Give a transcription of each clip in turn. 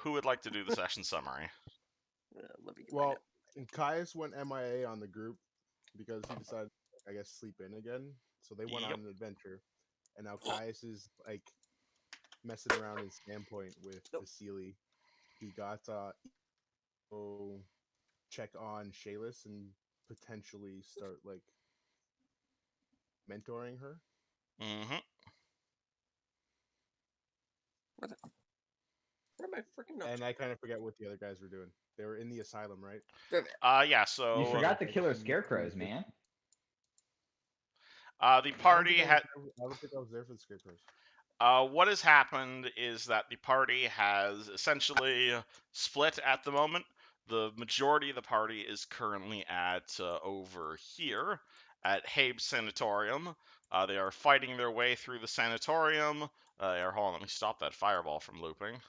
who would like to do the session summary? Let me get Well, Caius went MIA on the group because he decided, I guess, sleep in again. So they went on an adventure, and now Caius is like messing around in Standpoint with Vasily. He got go check on Shayless and potentially start like mentoring her. Mm-hmm. What are my freaking notes? And I kind of forget what the other guys were doing. They were in the asylum, right? Yeah, so... You forgot the killer scarecrows, man. The party had... I don't think I was there for the scarecrows. What has happened is that the party has essentially split at the moment. The majority of the party is currently at over here at Habe's Sanatorium. They are fighting their way through the sanatorium. Hold on, let me stop that fireball from looping.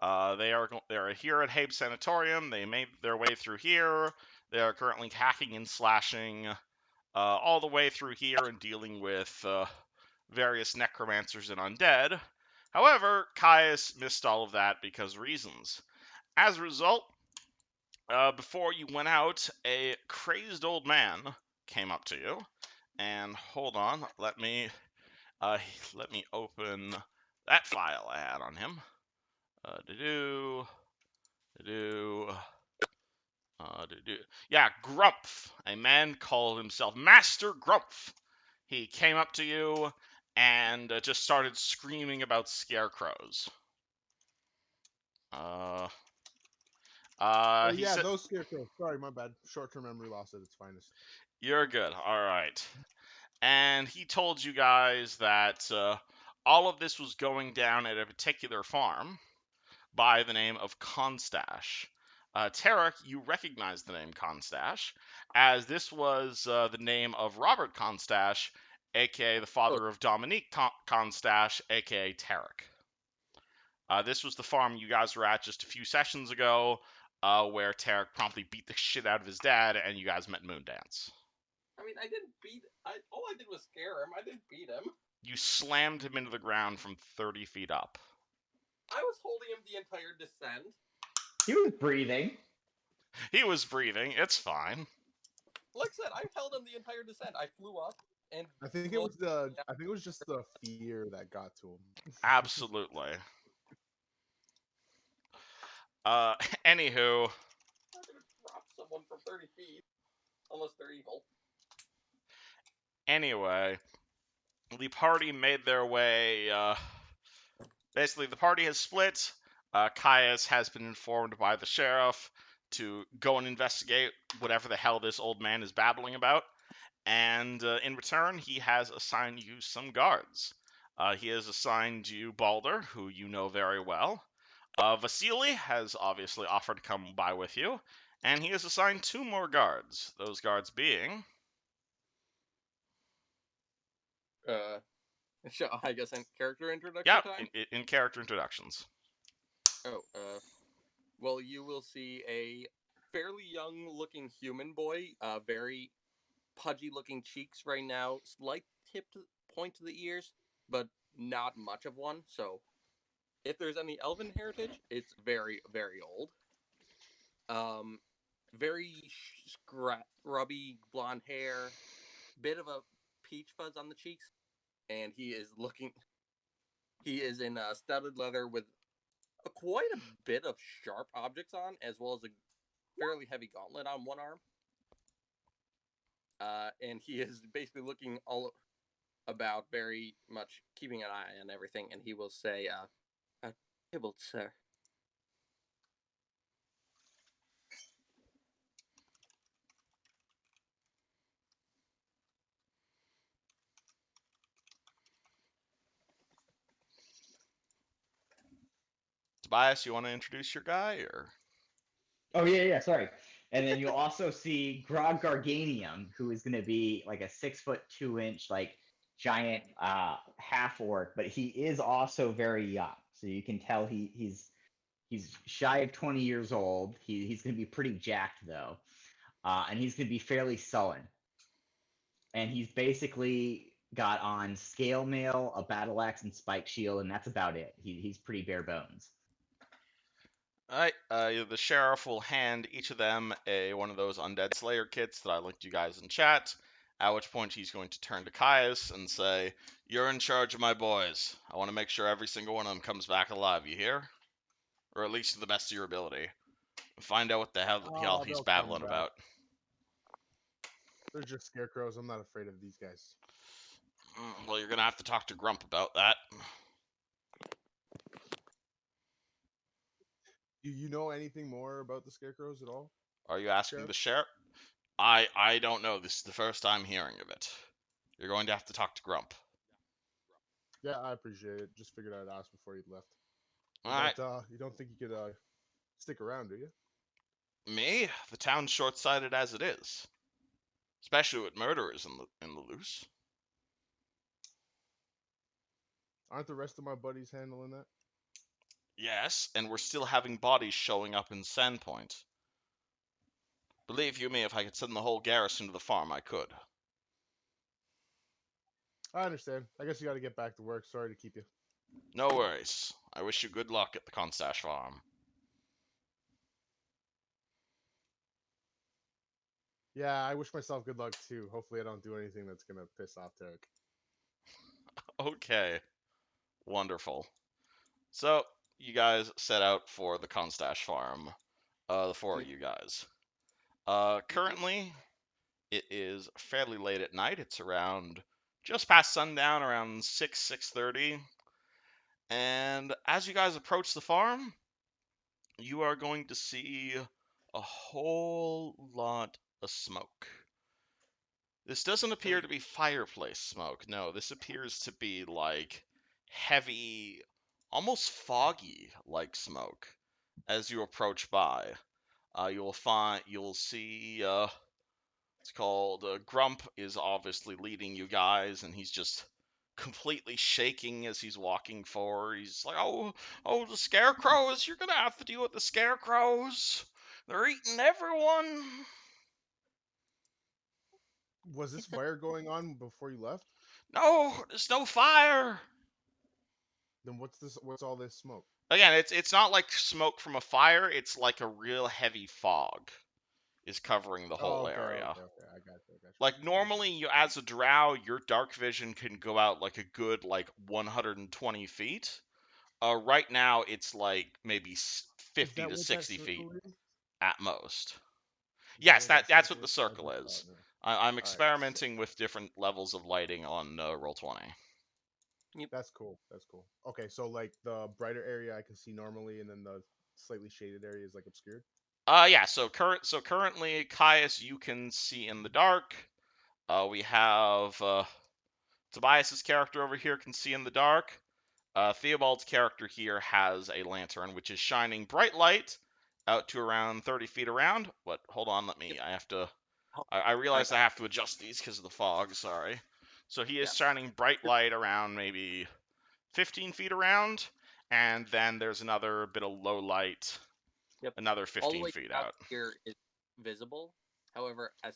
They are here at Habe's Sanatorium. They made their way through here. They are currently hacking and slashing all the way through here and dealing with various necromancers and undead. However, Caius missed all of that because of reasons. As a result, before you went out, a crazed old man came up to you, and hold on, let me open that file I had on him. Yeah, Grumpf. A man called himself Master Grumpf. He came up to you and just started screaming about scarecrows. Yeah, those scarecrows. Sorry, my bad. Short-term memory loss at its finest. You're good. All right. And he told you guys that all of this was going down at a particular farm by the name of Costache. Tarek, you recognize the name Costache, as this was the name of Robert Costache, aka the father of Dominique Costache, aka Tarek. This was the farm you guys were at just a few sessions ago, where Tarek promptly beat the shit out of his dad, and you guys met Moondance. I mean, I didn't beat... all I did was scare him. I didn't beat him. You slammed him into the ground from 30 feet up. I was holding him the entire descent. He was breathing. He was breathing. It's fine. Like I said, I held him the entire descent. I flew up, and I think it was just the fear that got to him. Absolutely. Anywho. I'm not gonna drop someone from 30 feet, unless they're evil. Anyway, the party made their way, basically the party has split. Caius has been informed by the sheriff to go and investigate whatever the hell this old man is babbling about. And in return, he has assigned you some guards. He has assigned you Balder, who you know very well. Vasily has obviously offered to come by with you. And he has assigned 2 more guards. Those guards being... I guess in character introduction time? Yeah, in character introductions. Oh, well, you will see a fairly young-looking human boy, very pudgy-looking cheeks right now, slight point to the ears, but not much of one, so if there's any elven heritage, it's very, very old. Very scrubby blonde hair, bit of a peach fuzz on the cheeks, and he is in studded leather with quite a bit of sharp objects on, as well as a fairly heavy gauntlet on one arm. And he is basically looking all about, very much keeping an eye on everything, and he will say, "Table, sir." Tobias, you want to introduce your guy, or? Oh yeah, sorry. And then you'll also see Grog Garganium, who is going to be like a 6'2" like giant half orc, but he is also very young. So you can tell he's shy of 20 years old. He's going to be pretty jacked though, and he's going to be fairly sullen. And he's basically got on scale mail, a battle axe, and spike shield, and that's about it. He's pretty bare bones. Alright, the sheriff will hand each of them one of those undead slayer kits that I linked you guys in chat, at which point he's going to turn to Caius and say, "You're in charge of my boys. I want to make sure every single one of them comes back alive, you hear? Or at least to the best of your ability. Find out what the hell he's They'll come babbling back. about." They're just scarecrows. I'm not afraid of these guys. Well, you're gonna have to talk to Grump about that. Do you know anything more about the scarecrows at all? Are you asking Sheriff? the sheriff? I don't know. This is the first time hearing of it. You're going to have to talk to Grump. Yeah, I appreciate it. Just figured I'd ask before you'd left. Alright. But you don't think you could stick around, do you? Me? The town's short-sighted as it is. Especially with murderers in the loose. Aren't the rest of my buddies handling that? Yes, and we're still having bodies showing up in Sandpoint. Believe you me, if I could send the whole garrison to the farm, I could. I understand. I guess you got to get back to work. Sorry to keep you. No worries. I wish you good luck at the Costache farm. Yeah, I wish myself good luck too. Hopefully, I don't do anything that's gonna piss off Tarek. Okay. Wonderful. So, you guys set out for the Costache farm. The four of you guys. Currently, it is fairly late at night. It's around just past sundown, around 6:30. And as you guys approach the farm, you are going to see a whole lot of smoke. This doesn't appear to be fireplace smoke. No, this appears to be like heavy, almost foggy like smoke. As you approach by, you'll see it's called Grump is obviously leading you guys, and he's just completely shaking as he's walking forward. He's like, "Oh, the scarecrows! You're gonna have to deal with the scarecrows. They're eating everyone." Was this fire going on before you left? No, there's no fire. Then what's this? What's all this smoke? Again, it's not like smoke from a fire. It's like a real heavy fog is covering the Oh, whole okay, area. okay. I got you. Like That makes normally, sense. you as a drow, your dark vision can go out like a good 120 feet. Right now it's like maybe Is 50 that to what that 60 feet circle is? at most. Is that Yes, what that that's circle what the is? That's circle what I thought. is. No. I'm All right, so experimenting with different levels of lighting on Roll20. that's cool. That's cool. Okay, so like the brighter area I can see normally, and then the slightly shaded area is like obscured. Yeah. Currently, Caius, you can see in the dark. We have Tobias's character over here can see in the dark. Theobald's character here has a lantern, which is shining bright light out to around 30 feet around. But hold on, I have to. I realize I have to adjust these because of the fog. Sorry. So he is shining bright light around maybe 15 feet around, and then there's another bit of low light, another 15 feet out. Here is visible. However, as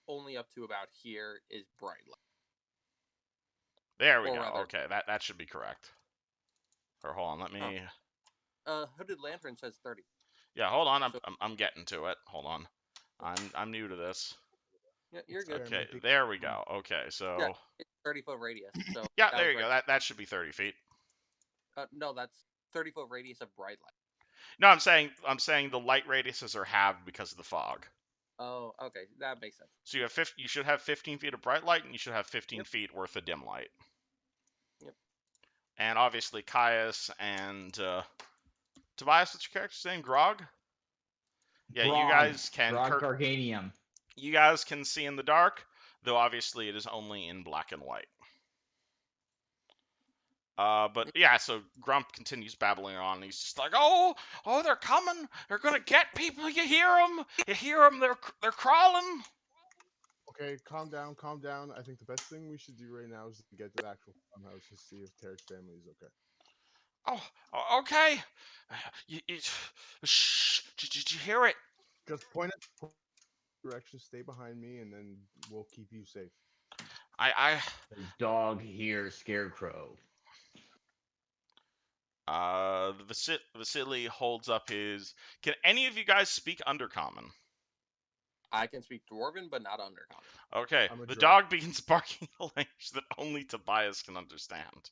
only up to about here is bright light. There we go. Okay, that should be correct. Or hold on, let me. Hooded lantern says 30. Yeah, hold on. I'm getting to it. Hold on. I'm new to this. Yeah, you're good. Okay, there we go. Okay, so yeah, it's 30-foot radius. So yeah, there you go. That should be 30 feet. No, that's 30-foot radius of bright light. No, I'm saying the light radiuses are halved because of the fog. Oh, okay, that makes sense. So you should have 15 feet of bright light, and you should have 15 feet worth of dim light. Yep. And obviously Caius and Tobias, what's your character's name? Grog? Yeah, Grog, you guys can. Grog Garganium. You guys can see in the dark, though obviously it is only in black and white. But yeah, so Grump continues babbling on. He's just like, "Oh, they're coming! They're gonna get people! You hear them? You hear them? They're crawling!" Okay, calm down, calm down. I think the best thing we should do right now is to get to the actual farmhouse to see if Tarek's family is okay. Oh, okay. Shh! Did you hear it? Just point it direction, stay behind me, and then we'll keep you safe. I Dog here, scarecrow. Vasily holds up his. Can any of you guys speak Undercommon? I can speak Dwarven, but not Undercommon. Okay, I'm a the drow. dog begins barking a language that only Tobias can understand.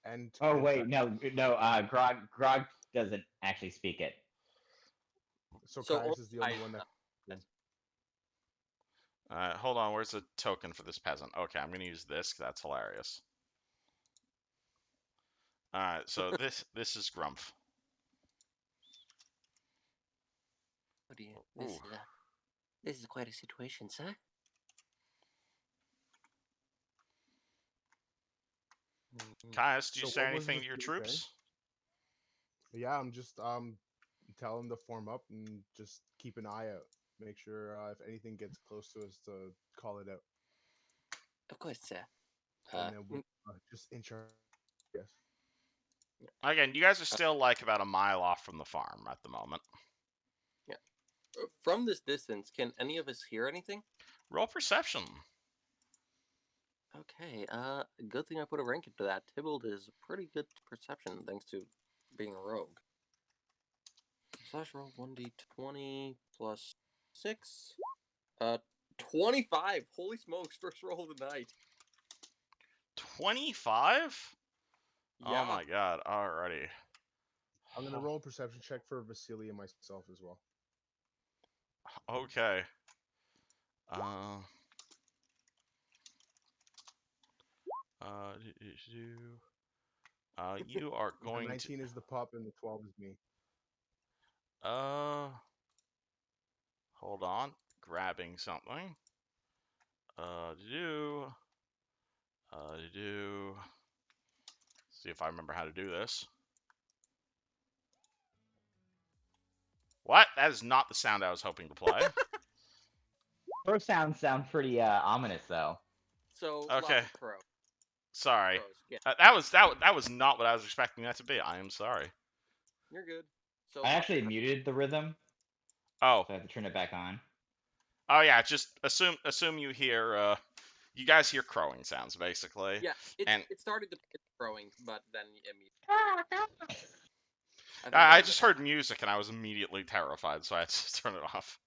And Oh wait, no. Grog doesn't actually speak it. So So Caius is the only Caius one that. Hold on, where's the token for this peasant? Okay, I'm gonna use this. That's hilarious. All right, so this is Grumph. Oh dear, Ooh. this is quite a situation, sir. Caius, do you So say what was anything this to your new troops? Yeah, I'm just tell them to form up and just keep an eye out. Make sure if anything gets close to us to call it out, Of course, sir. and then we'll just inch our. Yes. Again, you guys are still like about a mile off from the farm at the moment. From this distance, can any of us hear anything? Roll perception. Okay, good thing I put a rank into that. Tybalt is pretty good perception thanks to being a rogue. Slash roll 1d20 plus 6. 25! Holy smokes, first roll of the night. 25? Yeah. Oh my god, alrighty. I'm gonna roll a perception check for Vasily and myself as well. Okay. You are The going 19 is the pup and the 12 is me. hold on. Grabbing something. See if I remember how to do this. What? That is not the sound I was hoping to play. Those sound pretty ominous though. So, Okay. lots of crows. Sorry. Crows. Yeah, That was not what I was expecting that to be. I am sorry. you're good. So, I lots actually of crows. muted the rhythm, Oh. so I have to turn it back on. Oh yeah, just assume you hear you guys hear crowing sounds basically. Yeah, And it started to pick crowing, but then I just heard music and I was immediately terrified, so I had to turn it off.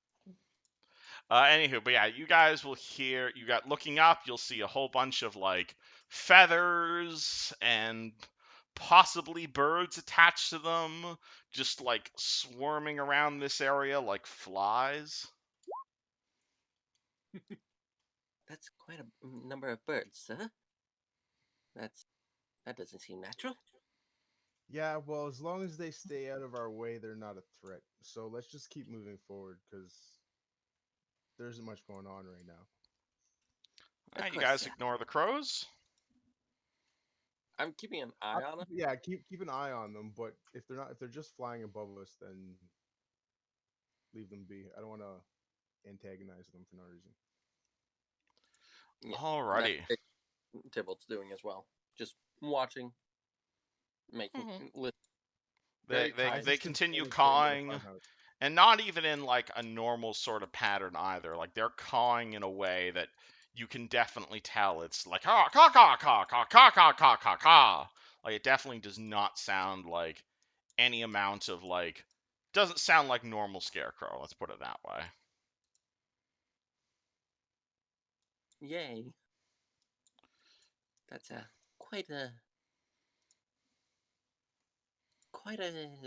Anywho, but yeah, you guys will hear. You got looking up. You'll see a whole bunch of like feathers and possibly birds attached to them, just like swarming around this area like flies. That's quite a number of birds, sir. That doesn't seem natural. Yeah, well, as long as they stay out of our way, they're not a threat. So let's just keep moving forward because there isn't much going on right now. Of You course, guys sir. ignore the crows. I'm keeping an eye on it. Yeah, keep an eye on them. But if they're just flying above us, then leave them be. I don't want to antagonize them for no reason. Yeah, Alrighty. that's what Tybalt's doing as well. Just watching, making listen. Very kind. They continue cawing, and not even in like a normal sort of pattern either. Like they're cawing in a way that you can definitely tell it's like caw caw caw caw caw caw caw caw caw caw. Like it definitely does not sound like any amount of like doesn't sound like normal scarecrow. Let's put it that way. Yay. That's quite a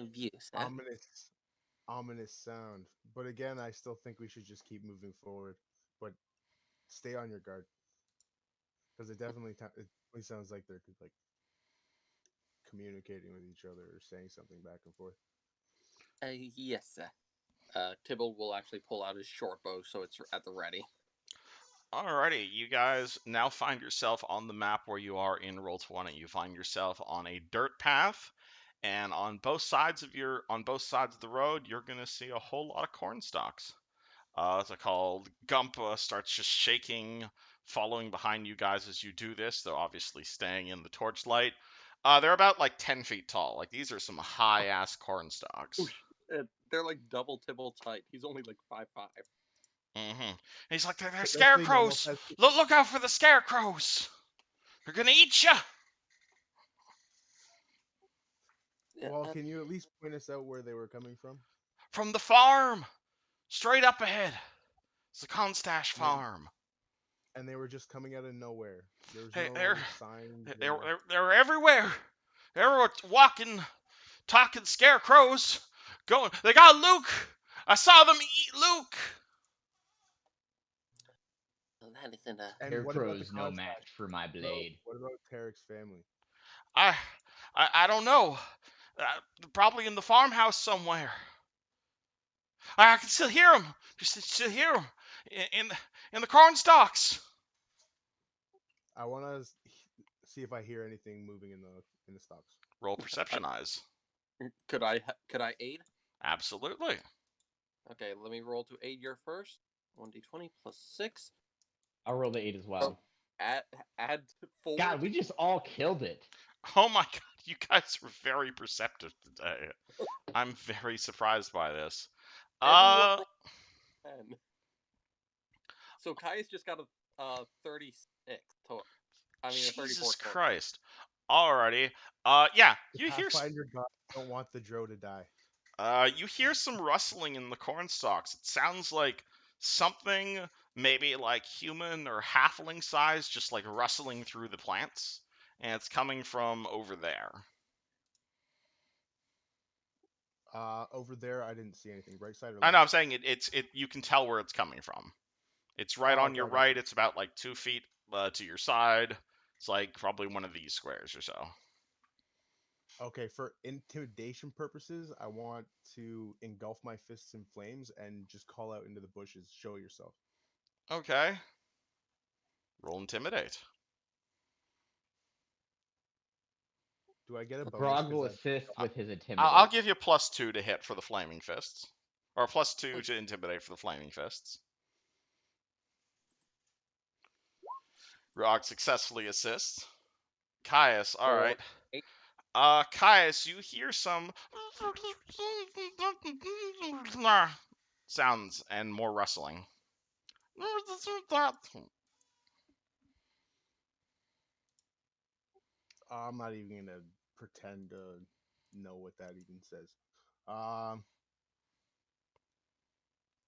view, sir. Ominous sound. But again, I still think we should just keep moving forward. But stay on your guard because it definitely sounds like they're like communicating with each other or saying something back and forth. Yes, sir. Tybalt will actually pull out his short bow, so it's at the ready. Alrighty, you guys now find yourself on the map where you are in Roll20. You find yourself on a dirt path, and on both sides of the road, you're gonna see a whole lot of corn stalks. It's called Gump starts just shaking, following behind you guys as you do this. They're obviously staying in the torchlight. They're about like 10 feet tall. Like these are some high ass corn stalks. They're like double Tybalt's height. He's only like 5'5". And he's like, they're That's scarecrows. Look out for the scarecrows. They're gonna eat you. Well, can you at least point us out where they were coming from? From the farm! Straight up ahead! It's the Costache And they, farm. and they were just coming out of nowhere. There was Hey, no signs. they're everywhere. They were walking, talking scarecrows. Going, they got Luke. I saw them eat Luke. That isn't a. And what about the Scarecrow's no Costache? match for my blade. What about Tarek's family? I, I don't know. Probably in the farmhouse somewhere. I can still hear them. Just still hear them in the corn stalks. I want to see if I hear anything moving in the stocks. Roll perception eyes. Could I aid? Absolutely. Okay, let me roll to aid your first. 1d20 plus 6. I'll roll the 8 as well. Add 4. God, we just all killed it. Oh my god, you guys were very perceptive today. I'm very surprised by this. Everyone 10. So Caius just got a 36 total. I mean, a 34 Jesus total. Christ. Alrighty. Yeah, you hear Pathfinder gods don't want the Drow to die. you hear some rustling in the corn stalks. It sounds like something maybe like human or halfling size just like rustling through the plants, and it's coming from over there. Over there, I didn't see anything. Right side or left? I know, I'm saying it's you can tell where it's coming from. It's right Oh, on okay, your I got right. It's about like 2 feet to your side. It's like probably one of these squares or so. Okay, for intimidation purposes, I want to engulf my fists in flames and just call out into the bushes. Show yourself. Okay. Roll intimidate. Do I get a bonus? Grog will 'Cause assist with his intimidate. I'll give you +2 to hit for the flaming fists, or +2 to intimidate for the flaming fists. Rog successfully assists. Caius, all right. Caius, you hear some sounds and more rustling. I'm not even gonna pretend to know what that even says. Um,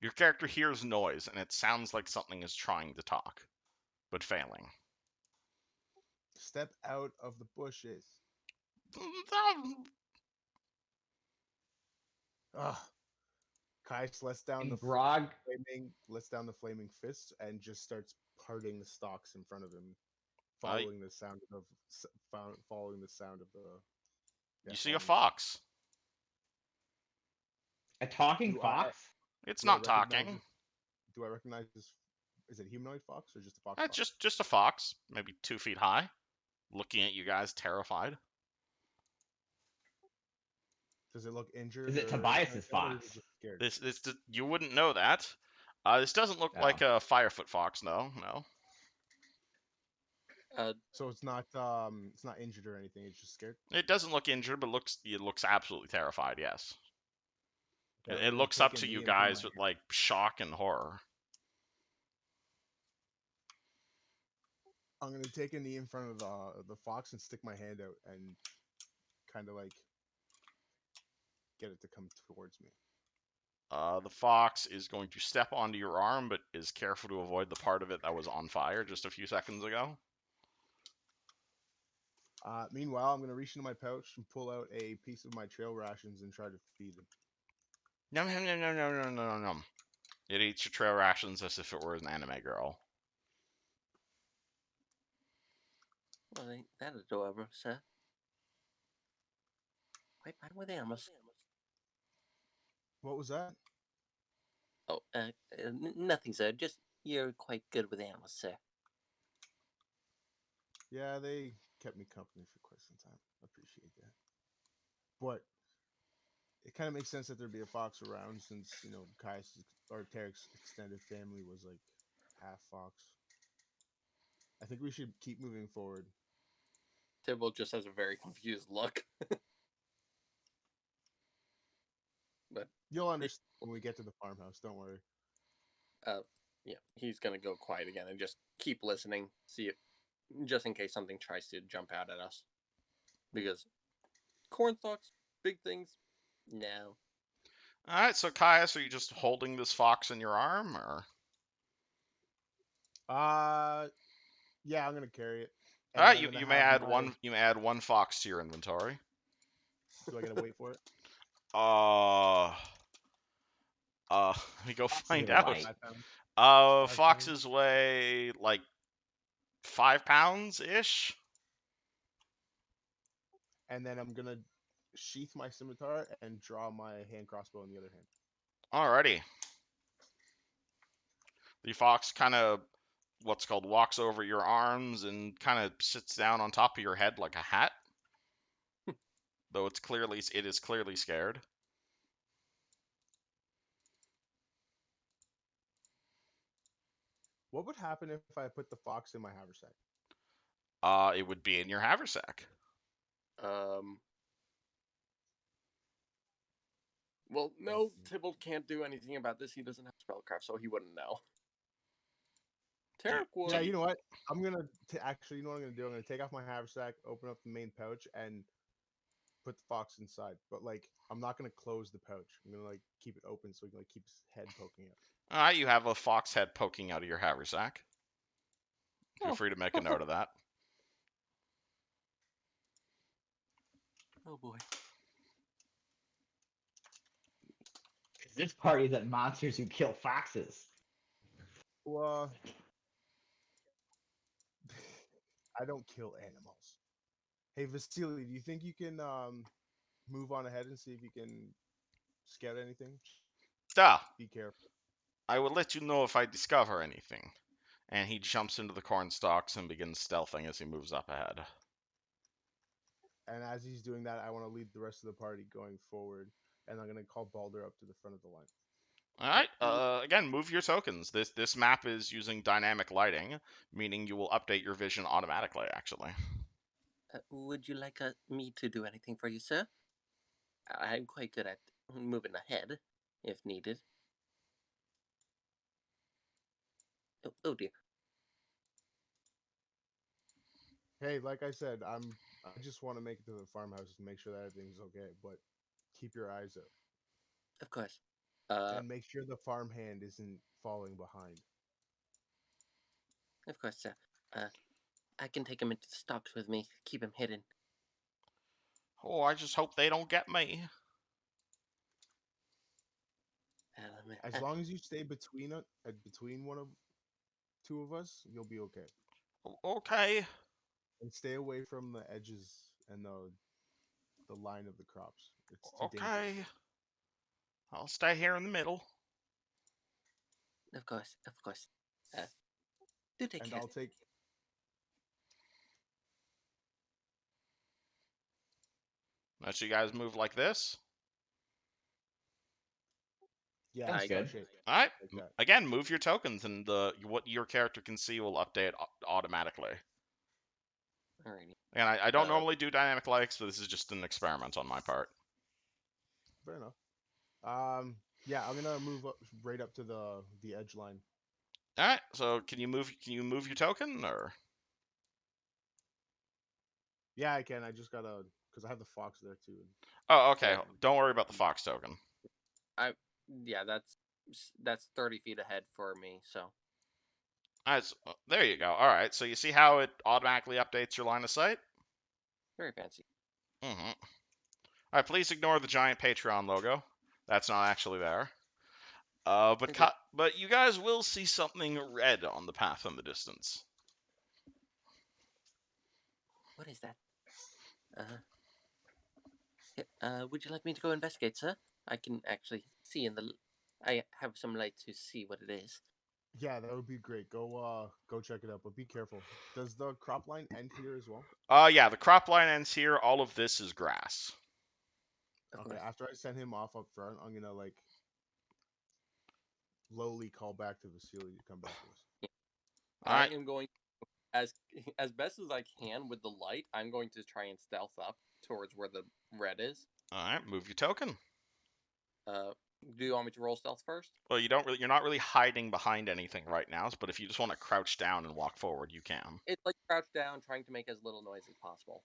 Your character hears noise, and it sounds like something is trying to talk, but failing. Step out of the bushes. Ugh. Kais lets down the Grog flaming fists and just starts parting the stalks in front of him, following the sound of the. You see a fox. a talking fox. It's not talking. Do I recognize this? Is it a humanoid fox or just a fox? Just a fox, maybe 2 feet high, looking at you guys, terrified. Does it look injured? Is it Tobias's fox? This you wouldn't know that. This doesn't look like a Firefoot fox, no. So it's not injured or anything. It's just scared. It doesn't look injured, but it looks absolutely terrified. Yes. Okay, It looks up to you guys with like shock and horror. I'm gonna take a knee in front of the fox and stick my hand out and kind of like get it to come towards me. The fox is going to step onto your arm, but is careful to avoid the part of it that was on fire just a few seconds ago. Meanwhile, I'm gonna reach into my pouch and pull out a piece of my trail rations and try to feed him. No. It eats your trail rations as if it were an anime girl. Well, ain't that adorable, sir? Quite bad with animals. What was that? Oh, nothing, sir. Just you're quite good with animals, sir. Yeah, they kept me company for quite some time. I appreciate that. But it kind of makes sense that there'd be a fox around since, Caius or Tarek's extended family was like half fox. I think we should keep moving forward. Tybalt just has a very confused look. But you'll understand when we get to the farmhouse. Don't worry. Yeah, he's gonna go quiet again and just keep listening. See if, just in case something tries to jump out at us, because corn stalks big things, no. All right, so Caius, are you just holding this fox in your arm, or? Yeah, I'm gonna carry it, All and right, I'm gonna you may have add my. one fox to your inventory. Do I gotta wait for it? Uh, let me go Fox is find really out. light. 5 pounds. 5 pounds. Foxes weigh like 5 pounds ish. And then I'm gonna sheath my scimitar and draw my hand crossbow in the other hand. Alrighty. The fox kind of what's called walks over your arms and kind of sits down on top of your head like a hat. Though it is clearly scared. What would happen if I put the fox in my haversack? It would be in your haversack. Well, no, Tybalt can't do anything about this. He doesn't have spellcraft, so he wouldn't know. Tarek would. Yeah, you know what? I'm gonna actually, you know what I'm gonna do? I'm gonna take off my haversack, open up the main pouch, and put the fox inside. But like, I'm not gonna close the pouch. I'm gonna like keep it open so he can like keep his head poking out. Alright, you have a fox head poking out of your haversack. Feel Oh. free to make a note of that. Oh boy. This party is at monsters who kill foxes. Well, I don't kill animals. Hey, Vasily, do you think you can move on ahead and see if you can scout anything? Duh. Be careful. I will let you know if I discover anything. And he jumps into the corn stalks and begins stealthing as he moves up ahead. And as he's doing that, I want to lead the rest of the party going forward, and I'm gonna call Balder up to the front of the line. Alright, again, move your tokens. This map is using dynamic lighting, meaning you will update your vision automatically, actually. Would you like me to do anything for you, sir? I'm quite good at moving ahead, if needed. Oh dear. Hey, like I said, I just want to make it to the farmhouse and make sure that everything's okay, but keep your eyes out. Of course. And make sure the farmhand isn't falling behind. Of course, sir. I can take him into the stocks with me, keep him hidden. Oh, I just hope they don't get me. As long as you stay between two of us, you'll be okay. Okay. And stay away from the edges and the line of the crops. It's too Okay. dangerous. I'll stay here in the middle. Of course, of course. Do take And care. I'll take. Let you guys move like this. Yeah, Sounds star good. shape. All right. Like that. Again, move your tokens, and what your character can see will update automatically. Alrighty. And I don't normally do dynamic lights, but this is just an experiment on my part. Fair enough. Yeah, I'm gonna move up, right up to the edge line. All right. So can you move your token or? Yeah, I can. I just gotta because I have the fox there too. Oh, okay. Yeah. Don't worry about the fox token. Yeah, that's 30 feet ahead for me. So. All right. So, there you go. All right. So you see how it automatically updates your line of sight? Very fancy. Mm-hmm. All right. Please ignore the giant Patreon logo. That's not actually there. But you guys will see something red on the path in the distance. What is that? Would you like me to go investigate, sir? I can actually see I have some light to see what it is. Yeah, that would be great. Go check it out, but be careful. Does the crop line end here as well? Yeah, the crop line ends here. All of this is grass. Okay, after I send him off up front, I'm gonna like lowly call back to Vasily to come back to us. Yeah. All right. I am going as best as I can with the light. I'm going to try and stealth up towards where the red is. All right, move your token. Do you want me to roll stealth first? Well, you're not really hiding behind anything right now, but if you just want to crouch down and walk forward, you can. It's like crouch down, trying to make as little noise as possible.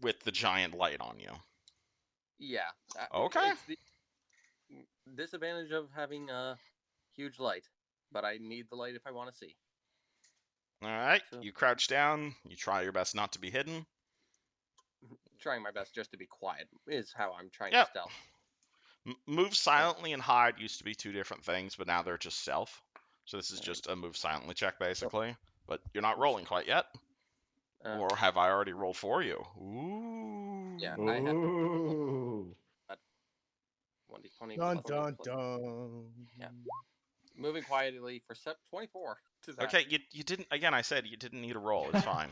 With the giant light on you. Yeah. Okay. It's the disadvantage of having a huge light, but I need the light if I want to see. All right. So, You crouch down. You try your best not to be hidden. trying my best just to be quiet is how I'm trying to Yep. stealth. Move silently and hide used to be two different things, but now they're just stealth. So this is Alright. just a move silently check, basically. But you're not rolling quite yet. Uh, Or have I already rolled for you? Ooh. Yeah, I have Ooh. 1d20 Dun plus dun plus. dun. Yeah. Moving quietly for 24 to that. Okay, you didn't. Again, I said you didn't need a roll. It's fine.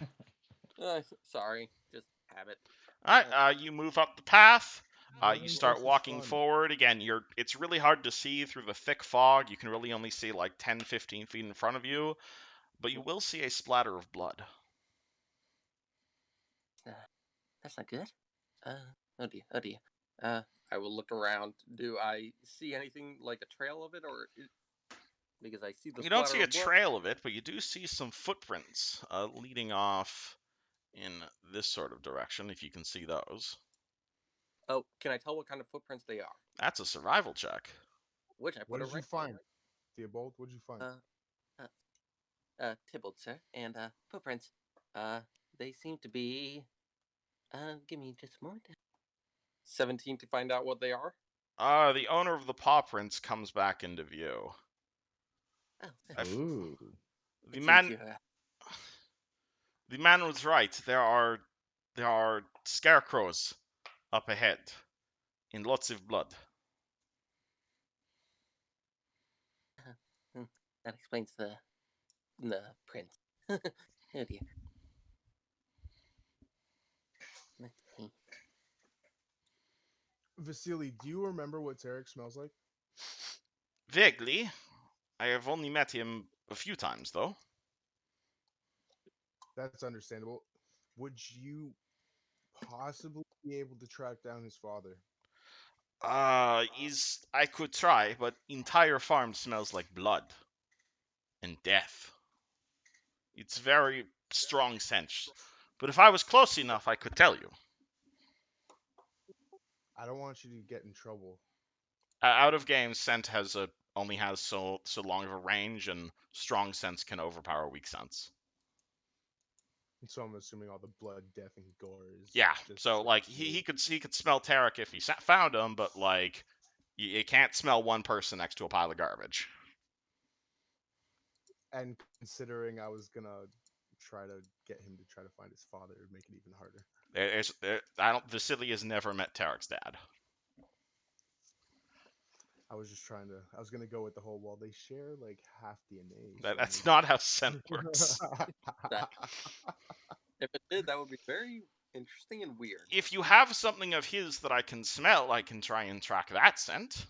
Sorry, just habit. All right. You move up the path. You Rolling start dice is walking fun. forward. Again, it's really hard to see through the thick fog. You can really only see like 10, 15 feet in front of you. But you will see a splatter of blood. That's not good. Oh dear, oh dear. I will look around. Do I see anything like a trail of it, or because I see the You don't splatter see a of blood? trail of it, but you do see some footprints leading off in this sort of direction, if you can see those. Oh, can I tell what kind of footprints they are? That's a survival check. Which I What put a did you rank. find? Theobald, what did you find? Tybalt, sir, and footprints. They seem to be. Give me just a moment. 17 to find out what they are. The owner of the paw prints comes back into view. Oh, Ooh. The it man, seems you're. the man was right. There are scarecrows up ahead, in lots of blood. That explains the print. Oh dear. Let's see. Vasily, do you remember what Tarek smells like? Vaguely, I have only met him a few times, though. That's understandable. Would you possibly be able to track down his father? I could try, but entire farm smells like blood and death. It's very strong scent. But if I was close enough, I could tell you. I don't want you to get in trouble. Out of game, scent only has so long of a range, and strong scents can overpower weak scents. So I'm assuming all the blood, death, and gore is Yeah. just So like he could smell Tarek if he found him, but like you can't smell one person next to a pile of garbage. And considering I was gonna try to get him to try to find his father, it would make it even harder. Vasily has never met Tarek's dad. I was gonna go with the whole, well, they share like half DNA. That's not how scent maybe... works. That if it did, that would be very interesting and weird. If you have something of his that I can smell, I can try and track that scent.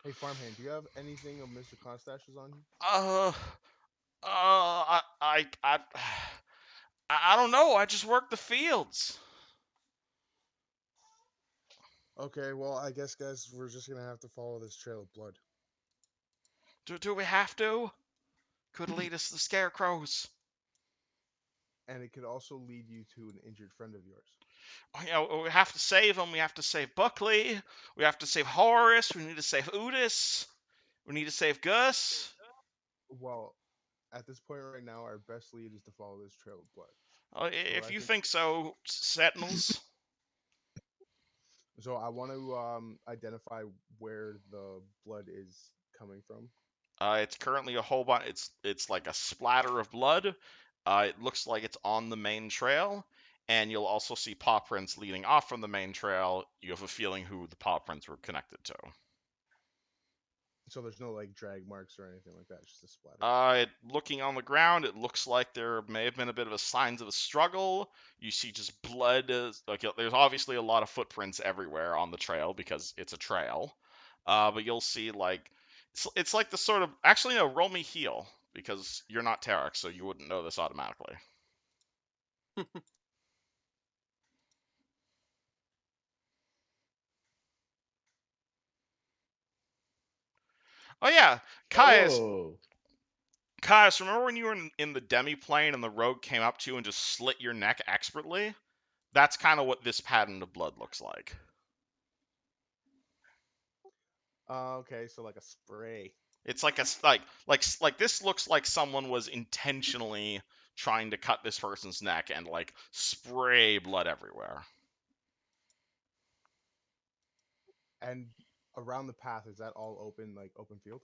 Hey, farmhand, do you have anything of Mr. Costache's on you? I don't know. I just work the fields. Okay, well, I guess, guys, we're just gonna have to follow this trail of blood. Do we have to? Could lead us to the scarecrows. And it could also lead you to an injured friend of yours. We have to save them. We have to save Buckley. We have to save Horace. We need to save Udis. We need to save Gus. Well, at this point right now, our best lead is to follow this trail of blood. If you think so, Sentinels. So I want to identify where the blood is coming from. It's currently a whole bunch. It's like a splatter of blood. It looks like it's on the main trail, and you'll also see paw prints leading off from the main trail. You have a feeling who the paw prints were connected to. So there's no like drag marks or anything like that. It's just a splatter. Looking on the ground, it looks like there may have been a bit of a signs of a struggle. You see just blood. There's obviously a lot of footprints everywhere on the trail because it's a trail. But you'll see like it's like the sort of actually no, roll me heal because you're not Tarek, so you wouldn't know this automatically. Oh yeah, Caius. Oh. Caius, remember when you were in the demi-plane and the rogue came up to you and just slit your neck expertly? That's kind of what this pattern of blood looks like. Okay, so like a spray. It's like like this looks like someone was intentionally trying to cut this person's neck and like spray blood everywhere. And around the path, is that all open, like open field?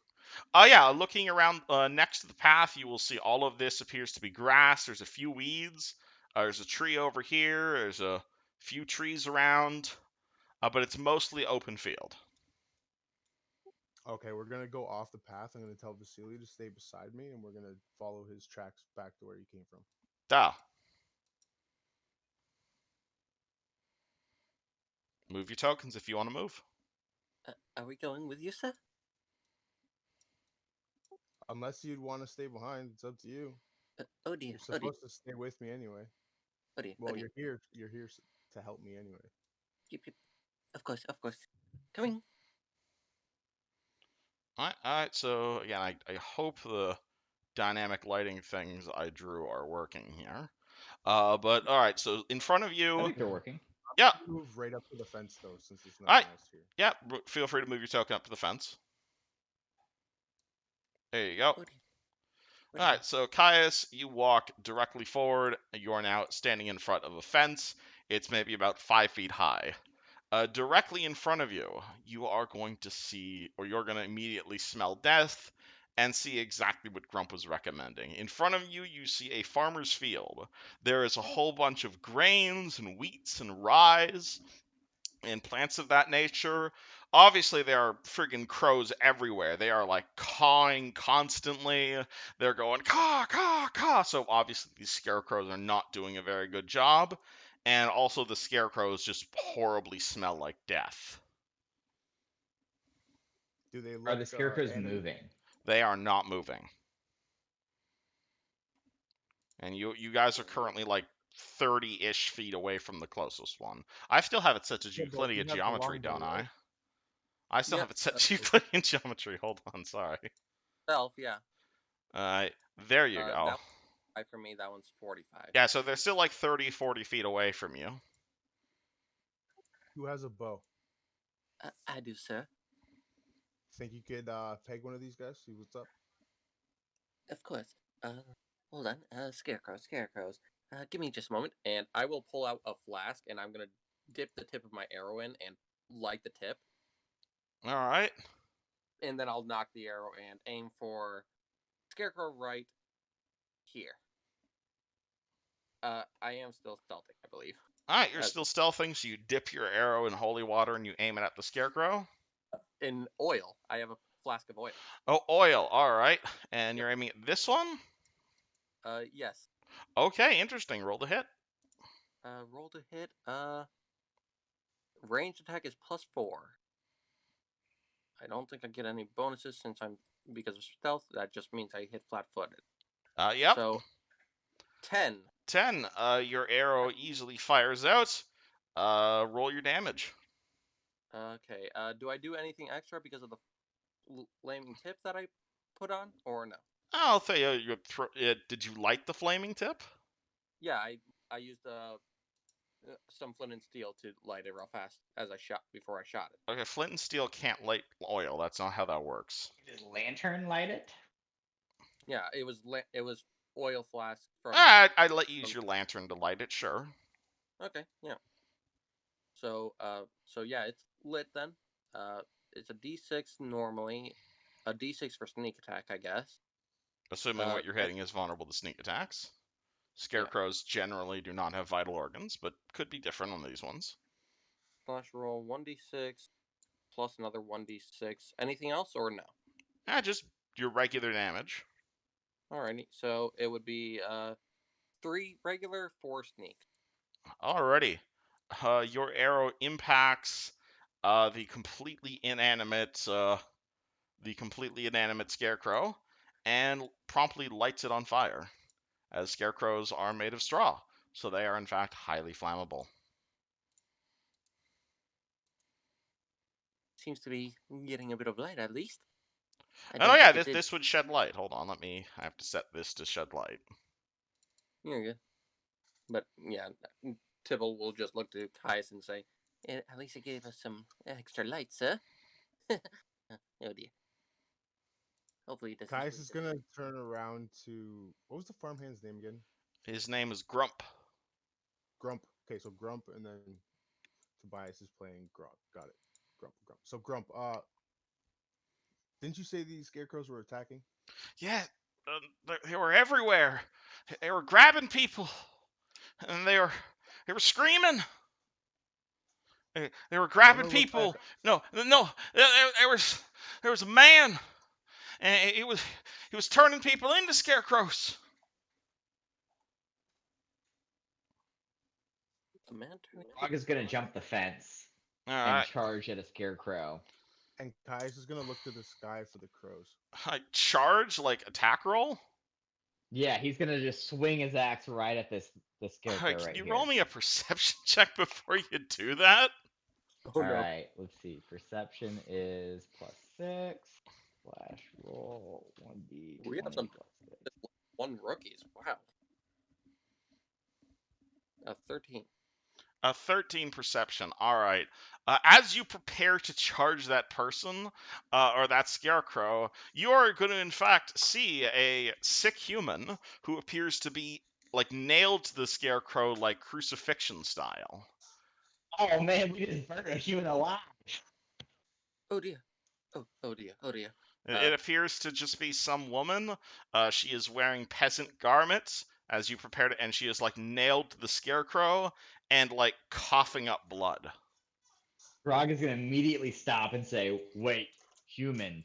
Yeah, looking around next to the path, you will see all of this appears to be grass. There's a few weeds. There's a tree over here. There's a few trees around, but it's mostly open field. Okay, we're gonna go off the path. I'm gonna tell Vasily to stay beside me, and we're gonna follow his tracks back to where he came from. Duh. Move your tokens if you want to move. Are we going with you, sir? Unless you'd want to stay behind, it's up to you. Oh dear. You're Oh dear. supposed to stay with me anyway. Oh dear. Well, Oh dear. you're here. You're here to help me anyway. Yep, yep. Of course. Of course. Coming. All right. So again, I hope the dynamic lighting things I drew are working here. But all right. So in front of I you, think they're working. yeah. Move right up to the fence though, since there's All right. nothing else here. Yeah. Feel free to move your token up to the fence. There you go. Oh dear. Oh All dear. right, so Caius, you walk directly forward. You are now standing in front of a fence. It's maybe about 5 feet high. Directly in front of you, you are going to see, or you're going to immediately smell death and see exactly what Grump was recommending. In front of you, you see a farmer's field. There is a whole bunch of grains and wheats and rye and plants of that nature. Obviously, there are friggin' crows everywhere. They are like cawing constantly. They're going caw, caw, caw. So obviously, these scarecrows are not doing a very good job. And also, the scarecrows just horribly smell like death. Do they Are look the scarecrows anim- moving? They are not moving. And you guys are currently like 30-ish feet away from the closest one. I still have it set to Yeah, but we Euclidean have the geometry, longbow, don't right? I still Yep. have it set to Euclidean geometry. Hold on, sorry. Self. Yeah. There you go. That one's for me. That one's 45. Yeah, so they're still like 30, 40 feet away from you. Who has a bow? I do, sir. Think you could peg one of these guys? See what's up. Of course. Hold on. Scarecrows. Give me just a moment, and I will pull out a flask, and I'm gonna dip the tip of my arrow in and light the tip, All right. and then I'll knock the arrow and aim for Scarecrow right here. I am still stealthing, I believe. All right, you're still stealthing, so you dip your arrow in holy water and you aim it at the scarecrow. In oil. I have a flask of oil. Oh, oil. All right. And you're aiming at this one? Yes. Okay, interesting. Roll the hit. Roll to hit. Ranged attack is +4. I don't think I get any bonuses because of stealth. That just means I hit flat-footed. Yep. So, 10. 10. Your arrow easily fires out. Roll your damage. Okay. Do I do anything extra because of the flaming tip that I put on, or no? I'll tell you. Did you light the flaming tip? Yeah, I used some flint and steel to light it real fast before I shot it. Okay, flint and steel can't light oil. That's not how that works. Does lantern light it? Yeah, it was oil flask from. I'd let you use your lantern to light it, sure. Okay, yeah. So yeah, it's lit then. It's a D6 normally, a D6 for sneak attack, I guess. Assuming what you're hitting is vulnerable to sneak attacks. Scarecrows generally do not have vital organs, but could be different on these ones. Slash roll 1d6 plus another 1d6. Anything else or no? Just your regular damage. Alrighty, so it would be 3 regular, 4 sneak. Alrighty. Your arrow impacts the completely inanimate scarecrow and promptly lights it on fire, as scarecrows are made of straw, so they are in fact highly flammable. Seems to be getting a bit of light at least. I Oh don't yeah, think it did. this would shed light. Hold on, I have to set this to shed light. You're good. But yeah, Tibble will just look to Caius and say, "At least it gave us some extra light, sir." Oh dear. Hopefully it doesn't. Caius is gonna turn around to what was the farmhand's name again? His name is Grump. Grump. Okay, so Grump, and then Tobias is playing Grump. Got it. Grump. So Grump. Didn't you say these scarecrows were attacking? Yeah, they were everywhere. They were grabbing people, and they were screaming. They were I'm gonna grabbing look back. people. No, there was a man, and he was turning people into scarecrows. A man turning. Frog is gonna jump the fence All and right, charge at a scarecrow. And Caius is gonna look to the sky for the crows. I charge like attack roll. Yeah, he's gonna just swing his axe right at this scarecrow Can right you here. roll me a perception check before you do that? Oh All no. right, let's see. Perception is +6. Flash roll 1d20 We have some +6. one rookies. Wow. 13. A 13 perception. All right. As you prepare to charge that person or that scarecrow, you are going to, in fact, see a sick human who appears to be like nailed to the scarecrow, like crucifixion style. Oh man, we just burned a human alive. Oh dear. Oh dear. Oh dear. It appears to just be some woman. She is wearing peasant garments as you prepare to, and she is like nailed to the scarecrow and like coughing up blood. Grog is gonna immediately stop and say, "Wait, human."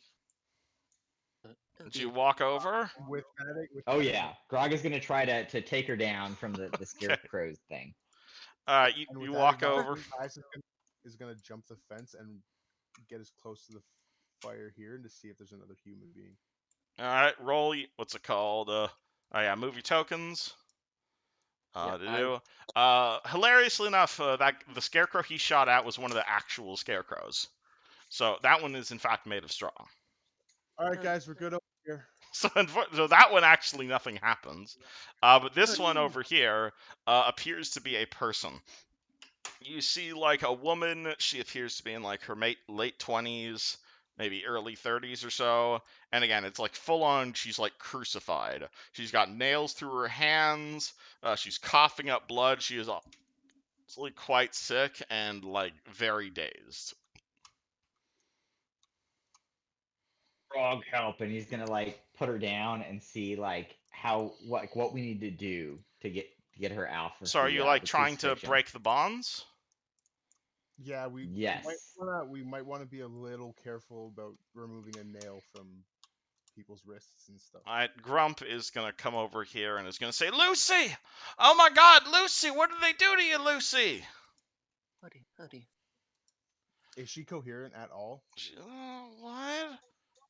Oh Do you dear. walk over? With that, Oh yeah, Grog is gonna try to take her down from the Okay. scarecrow's thing. and with You that walk acknowledgement, over. Caius is gonna jump the fence and get as close to the fire here and to see if there's another human being. All right, roll. What's it called? Oh yeah, move your tokens. Yeah, To do. Hilariously enough, that the scarecrow he shot at was one of the actual scarecrows. So that one is in fact made of straw. All right, guys, we're good over here. So that one actually nothing happens. But this one over here appears to be a person. You see like a woman. She appears to be in like her late 20s, maybe early 30s or so. And again, it's like full on. She's like crucified. She's got nails through her hands. She's coughing up blood. She is absolutely quite sick and like very dazed. Grog help, and he's gonna like put her down and see like what we need to do to get her out of So are you like the trying to crucifixion. break the bonds? Yeah, we Yes. might want to be a little careful about removing a nail from people's wrists and stuff. All right, Grump is gonna come over here and is gonna say, "Lucy, oh my God, Lucy, what did they do to you, Lucy?" Oh dear. Oh dear. Is she coherent at all? What?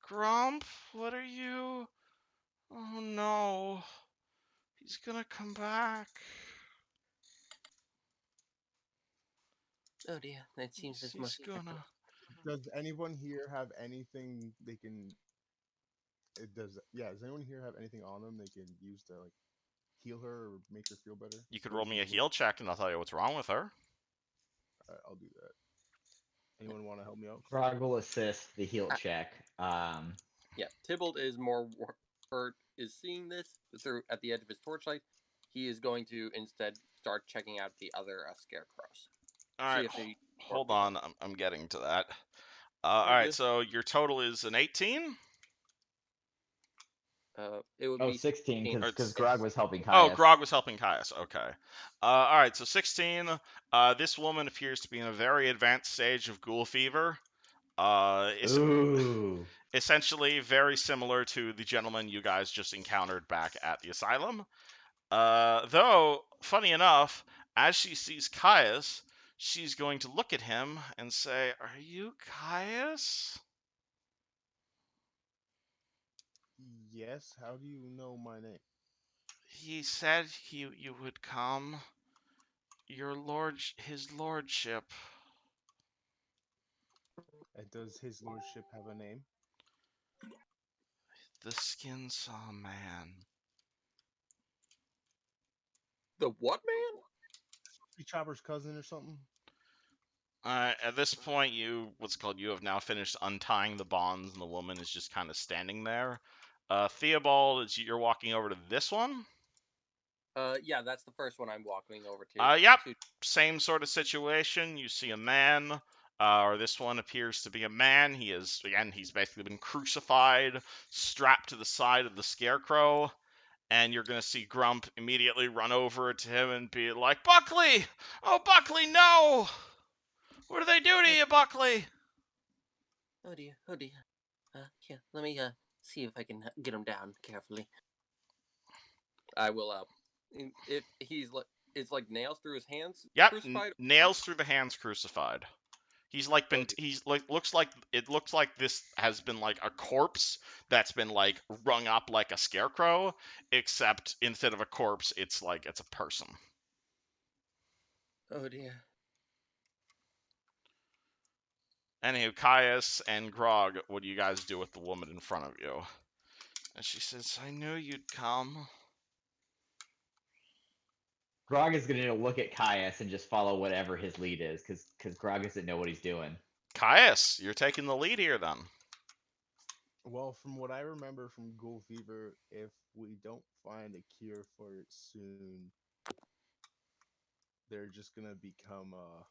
Grump, what are you? Oh no, he's gonna come back. Oh dear. It seems this must He's be. gonna. Does anyone here have anything they can? It does. Yeah. Does anyone here have anything on them they can use to like heal her or make her feel better? You could Or roll is me a she heal check and I'll tell you what's wrong with her. I'll do that. Anyone want to help me out? Grog will assist the heal Ah. check. Yeah, Tybalt is more hurt. Is seeing this through at the edge of his torchlight. He is going to instead start checking out the other scarecrows. All See right, if they. hold on, I'm getting to that. All Very right, good. so your total is an 18. It would Oh, be 16 Or because it's- Grog was helping Oh, Caius. Grog was helping Caius. Okay. All right, so 16. This woman appears to be in a very advanced stage of ghoul fever. It's Ooh. essentially very similar to the gentleman you guys just encountered back at the asylum. Though, funny enough, as she sees Caius, she's going to look at him and say, "Are you Caius?" Yes. How do you know my name? He said you would come. His lordship. And does his lordship have a name? The skin saw man. The what man? Be Chopper's cousin or something. At this point, you have now finished untying the bonds, and the woman is just kind of standing there. Theobald, you're walking over to this one. Yeah, that's the first one I'm walking over to. Yep, same sort of situation. You see a man, or this one appears to be a man. He's basically been crucified, strapped to the side of the scarecrow, and you're gonna see Grump immediately run over to him and be like, "Buckley! Oh, Buckley, no! What do they do to you, Buckley?" Oh dear, oh dear. Here, let me see if I can get him down carefully. I will. If he's like, it's like nails through his hands. Yep, Crucified. nails through the hands, crucified. He's like been Okay. he's like looks like this has been like a corpse that's been like rung up like a scarecrow, except instead of a corpse, it's a person. Oh dear. Anywho, Caius and Grog, what do you guys do with the woman in front of you? And she says, "I knew you'd come." Grog is gonna look at Caius and just follow whatever his lead is, because Grog doesn't know what he's doing. Caius, you're taking the lead here then. Well, from what I remember from Ghoul Fever, if we don't find a cure for it soon, they're just gonna become a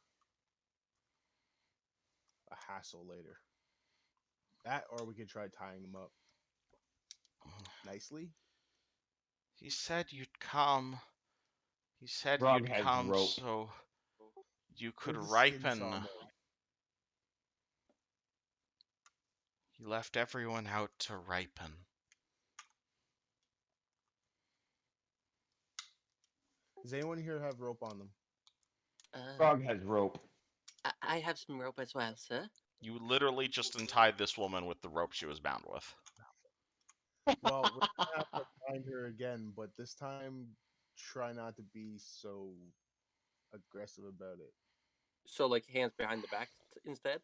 hassle later. That, or we could try tying them up nicely. He said you'd come. He said Grog you'd has come rope. so you could Where's the skin ripen. saw mode? He left everyone out to ripen. Does anyone here have rope on them? Grog has rope. I have some rope as well, sir. You literally just untied this woman with the rope she was bound with. Well, we're gonna have to find her again, but this time try not to be so aggressive about it. So like hands behind the back instead.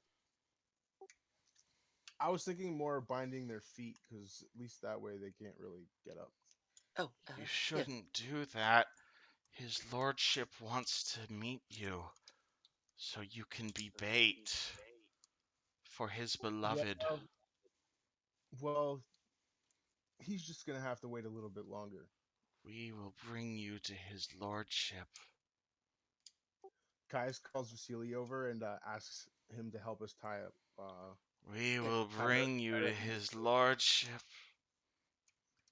I was thinking more binding their feet, because at least that way they can't really get up. Oh, You yeah. shouldn't do that. His lordship wants to meet you, so you can be bait for his beloved. Yeah, well, he's just gonna have to wait a little bit longer. We will bring you to his lordship. Caius calls Vasily over and asks him to help us tie up. We will bring you to his lordship.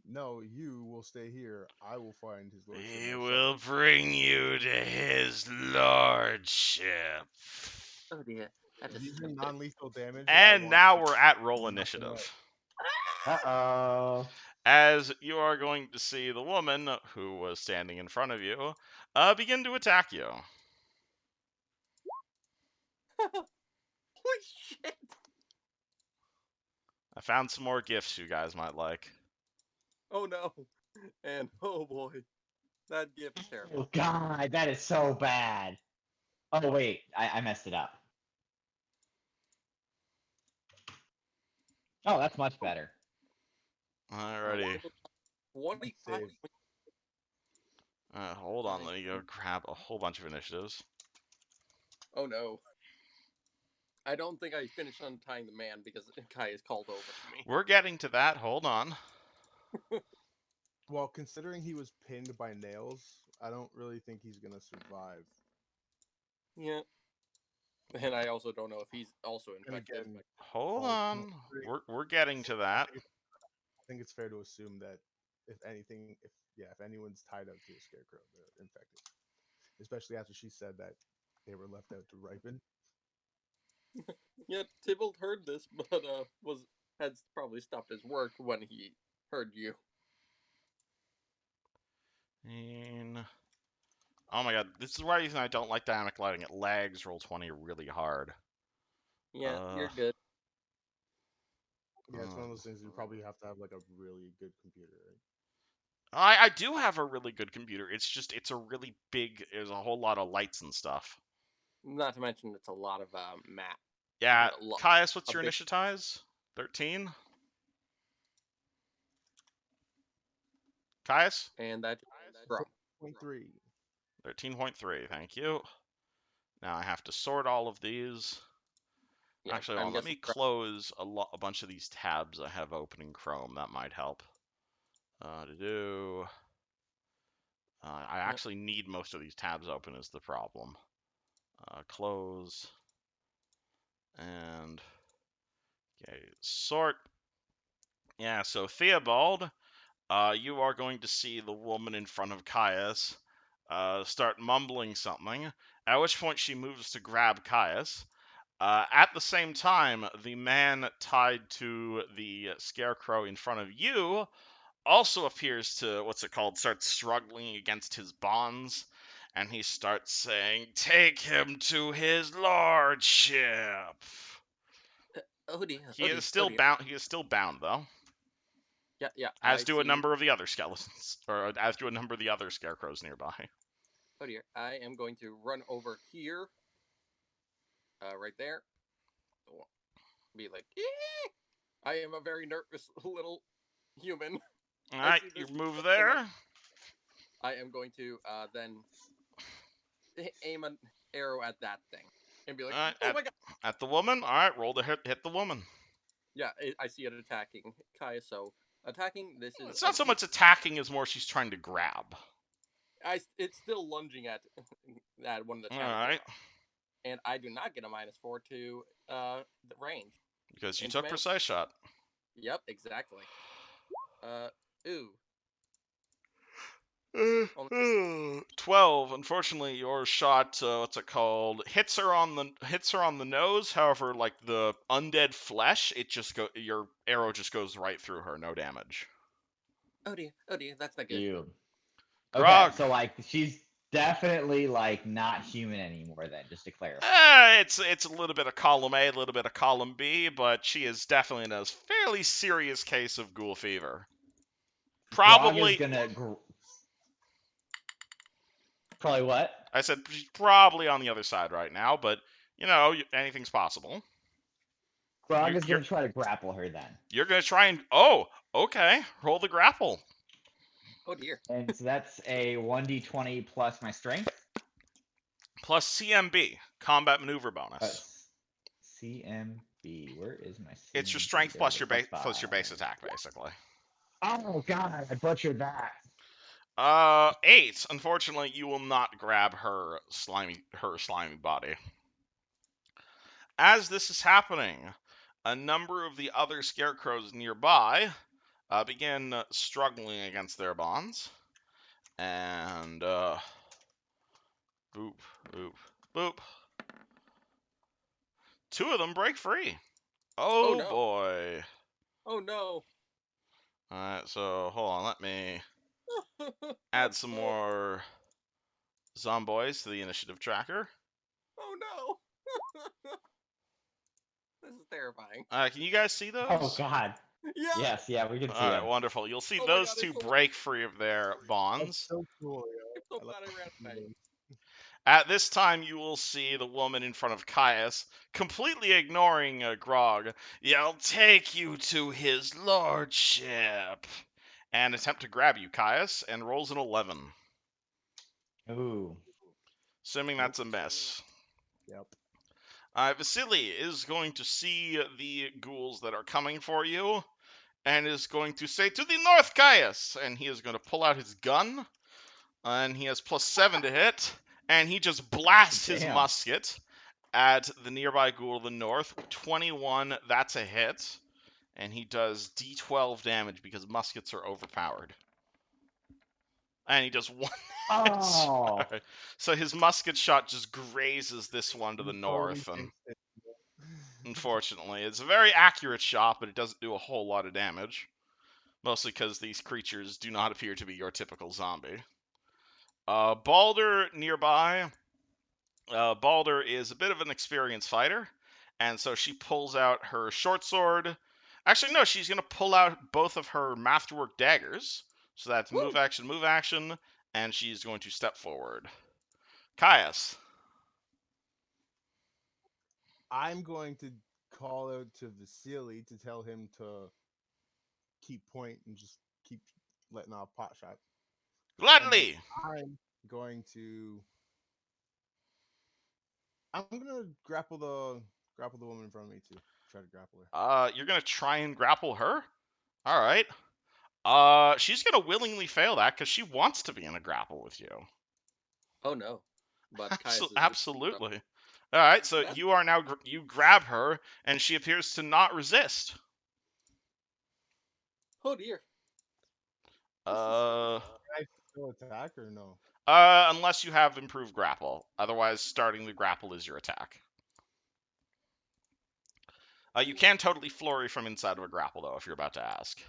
No, you will stay here. I will find his lordship. We myself. will bring you to his lordship. Oh dear. That is These are non-lethal damage. And now we're at roll initiative. Uh-oh. As you are going to see the woman who was standing in front of you begin to attack you. Holy shit! I found some more gifts you guys might like. Oh no! And oh boy, that gift is terrible. Oh god, that is so bad. Oh wait, I messed it up. Oh, that's much better. Alrighty. 25. Hold on, let me go grab a whole bunch of initiatives. Oh no. I don't think I finished untying the man because Kai is called over to me. We're getting to that. Hold on. Well, considering he was pinned by nails, I don't really think he's gonna survive. Yeah. And I also don't know if he's also infected. again, Hold Well, on. We're getting to that. I think it's fair to assume that if anything, if anyone's tied up to a scarecrow, they're infected. Especially after she said that they were left out to ripen. Yeah, Tybalt heard this, but had probably stopped his work when he heard you. Oh my god, this is why reason I don't like dynamic lighting. It lags Roll20 really hard. Yeah, you're good. Yeah, it's one of those things you probably have to have like a really good computer, right? I do have a really good computer. It's just it's a really big. There's a whole lot of lights and stuff. Not to mention it's a lot of map. Yeah, a Caius, what's a your big- initiatize? 13. Caius? And that Grog. 0.3. 13.3, thank you. Now I have to sort all of these. Yeah, Actually, I'm let me guessing close a bunch of these tabs I have open in Chrome. That might help. To do. I actually need most of these tabs open is the problem. Close. And okay, sort. Yeah, so Theobald, you are going to see the woman in front of Caius start mumbling something, at which point she moves to grab Caius. At the same time, the man tied to the scarecrow in front of you also appears to, start struggling against his bonds, and he starts saying, "Take him to his lordship." Oh dear. He is still bound. He is still bound, though. Yeah. As I do a see. number of the other skeletons, or as do a number of the other scarecrows nearby. Oh dear. I am going to run over here. Right there. Be like, "Eh." I am a very nervous little human. All I right, see you this move thing up. there. I am going to then aim an arrow at that thing and be like, All right, "Oh my god!" at the woman. All right, roll to hit the woman. Yeah, I see it attacking Caius. So attacking. This is It's not so much attacking as more she's trying to grab. It's still lunging at one of the All tentacles, right, and I do not get a -4 to the range. because you took Intimate. precise shot. Yep, exactly. Ooh. 12. Unfortunately, your shot, hits her on the nose. However, like the undead flesh, your arrow just goes right through her, no damage. Oh dear. That's not good. You. Okay, Grog. so like she's definitely like not human anymore. Then, just to clarify. It's a little bit of column A, a little bit of column B, but she is definitely in a fairly serious case of ghoul fever. Grog is Probably. gonna. Probably what? I said she's probably on the other side right now, but anything's possible. Grog is gonna try to grapple her then. You're gonna try and okay, roll the grapple. Oh dear. And so that's a 1d20 plus my strength. Plus CMB, combat maneuver bonus. CMB. Where is my CMB? It's your strength plus your base attack, basically. Oh god, I butchered that. 8. Unfortunately, you will not grab her slimy body. As this is happening, a number of the other scarecrows nearby begin struggling against their bonds. And boop, boop, boop. 2 of them break free. Oh, Oh no. boy. Oh no. Alright, so hold on, let me add some more zomboids to the initiative tracker. Oh no. This is terrifying. Can you guys see those? Oh god. Yeah. Yes, yeah, we can see Alright, them. wonderful. You'll see Oh my those God, 2 it's so break free of their That's bonds. so cool. I'm so glad I ran away. At this time, you will see the woman in front of Caius, completely ignoring Grog, yell, "Take you to his lordship!" and attempt to grab you, Caius, and rolls an 11. Ooh. Assuming that's a miss. Yep. Vasily is going to see the ghouls that are coming for you, and is going to say, "To the north, Caius!" And he is going to pull out his gun, and he has +7 to hit, and he just blasts his Damn. musket at the nearby ghoul to the north. 21, that's a hit, and he does D12 damage because muskets are overpowered. And he does 1 Oh. hit. So his musket shot just grazes this one to the north, and unfortunately, it's a very accurate shot, but it doesn't do a whole lot of damage. Mostly because these creatures do not appear to be your typical zombie. Balder nearby. Balder is a bit of an experienced fighter, and so she pulls out her short sword. Actually, no, she's going to pull out both of her masterwork daggers. So that's Woo! move, action, and she's going to step forward. Caius. I'm going to call out to Vasily to tell him to keep point and just keep letting off pot shots. And then Gladly. I'm going to grapple the woman in front of me too. Try to grapple her. You're gonna try and grapple her. All right. She's gonna willingly fail that because she wants to be in a grapple with you. Oh no. But Caius is Absolutely. All right. So That- you are now you grab her, and she appears to not resist. Oh dear. Uh, Can I still attack or no? unless you have improved grapple. Otherwise, starting the grapple is your attack. You can totally flurry from inside of a grapple, though, if you're about to ask.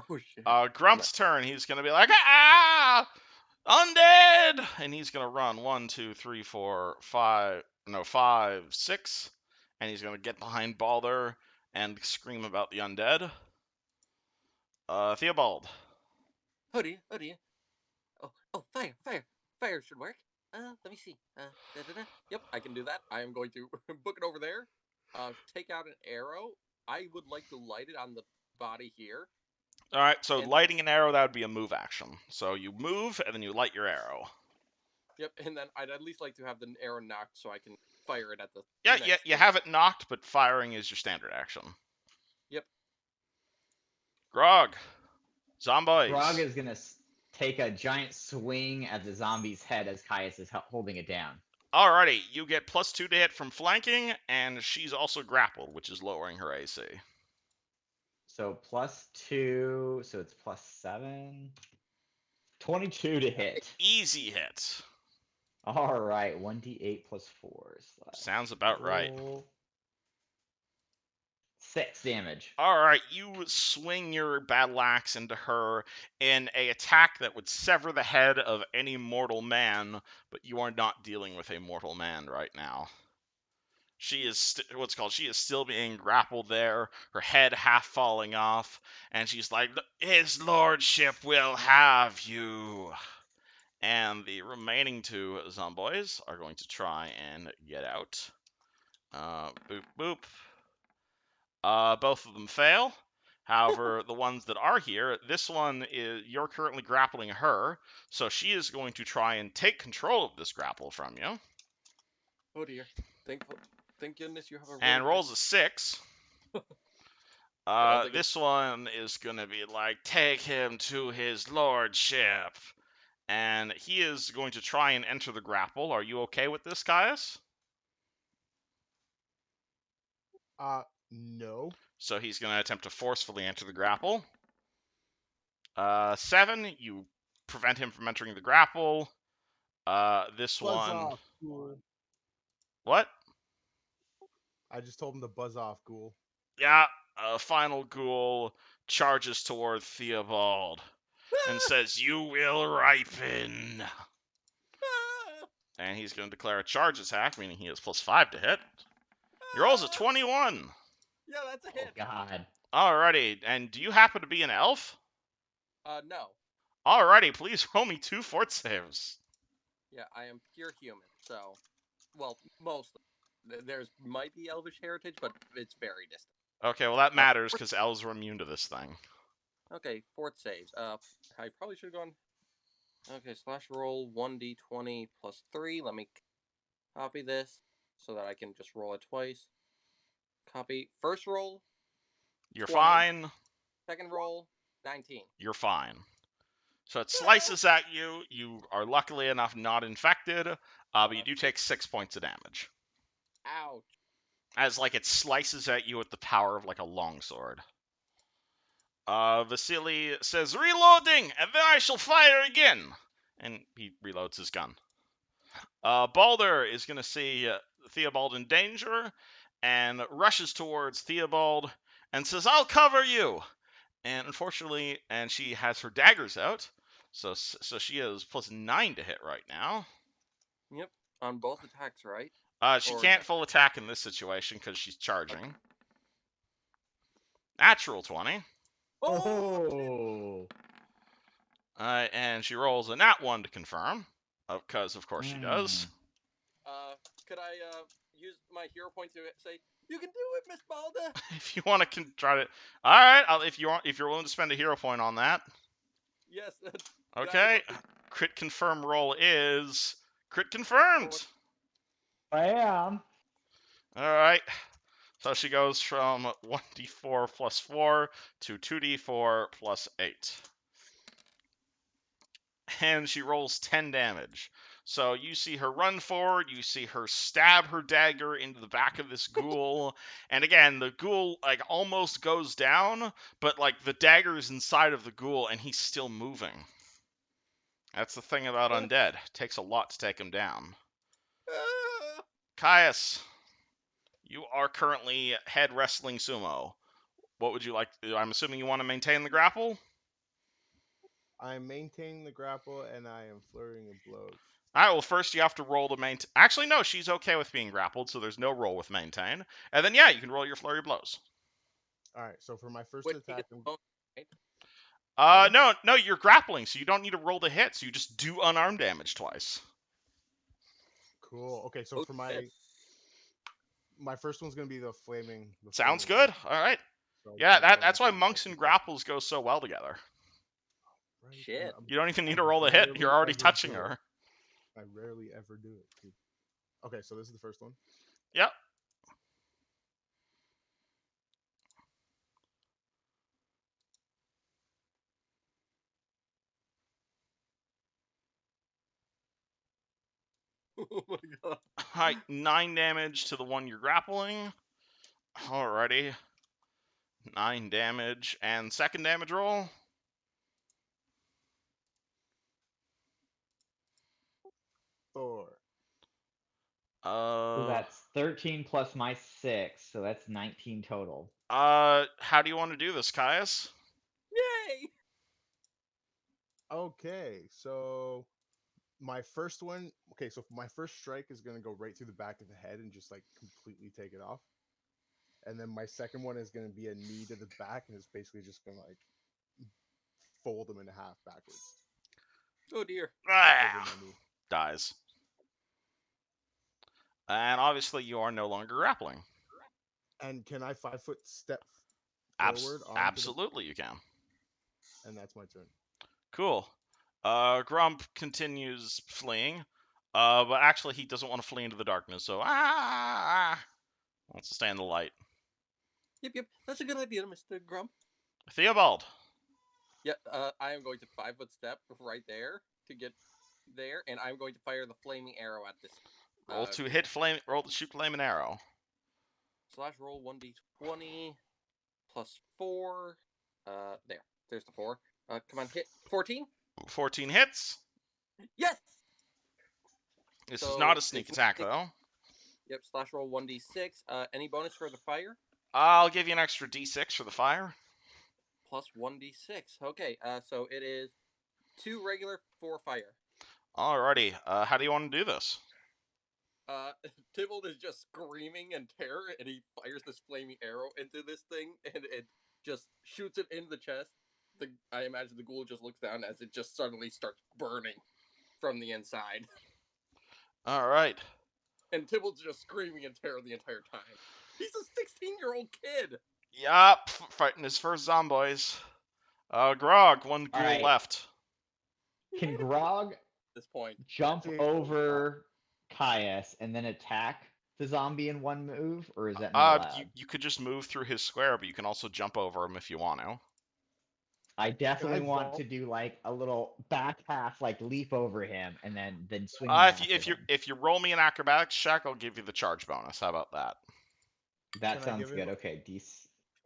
Oh shit. Grump's turn. He's going to be like, ah, undead! And he's going to run 1, 2, 3, 4, 5, no, 5, 6. And he's going to get behind Balder and scream about the undead. Theobald. Oh dear. Oh dear. Oh, fire should work. Let me see. Da-da-da. Yep, I can do that. I am going to book it over there. Take out an arrow. I would like to light it on the body here. All right, so And- lighting an arrow, that would be a move action. So you move, and then you light your arrow. Yep, and then I'd at least like to have the arrow knocked so I can fire it at the. Yeah, next you thing. have it knocked, but firing is your standard action. Yep. Grog. Zombies. Grog is gonna take a giant swing at the zombie's head as Caius is holding it down. Alrighty, you get +2 to hit from flanking, and she's also grappled, which is lowering her AC. So +2, so it's +7. 22 to hit. Easy hit. All right, 1d8 +4. Sounds about right. 6 damage. Alright, you swing your battle axe into her in a attack that would sever the head of any mortal man, but you are not dealing with a mortal man right now. She is she is still being grappled there, her head half falling off, and she's like, "His lordship will have you." And the remaining 2 zomboids are going to try and get out. Boop boop. Both of them fail. However, the ones that are here, this one is you're currently grappling her, so she is going to try and take control of this grapple from you. Oh dear. Thank goodness you have a. And really rolls a 6. think This one is gonna be like, take him to his lordship. And he is going to try and enter the grapple. Are you okay with this, Caius? No. So he's going to attempt to forcefully enter the grapple. 7, you prevent him from entering the grapple. This Buzz one... off, ghoul. What? I just told him to buzz off, ghoul. Yeah, final ghoul charges toward Theobald and says, "You will ripen." And he's going to declare a charge attack, meaning he has +5 to hit. He rolls a 21. Yeah, that's a Oh hit. god. Alrighty, and do you happen to be an elf? No. Alrighty, please roll me 2 fort saves. Yeah, I am pure human. So, well, mostly. There's might be elvish heritage, but it's very distant. Okay, well that matters because elves are immune to this thing. Okay, fourth saves. I probably should have gone. Okay, slash roll 1d20 plus 3. Let me copy this so that I can just roll it twice. Copy. First roll, You're 20. fine. Second roll, 19. You're fine. So it slices at you. You are luckily enough not infected, but you do take 6 points of damage. Ouch. As like it slices at you with the power of like a longsword. Vasily says, "Reloading, and then I shall fire again." And he reloads his gun. Balder is going to see Theobald in danger and rushes towards Theobald and says, "I'll cover you." And unfortunately, and she has her daggers out, so she is +9 to hit right now. Yep, on both attacks, right? She Or can't no. full attack in this situation because she's charging. Natural 20. Oh. And she rolls a nat 1 to confirm, because of course she does. Could I use my hero point to say, "You can do it, Miss Balda"? If you want to try to, all right. If you're willing to spend a hero point on that. Yes. Okay. Crit confirm roll is crit confirmed. I am. All right. So she goes from 1d4 plus 4 to 2d4 plus 8. And she rolls 10 damage. So you see her run forward, you see her stab her dagger into the back of this ghoul, and again, the ghoul like almost goes down, but like the dagger is inside of the ghoul and he's still moving. That's the thing about undead. It takes a lot to take him down. Caius, you are currently head wrestling sumo. What would you like to do? I'm assuming you want to maintain the grapple? I'm maintaining the grapple and I am flurrying of blows. All right, well, first you have to roll to maintain. Actually, no, she's okay with being grappled, so there's no roll with maintain. And then, yeah, you can roll your flurry of blows. All right, so for my first Wait, attack, right? No, you're grappling, so you don't need to roll to hit, so you just do unarmed damage twice. cool. Okay, so Oh, for shit. my first one's gonna be the flaming. Sounds flaming good. All right. So Yeah, that's that's why my monks and second grapples go so well together. Right, and Shit. You don't even need I to roll to hit. You're rarely already ever touching do it. her. I rarely ever do it. Too. Okay, so this is the first one. Yep. Oh my god. All right, 9 damage to the one you're grappling. Alrighty. 9 damage. And second damage roll. 4. So that's 13 plus my 6, so that's 19 total. How do you want to do this, Caius? Yay! Okay, so my first one. Okay, so my first strike is gonna go right through the back of the head and just like completely take it off. And then my second one is gonna be a knee to the back, and it's basically just gonna like fold him in half backwards Oh dear. over my knee. Dies. And obviously you are no longer grappling. And can I 5-foot step forward onto Absolutely you can. and that's my turn. Cool. Grump continues fleeing. But actually he doesn't want to flee into the darkness, so wants to stay in the light. Yep. That's a good idea, Mr. Grump. Theobald. Yeah, I am going to 5-foot step right there to get there, and I'm going to fire the flaming arrow at this. Roll to hit flame. Roll to shoot flame and arrow. Slash roll 1d20 plus 4. There's the 4. Come on, hit 14. 14 hits. Yes. This So is not a sneak it's attack 1d6. though. Yep. Slash roll 1d6. Any bonus for the fire? I'll give you an extra d6 for the fire. Plus 1d6. Okay. So it is 2 regular, 4 fire. Alrighty. How do you want to do this? Tybalt is just screaming in terror, and he fires this flaming arrow into this thing, and it just shoots it in the chest. I imagine the ghoul just looks down as it just suddenly starts burning from the inside. All right. And Tybalt's just screaming in terror the entire time. He's a 16-year-old kid! Yup, fighting his first zomboys. Grog, one ghoul Alright. left. Can Grog At this point. jump over Caius and then attack the zombie in one move, or is that not allowed? You could just move through his square, but you can also jump over him if you want to. I definitely want vault? to do like a little back half, like leap over him, and then swing. If you roll me an acrobatics check, I'll give you the charge bonus. How about that? That Can I sounds give him good. a- Okay, Can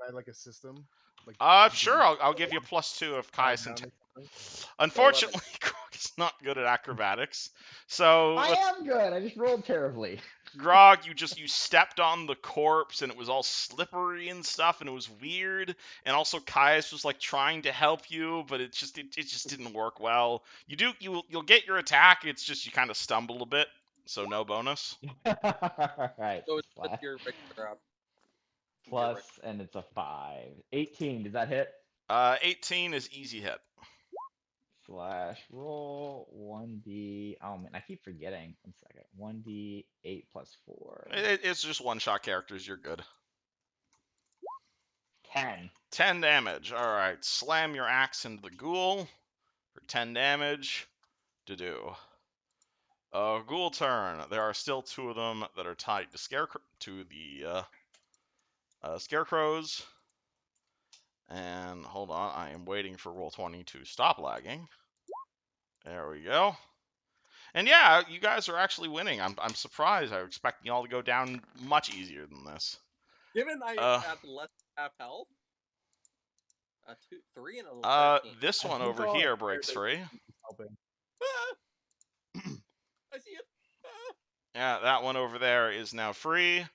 I like a system? Like Sure. I'll give you a +2 if Caius down and. or something? Unfortunately, Grog is not good at acrobatics. So I am good. I just rolled terribly. Grog, you stepped on the corpse and it was all slippery and stuff and it was weird. And also Caius was like trying to help you, but it just didn't work well. You'll get your attack. It's just you kind of stumble a bit, so no bonus. Right. So it's just your regular Plus, and it's a 5. 18. Does that hit? 18 is easy hit. Slash roll 1d. Oh man, I keep forgetting. 1 second. 1d8 plus 4. It's just one-shot characters. You're good. 10. 10 damage. All right. Slam your axe into the ghoul. 10 damage. To do. Ghoul turn. There are still 2 of them that are tied to the scarecrows. And hold on, I am waiting for Roll20 to stop lagging. There we go. And yeah, you guys are actually winning. I'm surprised. I was expecting y'all to go down much easier than this. Given I am at less than half health, 3 and a 13. This I one think over all here our breaks free. characters is helping. I see it. Yeah, that one over there is now free.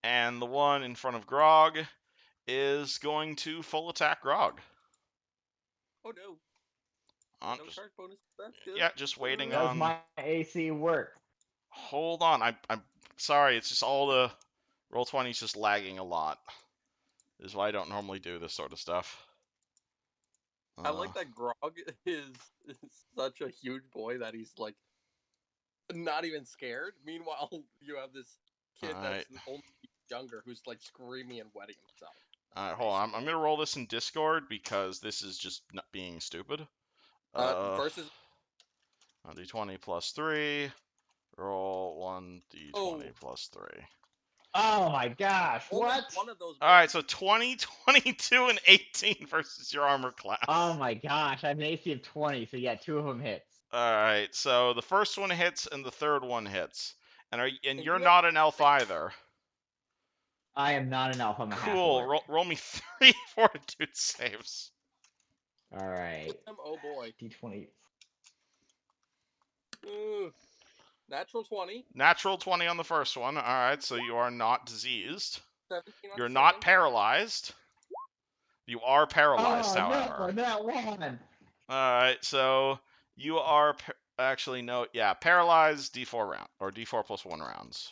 And the one in front of Grog is going to full attack Grog. Oh no. No Just, charge bonus. That's good. yeah, just waiting Does on. my AC work? Hold on, I'm sorry. It's just all the Roll20 is just lagging a lot. This is why I don't normally do this sort of stuff. I like that Grog is such a huge boy that he's like not even scared. Meanwhile, you have this kid that's only younger who's like screaming and wetting himself. Alright, hold on. I'm gonna roll this in Discord because this is just not being stupid. Versus D20 plus 3. Roll 1d20 plus 3. Oh my gosh, only what? one of those. Alright, so 20, 22, and 18 versus your armor class. Oh my gosh, I have an AC of 20, so yeah, 2 of them hits. Alright, so the first one hits and the third one hits. And you're you not an elf either. I am not an elf, I'm a Cool. Roll me 3 fortitude saves. Alright. Oh boy. D20. Natural 20. Natural 20 on the first one. Alright, so you are not diseased. 17 on You're the not second. paralyzed. You are paralyzed, Oh however. no, that one! Alright, so you are actually no, yeah, paralyzed D4 round or D4 plus 1 rounds.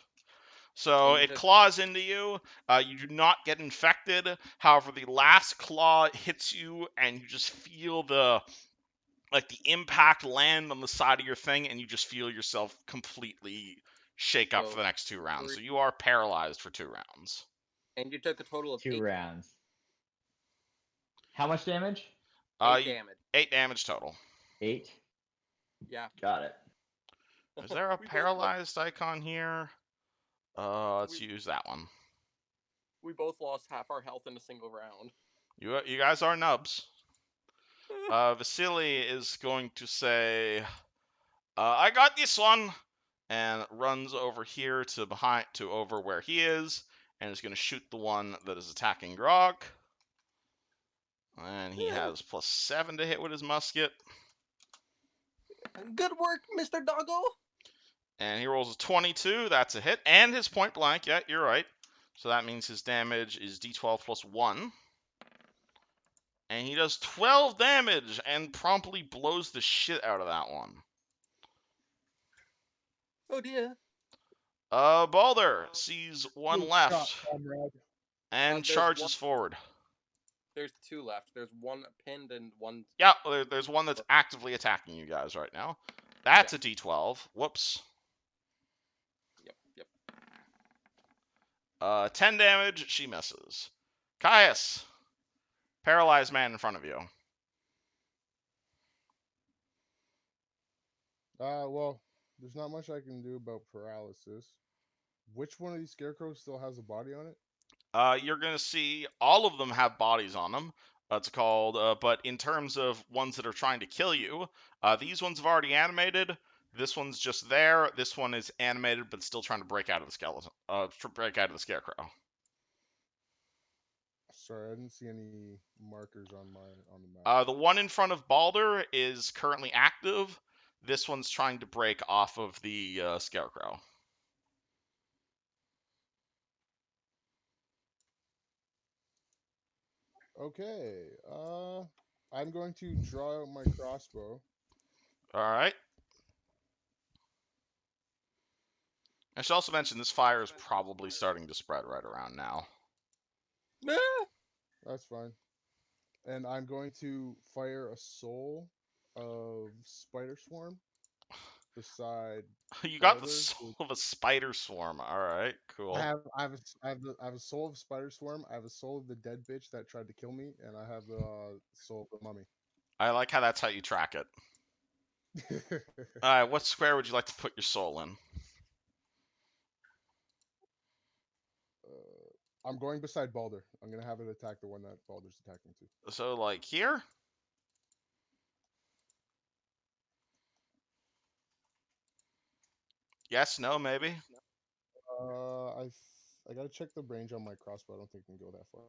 So it claws into you. You do not get infected. However, the last claw hits you, and you just feel the impact land on the side of your thing, and you just feel yourself completely shake up for the next 2 rounds. So you are paralyzed for 2 rounds. And you took a total of 2 rounds. How much damage? 8 damage. 8 damage total. 8? Yeah. Got it. Is there a paralyzed icon here? Let's use that one. We both lost half our health in a single round. You guys are nubs. Vasily is going to say, I got this one, and runs over here to over where he is, and is going to shoot the one that is attacking Grog. And he has +7 to hit with his musket. Good work, Mr. Doggo. And he rolls a 22. That's a hit. And his point blank. Yeah, you're right. So that means his damage is D12 plus 1. And he does 12 damage and promptly blows the shit out of that one. Oh dear. Balder sees one left Shot, and charges forward. There's 2 left. There's one pinned and one. Yeah, there's one that's actively attacking you guys right now. That's a D12. Whoops. Yep. 10 damage. She misses. Caius, paralyzed man in front of you. Well, there's not much I can do about paralysis. Which one of these scarecrows still has a body on it? You're gonna see all of them have bodies on them. It's called, but in terms of ones that are trying to kill you, these ones have already animated. This one's just there. This one is animated, but still trying to break out of the skeleton. Break out of the scarecrow. Sorry, I didn't see any markers on the map. The one in front of Balder is currently active. This one's trying to break off of the scarecrow. Okay. I'm going to draw out my crossbow. All right. I should also mention this fire is probably starting to spread right around now. That's fine. And I'm going to fire a soul of spider swarm beside. You got the Balder, soul of a spider swarm. All right, cool. I have a soul of spider swarm. I have a soul of the dead bitch that tried to kill me, and I have the soul of the mummy. I like how that's how you track it. Alright, what square would you like to put your soul in? I'm going beside Balder. I'm gonna have it attack the one that Balder's attacking to. So, like, here? Yes, no, maybe? I gotta check the range on my crossbow. I don't think it can go that far.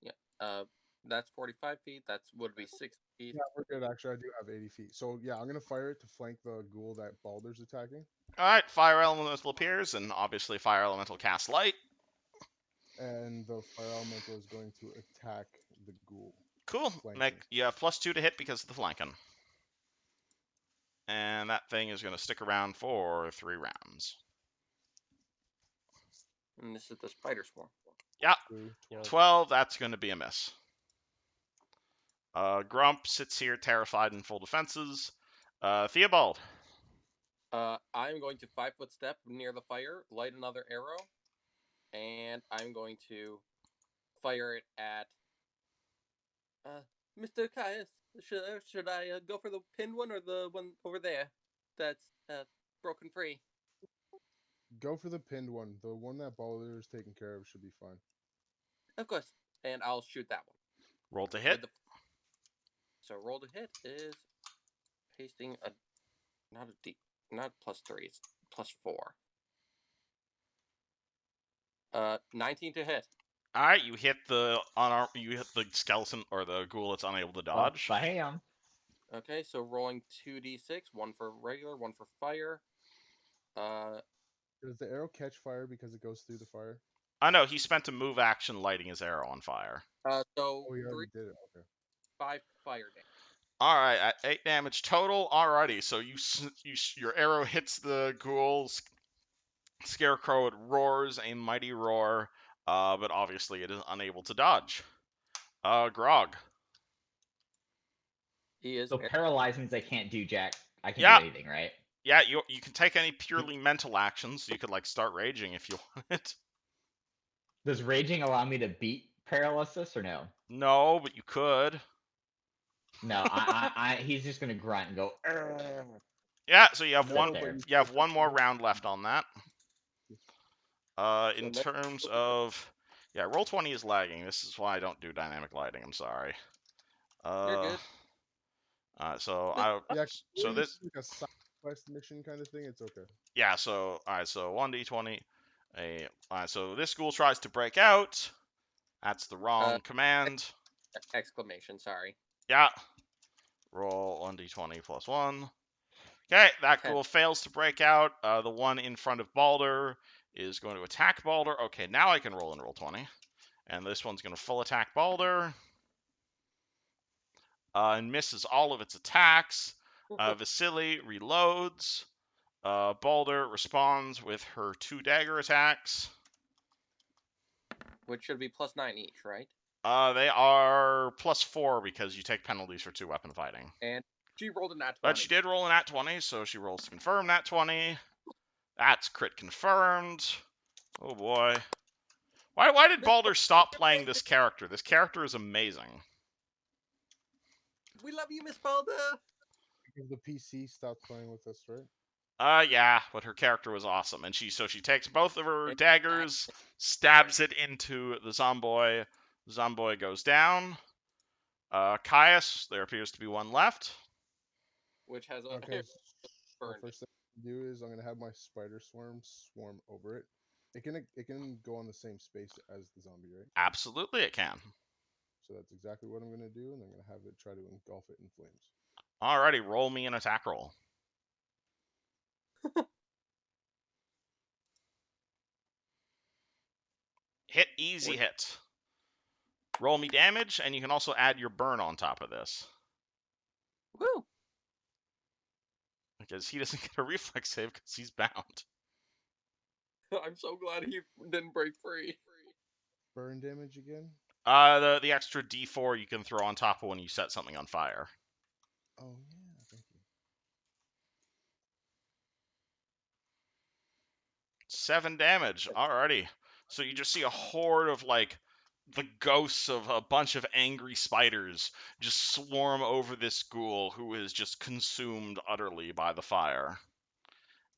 Yeah. That's 45 feet. That would be 60 feet. Yeah, we're good. Actually, I do have 80 feet. So yeah, I'm gonna fire it to flank the ghoul that Balder's attacking. Alright, fire elemental appears, and obviously fire elemental casts light. And the fire elemental is going to attack the ghoul. Cool. Flanking. You have +2 to hit because of the flanking. And that thing is going to stick around for 3 rounds. And this is the spider swarm. Yeah. 12. 12, that's going to be a miss. Grump sits here terrified in full defenses. Theobald. I'm going to 5-foot step near the fire, light another arrow, and I'm going to fire it at Mr. Caius. Should I go for the pinned one or the one over there that's broken free? Go for the pinned one. The one that Balder is taking care of should be fine. Of course, and I'll shoot that one. Roll to hit. So roll to hit is pasting a not +3, it's +4. 19 to hit. All right, you hit the skeleton or the ghoul that's unable to dodge. Bam. Okay, so rolling 2d6, one for regular, one for fire. Does the arrow catch fire because it goes through the fire? I know he spent a move action lighting his arrow on fire. So Oh, you 3, already did it. Okay. 5 fire damage. All right, at 8 damage total. Alrighty, so your arrow hits the ghoul's scarecrow. It roars a mighty roar, but obviously it is unable to dodge. Grog. He is So paralyzed means I can't do jack. I can Yeah. do anything, right? Yeah, you can take any purely mental actions. You could like start raging if you want. Does raging allow me to beat paralysis or no? No, but you could. No, he's just gonna grunt and go. "Arr." Yeah, so you have Sit one. there. You have one more round left on that. So In next- terms of, yeah, Roll20 is lagging. This is why I don't do dynamic lighting. I'm sorry. You're good. So Yeah. so this, like a side quest mission kind of thing. It's okay. yeah. So all right. So 1d20. So this ghoul tries to break out. That's the wrong command. Exclamation, sorry. Yeah. Roll 1d20 plus 1. Okay, that Okay. ghoul fails to break out. The one in front of Balder is going to attack Balder. Okay, now I can roll in Roll20. And this one's going to full attack Balder. And misses all of its attacks. Vasily reloads. Balder responds with her 2 dagger attacks. Which should be +9 each, right? They are +4 because you take penalties for 2 weapon fighting. And she rolled a nat 20. But she did roll a nat 20, so she rolls to confirm nat 20. That's crit confirmed. Oh boy. Why did Balder stop playing this character? This character is amazing. We love you, Miss Balder. Because the PC stopped playing with us, right? Yeah, but her character was awesome, and she takes both of her daggers, stabs it into the Zomboy. The Zomboy goes down. Caius, there appears to be one left. Which has a Okay. The burned. first thing I do is I'm gonna have my spider swarm over it. It can go on the same space as the zombie, right? Absolutely, it can. So that's exactly what I'm gonna do, and I'm gonna have it try to engulf it in flames. Alrighty, roll me an attack roll. Hit, easy hit. Roll me damage, and you can also add your burn on top of this. Woo! Because he doesn't get a reflex save because he's bound. I'm so glad he didn't break free. Burn damage again? The extra D4 you can throw on top of when you set something on fire. Oh yeah, thank you. 7 damage. Alrighty. So you just see a horde of like the ghosts of a bunch of angry spiders just swarm over this ghoul who is just consumed utterly by the fire.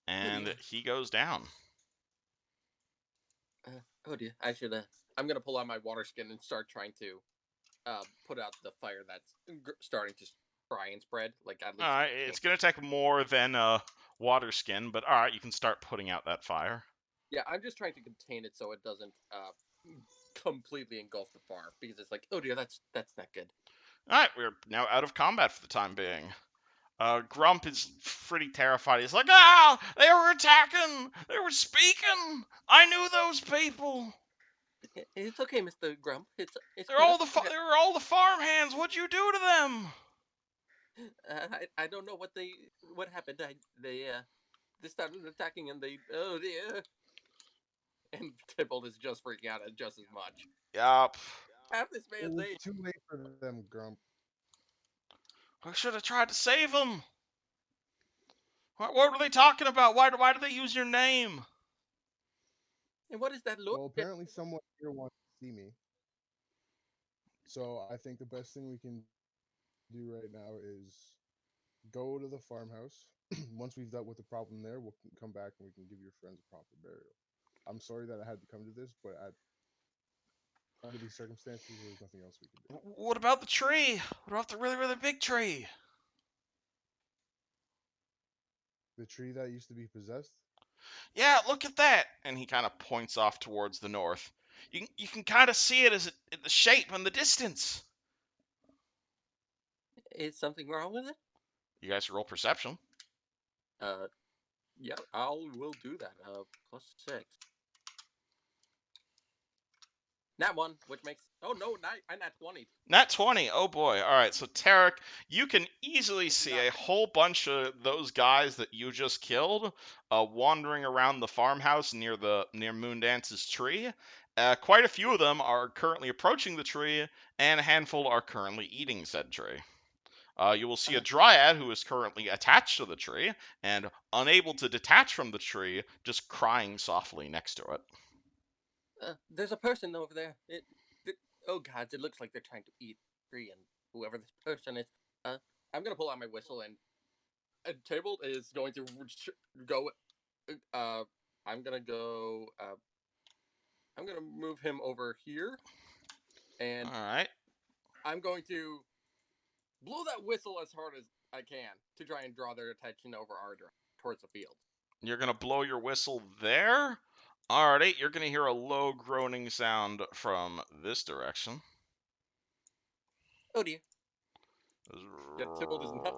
And dear. he goes down. Oh dear, I should. I'm gonna pull out my water skin and start trying to put out the fire that's starting to try and spread. Like at least. Alright, it's going to take more than water skin, but alright, you can start putting out that fire. Yeah, I'm just trying to contain it so it doesn't completely engulf the farm because it's like, oh dear, that's not good. Alright, we're now out of combat for the time being. Grump is pretty terrified. He's like, ah, they were attacking! They were speaking! I knew those people! It's okay, Mr. Grump. It's They're good. all the they were all the farm hands. What'd you do to them? I don't know what happened. They started attacking and they, oh dear. And Tybalt is just freaking out just as much. Yup. Half this It man's was age. too late for them, Grump. I should have tried to save them. What were they talking about? Why did they use your name? And what is that look? Well, apparently someone here wants to see me. So I think the best thing we can do right now is go to the farmhouse. Once we've dealt with the problem there, we'll come back and we can give your friends a proper burial. I'm sorry that I had to come to this, but under these circumstances, there's nothing else we can do. What about the tree? What about the really, really big tree? The tree that used to be possessed? Yeah, look at that. And he kind of points off towards the north. You can kind of see it as the shape and the distance. Is something wrong with it? You guys roll perception. Yeah, we'll do that. +6. Nat 1, which makes I nat 20. Nat 20. Oh boy. All right. So Tarek, you can easily see a whole bunch of those guys that you just killed wandering around the farmhouse near Moondance's tree. Quite a few of them are currently approaching the tree, and a handful are currently eating said tree. You will see a dryad who is currently attached to the tree and unable to detach from the tree, just crying softly next to it. There's a person over there. Oh God, it looks like they're trying to eat tree and whoever this person is. I'm gonna pull out my whistle and Tybalt is going to go. I'm gonna go. I'm gonna move him over here, and All right. I'm going to blow that whistle as hard as I can to try and draw their attention over our direction towards the field. You're going to blow your whistle there? Alrighty, you're going to hear a low groaning sound from this direction. Oh dear. Yeah, Tybalt is not.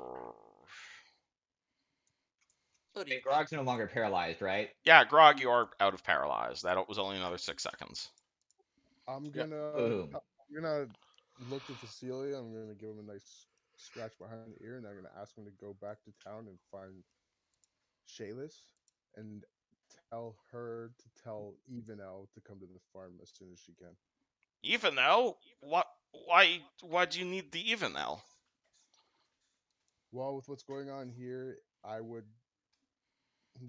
Oh dear. Grog's no longer paralyzed, right? Yeah, Grog, you are out of paralyzed. That was only another 6 seconds. I'm Yeah. gonna look to Cecilia. I'm gonna give him a nice scratch behind the ear, and I'm gonna ask him to go back to town and find Shayless and tell her to tell Evenel to come to the farm as soon as she can. Evenel? What? Why do you need the Evenel? Well, with what's going on here, I would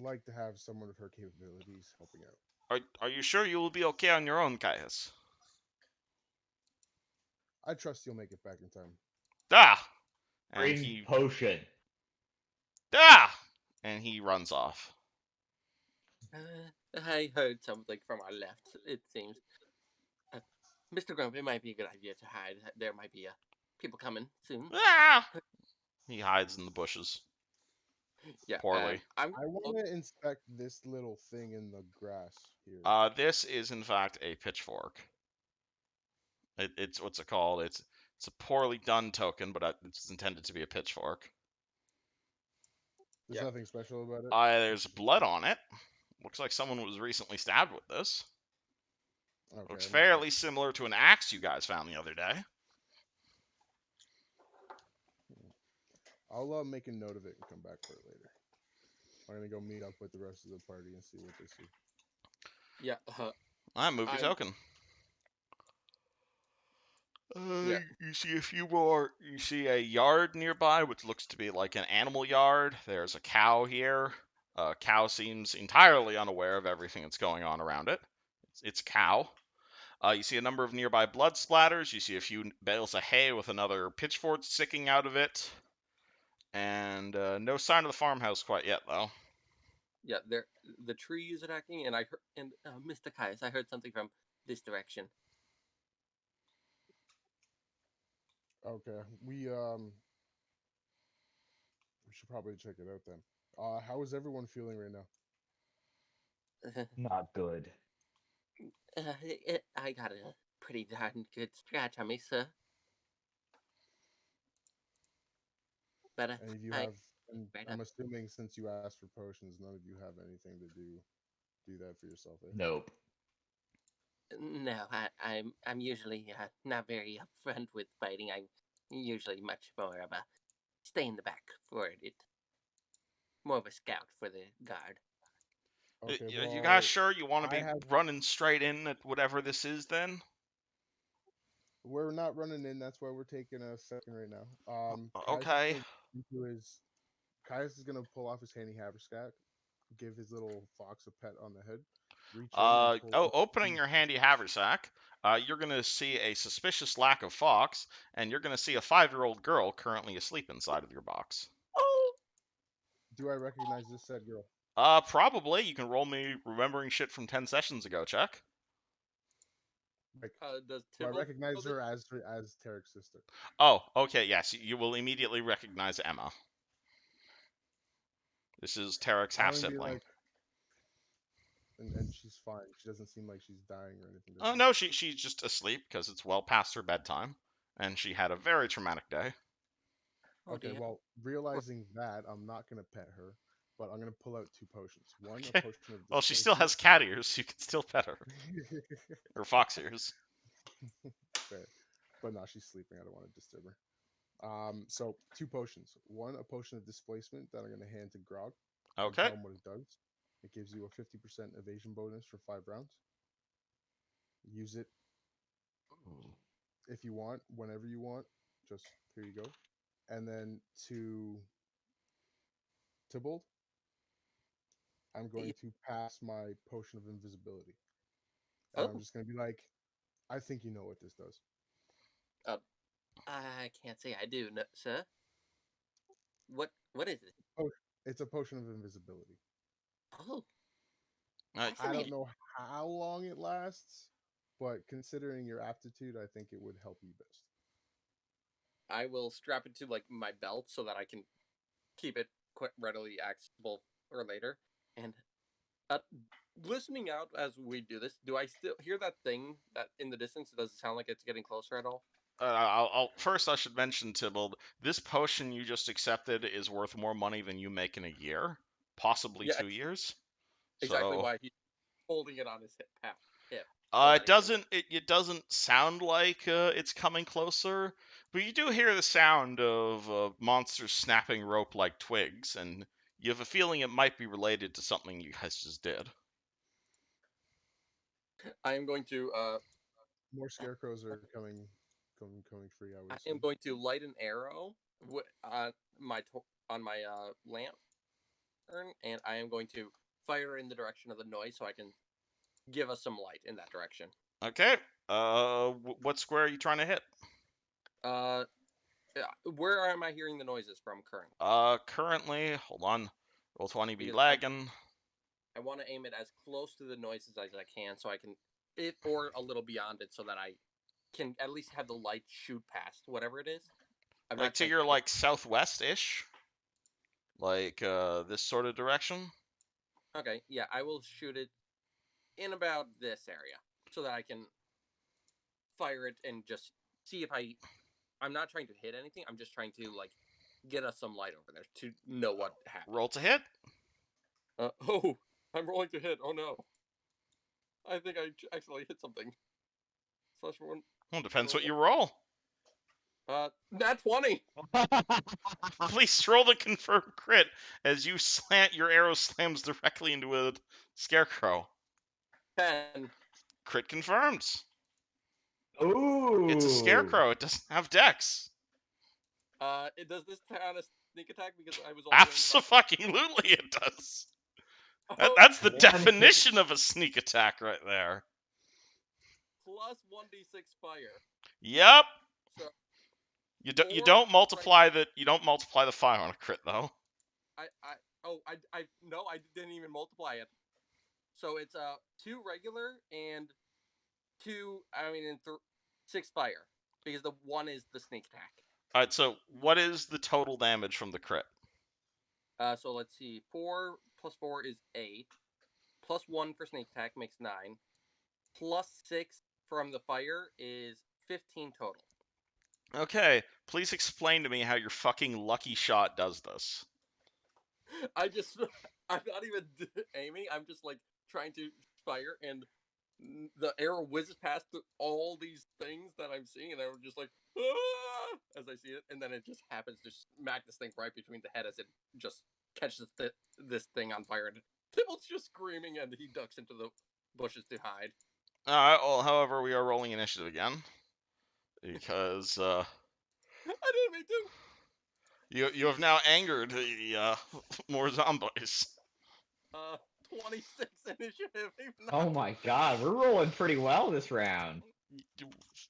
like to have someone of her capabilities helping out. Are you sure you will be okay on your own, Caius? I trust you'll make it back in time. Ah! And Bring he potion. And he runs off. I heard something from our left. It seems. Mr. Grump, it might be a good idea to hide. There might be people coming soon. He hides in the bushes. Yeah, Poorly. I want to inspect this little thing in the grass here. This is in fact a pitchfork. It's what's it called? It's a poorly done token, but it's intended to be a pitchfork. There's nothing special about it. There's blood on it. Looks like someone was recently stabbed with this. Okay, Looks fairly similar to an axe you guys found the other day. I'll make a note of it and come back for it later. I'm gonna go meet up with the rest of the party and see what they see. Yeah. Alright, move your token. Yeah. You see a few more. You see a yard nearby, which looks to be like an animal yard. There's a cow here. Cow seems entirely unaware of everything that's going on around it. It's a cow. You see a number of nearby blood splatters. You see a few bales of hay with another pitchfork sticking out of it. And no sign of the farmhouse quite yet, though. Yeah, the tree is attacking, and I heard, and Mr. Caius, I heard something from this direction. Okay, we should probably check it out then. How is everyone feeling right now? Not good. I got a pretty darn good scratch on me, sir. But Any of you I have? And right I'm up. assuming since you asked for potions, none of you have anything to do that for yourself. Eh? Nope. No, I'm usually not very upfront with fighting. I'm usually much more of a stay in the back for it. More of a scout for the guard. Okay, You guys well, sure you want to I be have. running straight in at whatever this is then? We're not running in. That's why we're taking a second right now. Okay. Caius is gonna pull off his handy haversack, give his little fox a pet on the head, reach in and pull. Opening your handy haversack, you're going to see a suspicious lack of fox, and you're going to see a 5-year-old girl currently asleep inside of your box. Oh, Do I recognize this said girl? Probably. You can roll me remembering shit from 10 sessions ago, check. Like, does do I Tibble recognize know her as Tarek's sister? Oh, okay, yes. You will immediately recognize Emma. This is Tarek's I'm gonna be half-sibling. like, and she's fine. She doesn't seem like she's dying or anything. does she? No, she's just asleep because it's well past her bedtime, and she had a very traumatic day. Oh, Okay, dear. well, realizing that, I'm not gonna pet her, but I'm gonna pull out 2 potions. One, a Okay. potion of Well, she still has cat ears, so you can still pet her. Or fox ears. Fair. But no, she's sleeping. I don't want to disturb her. So 2 potions. One, a potion of displacement that I'm gonna hand to Grog and Okay. tell him what it does. It gives you a 50% evasion bonus for 5 rounds. Use it if you want, whenever you want. Just here you go. And then to Tybalt, I'm going to pass my potion of invisibility. And I'm Oh, just going to be like, I think you know what this does. I can't say I do, no, sir. What is it? Oh, it's a potion of invisibility. Oh, Uh, I don't fascinating. know how long it lasts, but considering your aptitude, I think it would help you best. I will strap it to like my belt so that I can keep it quite readily accessible for later. And listening out as we do this, do I still hear that thing that in the distance? Does it sound like it's getting closer at all? First, I should mention, Tybalt, this potion you just accepted is worth more money than you make in a year, possibly Yeah, 2 years. exactly So, why he's holding it on his hip. So that it doesn't sound like it's coming closer, but you do hear the sound of monsters snapping rope like twigs, and you have a feeling it might be related to something you guys just did. I am going to More scarecrows are coming free, I would I assume. am going to light an arrow on my lamp, and I am going to fire in the direction of the noise so I can give us some light in that direction. Okay. What square are you trying to hit? Where am I hearing the noises from currently? Currently, hold on. Roll 20 be Because lagging. I want to aim it as close to the noises as I can, so I can, or a little beyond it, so that I can at least have the light shoot past whatever it is. I'm Like not to trying your to like southwest-ish, like this sort of direction. Okay, yeah, I will shoot it in about this area so that I can fire it and just see if I'm not trying to hit anything. I'm just trying to like get us some light over there to know what happened. Roll to hit. Oh, I'm rolling to hit. Oh no. I think I accidentally hit something. /1. Well, depends what you roll. Nat 20. Please roll the confirmed crit as you slant your arrow slams directly into a scarecrow. 10. Crit confirmed. Ooh. It's a scarecrow. It doesn't have dex. Does this count as sneak attack because I was also Absolutely, it does. Oh, That's the One definition of a sneak attack right there. plus 1d6 fire. Yep. So You four don't multiply regular- the fire on a crit though. I no, I didn't even multiply it. So it's 2 regular and 6 fire, because the 1 is the sneak attack. All right. So what is the total damage from the crit? So let's see. 4 plus 4 is 8. Plus 1 for sneak attack makes 9. Plus 6 from the fire is 15 total. Okay. Please explain to me how your fucking lucky shot does this. I'm not even aiming. I'm just like trying to fire, and the arrow whizzes past all these things that I'm seeing, and I'm just like, ah! As I see it, and then it just happens to smack this thing right between the head as it just catches this thing on fire, and Tibble's just screaming, and he ducks into the bushes to hide. All right. Well, however, we are rolling initiative again because I didn't mean to. you have now angered the more zombies. 26 initiative. Even Oh my god, we're rolling pretty well this round.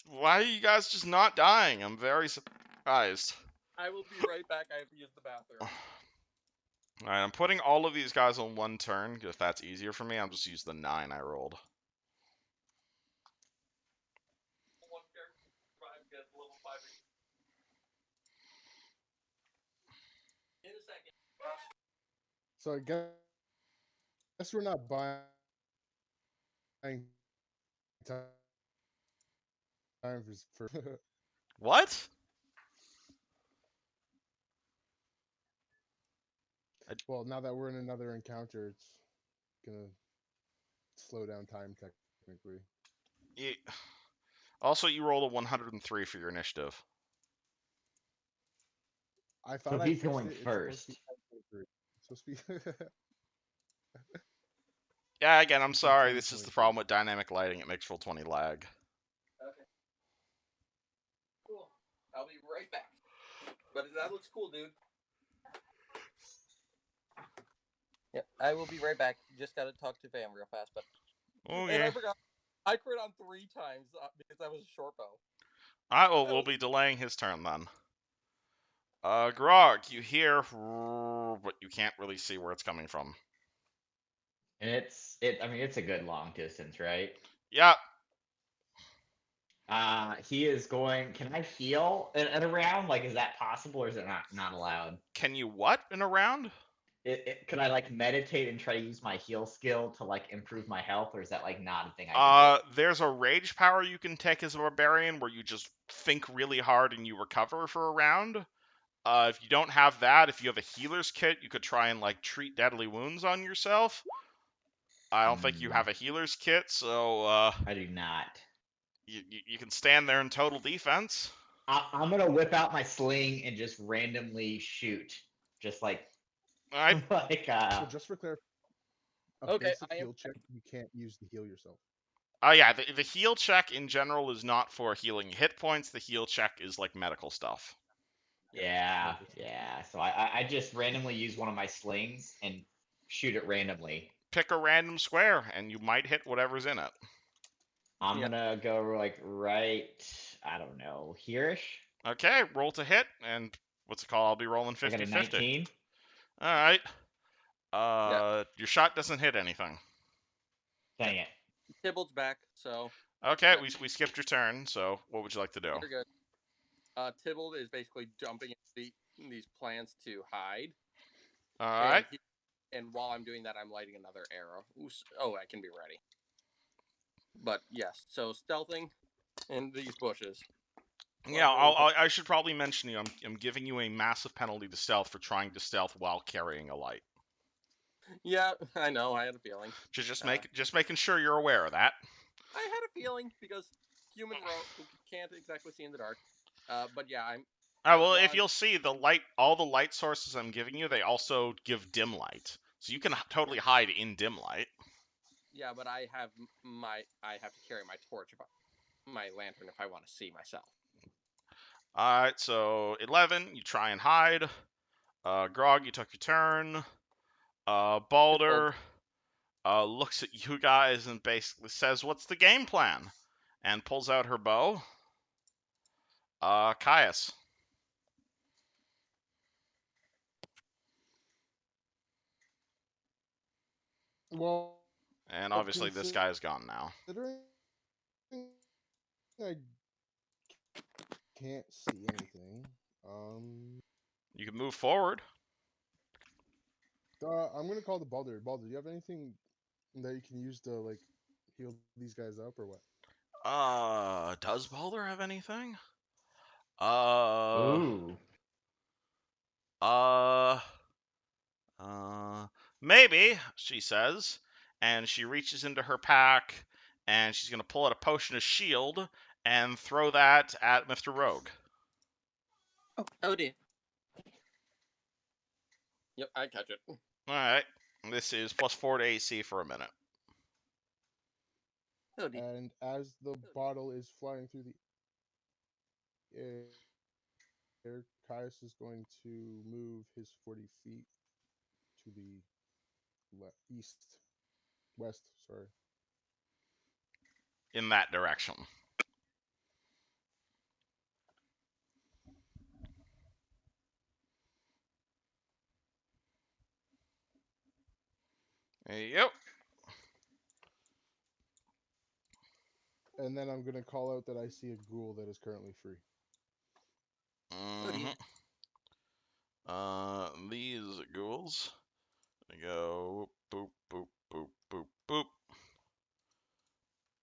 Why are you guys just not dying? I'm very surprised. I will be right back. I have to use the bathroom. Alright, I'm putting all of these guys on one turn, if that's easier for me. I'll just use the 9 I rolled. One character get level 5 in a second. So I guess we're not buying time for What? well, now that we're in another encounter, it's gonna slow down time technically. Also, you rolled a 103 for your initiative. I thought he's fixed going it. It's first. supposed to be. Yeah, again, I'm It's supposed to be sorry. 20, This is the 23. problem with dynamic lighting. It makes Roll20 lag. Okay. Cool. I'll be right back. But that looks cool, dude. Yeah, I will be right back. Just gotta talk to Vam real fast, but. Oh, And I yeah. forgot. I crit on 3 times because I was a short bow. Alright, well, we'll be delaying his turn then. Grog, you hear, but you can't really see where it's coming from. And I mean, it's a good long distance, right? Yeah, He is going. Can I heal in a round? Like, is that possible, or is it not allowed? can you what in a round? Could I like meditate and try to use my heal skill to like improve my health, or is that like not a thing I can do? There's a rage power you can take as a barbarian where you just think really hard and you recover for a round. If you don't have that, if you have a healer's kit, you could try and like treat deadly wounds on yourself. I don't think you have a healer's kit, so I do not. you can stand there in total defense. I'm gonna whip out my sling and just randomly shoot, just like All right. like So just for clarification, a Okay, basic I am- heal check you can't use to heal yourself. Yeah, the heal check in general is not for healing hit points. The heal check is like medical stuff. yeah. So I just randomly use one of my slings and shoot it randomly. Pick a random square, and you might hit whatever's in it. I'm gonna go like right, I don't know, here-ish. Okay, roll to hit, and what's it called? I'll be rolling I got 50-50. a 19. All right. Your shot doesn't hit anything. Dang it. Tibble's back, so. Okay, Yeah. we skipped your turn, so what would you like to do? You're good. Tibble is basically jumping into these plants to hide. All right. And while I'm doing that, I'm lighting another arrow. Oh, I can be ready. But yes, so stealthing in these bushes. Yeah, I should probably mention you. I'm giving you a massive penalty to stealth for trying to stealth while carrying a light. Yeah, I know. I had a feeling. Just making sure you're aware of that. I had a feeling because human who can't exactly see in the dark. But yeah, I'm. Well, if you'll see all the light sources I'm giving you, they also give dim light, so you can totally hide in dim light. Yeah, but I have to carry my torch, my lantern, if I want to see myself. All right, so 11, you try and hide. Grog, you took your turn. Balder looks at you guys and basically says, "What's the game plan?" and pulls out her bow. Caius. Well, And obviously this considering guy is gone now. I can't see anything. You can move forward. I'm gonna call the Baldur. Baldur, do you have anything that you can use to like heal these guys up or what? Does Baldur have anything? Uh, Ooh. uh, maybe, she says, and she reaches into her pack, and she's gonna pull out a potion of shield and throw that at Mr. Rogue. Oh dear. Yep, I catch it. Alright, this is +4 to AC for a minute. Oh dear. And as the bottle is flying through the air, Caius is going to move his 40 feet to the west, sorry. In that direction. Yep. And then I'm gonna call out that I see a ghoul that is currently free. Oh dear. These ghouls. They go boop, boop, boop, boop, boop.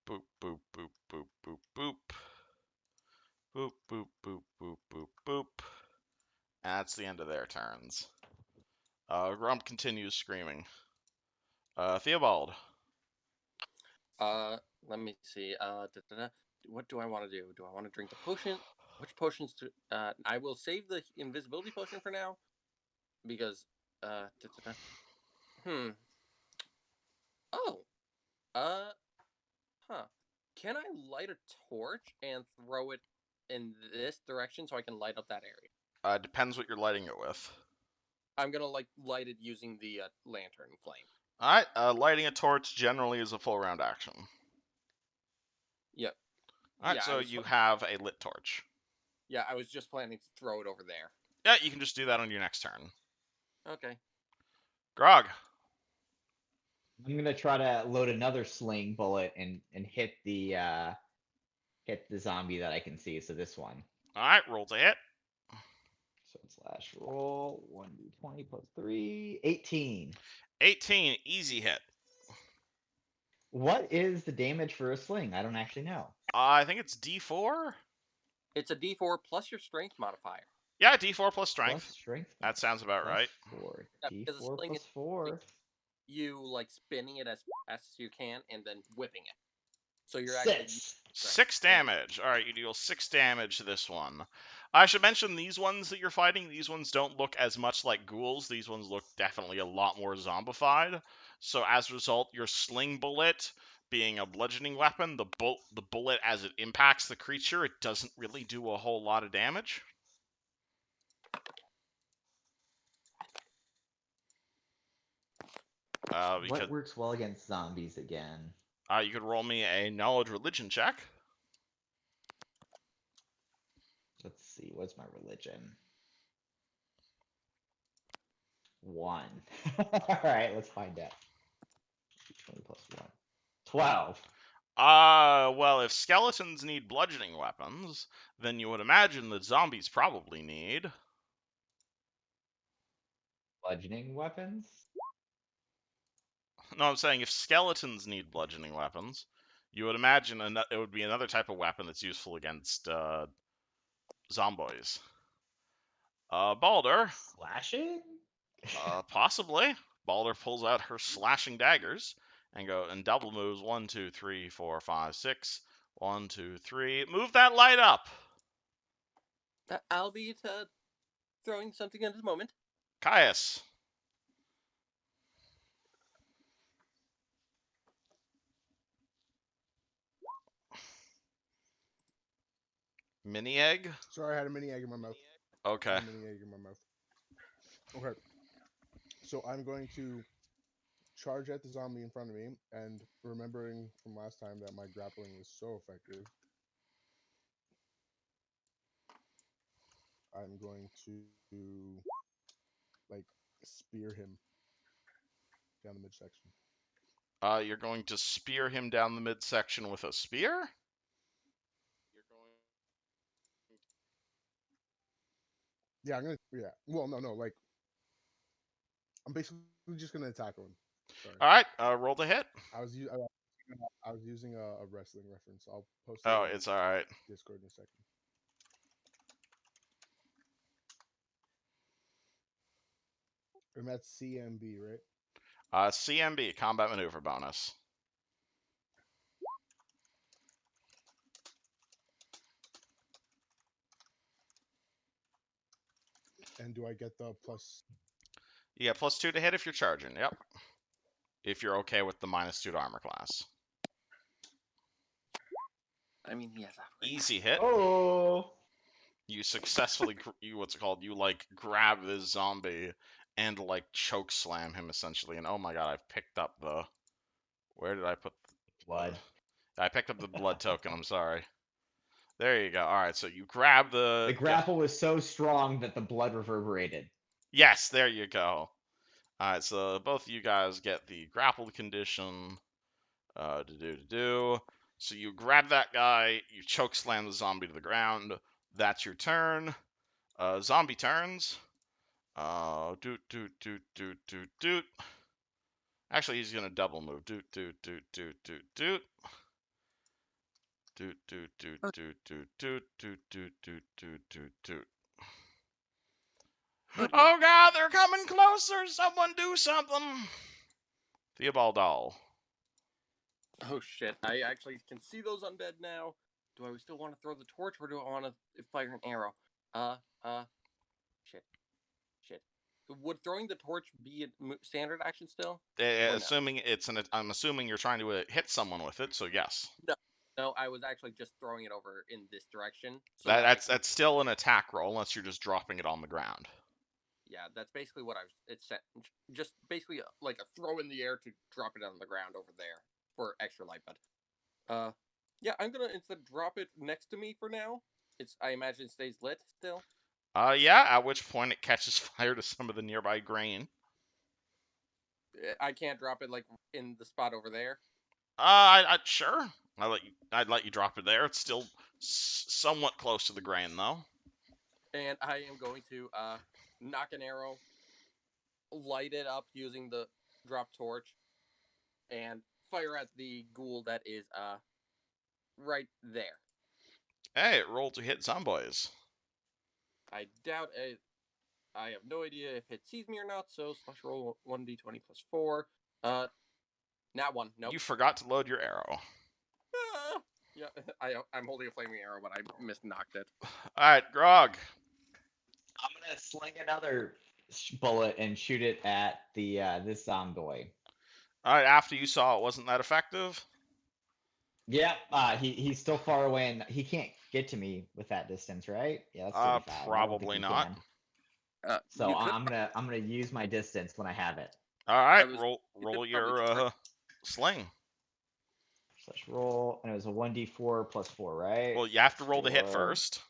Boop, boop, boop, boop, boop, boop. Boop, boop, boop, boop, boop, boop. And that's the end of their turns. Grump continues screaming. Theobald. Let me see. What do I want to do? Do I want to drink the potion? Which potions to? I will save the invisibility potion for now, because Hmm. Oh. Huh. Can I light a torch and throw it in this direction so I can light up that area? Depends what you're lighting it with. I'm gonna light it using the lantern flame. Alright, lighting a torch generally is a full round action. Yep. Alright, Yeah, so you have a lit torch. Yeah, I was just planning to throw it over there. Yeah, you can just do that on your next turn. Okay. Grog. I'm gonna try to load another sling bullet and hit the zombie that I can see. So this one. Alright, roll to hit. So slash roll 1d20 plus 3, 18. 18, easy hit. What is the damage for a sling? I don't actually know. I think it's D4? It's a D4 plus your strength modifier. Yeah, D4 plus strength. Plus strength. That sounds about right. 4. Yeah, because a D4 sling plus is 4. You spinning it as fast as you can and then whipping it. So you're actually 6. 6 damage. Alright, you deal 6 damage to this one. I should mention these ones that you're fighting, these ones don't look as much like ghouls. These ones look definitely a lot more zombified. So as a result, your sling bullet being a bludgeoning weapon, the bullet as it impacts the creature, it doesn't really do a whole lot of damage. What works well against zombies again? You could roll me a knowledge religion check. Let's see. What's my religion? 1. All right, let's find out. 20 plus 1. 12. Well, if skeletons need bludgeoning weapons, then you would imagine that zombies probably need Bludgeoning weapons? No, I'm saying if skeletons need bludgeoning weapons, you would imagine it would be another type of weapon that's useful against zomboids. Baldur. Slashing? Possibly. Baldur pulls out her slashing daggers and double moves 1, 2, 3, 4, 5, 6. 1, 2, 3. Move that light up. I'll be throwing something in a moment. Caius. Mini egg? Sorry, I had a mini egg in my mouth. Okay. Okay. So I'm going to charge at the zombie in front of me, and remembering from last time that my grappling was so effective, I'm going to like spear him down the midsection. You're going to spear him down the midsection with a spear? Yeah, I'm gonna. Yeah. Well, no. Like, I'm basically just gonna attack him. Sorry. All right, roll the hit. I was using a wrestling reference. I'll post it Oh, in it's all right. Discord in a second. And that's CMB, right? CMB, combat maneuver bonus. And do I get the plus? Yeah, +2 to hit if you're charging. Yep. If you're okay with the -2 to armor class. I mean, yes. Easy hit. Oh. You successfully, what's it called? You like grab this zombie and like choke slam him essentially. And oh my god, I've picked up the. Where did I put Blood. I picked up the blood token. I'm sorry. There you go. All right, so you grab the. The grapple was so strong that the blood reverberated. Yes, there you go. All right, so both of you guys get the grappled condition. So you grab that guy, you choke slam the zombie to the ground. That's your turn. Zombie turns. Doot. Actually, he's gonna double move. Doot. Oh god, they're coming closer! Someone do something! Theobald Dahl. Oh shit! I actually can see those undead now. Do I still want to throw the torch, or do I want to fire an arrow? Shit. Would throwing the torch be a standard action still? No? Assuming it's I'm assuming you're trying to hit someone with it, so yes. No, I was actually just throwing it over in this direction. So that's still an attack roll, unless you're just dropping it on the ground. Yeah, that's basically what it's set. Just basically like a throw in the air to drop it on the ground over there for extra light. But yeah, I'm gonna instead drop it next to me for now. I imagine it stays lit still. Yeah. At which point it catches fire to some of the nearby grain. I can't drop it like in the spot over there. Sure. I'd let you drop it there. It's still somewhat close to the grain, though. And I am going to knock an arrow, light it up using the drop torch, and fire at the ghoul that is right there. Hey, roll to hit zomboys. I doubt it. I have no idea if it sees me or not, so slash roll 1d20 plus 4. Not one. Nope. You forgot to load your arrow. Yeah, I'm holding a flaming arrow, but I misknocked it. All right, Grog. I'm gonna sling another bullet and shoot it at the this zombie. All right, after you saw it wasn't that effective. Yeah, he's still far away, and he can't get to me with that distance, right? Yeah, that's 35. Probably not. So I'm gonna use my distance when I have it. All right, roll your sling. Slash roll, and it was a 1d4 plus 4, right? Well, you have to roll the hit first.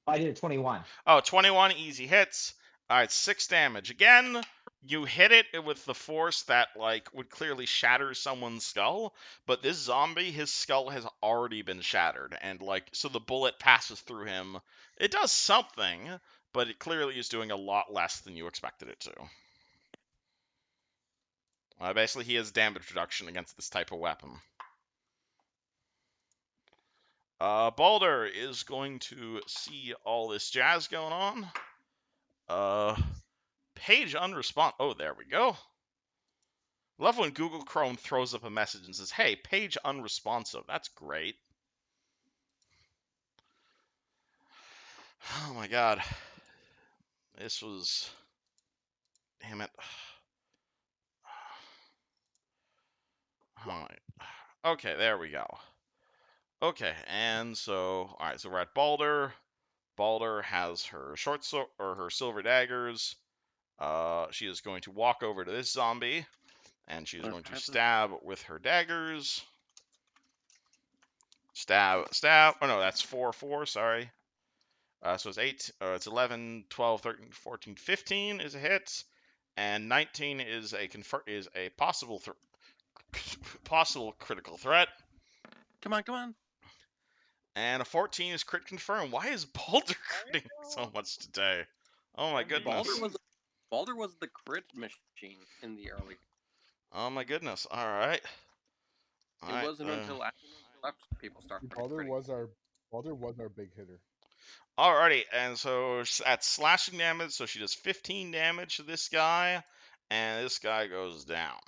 I did a 21. Oh, 21 easy hits. All right, 6 damage. Again, you hit it with the force that like would clearly shatter someone's skull, but this zombie, his skull has already been shattered, and like so the bullet passes through him. It does something, but it clearly is doing a lot less than you expected it to. Basically, he has damage reduction against this type of weapon. Balder is going to see all this jazz going on. Page unresponsive. Oh, there we go. Love when Google Chrome throws up a message and says, "Hey, page unresponsive." That's great. Oh my god. This was... Damn it. Okay, there we go. Okay, and so... Alright, so we're at Balder. Balder has her her silver daggers. She is going to walk over to this zombie And she's What going to happens? stab with her daggers. Stab, stab. Oh no, that's 4, 4, sorry. So it's 8, it's 11, 12, 13, 14, 15 is a hit. And 19 is a possible possible critical threat. Come on, come on. And a 14 is crit confirmed. Why is Balder critting so much today? Oh my goodness. Balder was the crit machine in the early. Oh my goodness. All right. It wasn't until after left people started Balder critting. was our big hitter. Alrighty, and so at slashing damage, so she does 15 damage to this guy, and this guy goes down.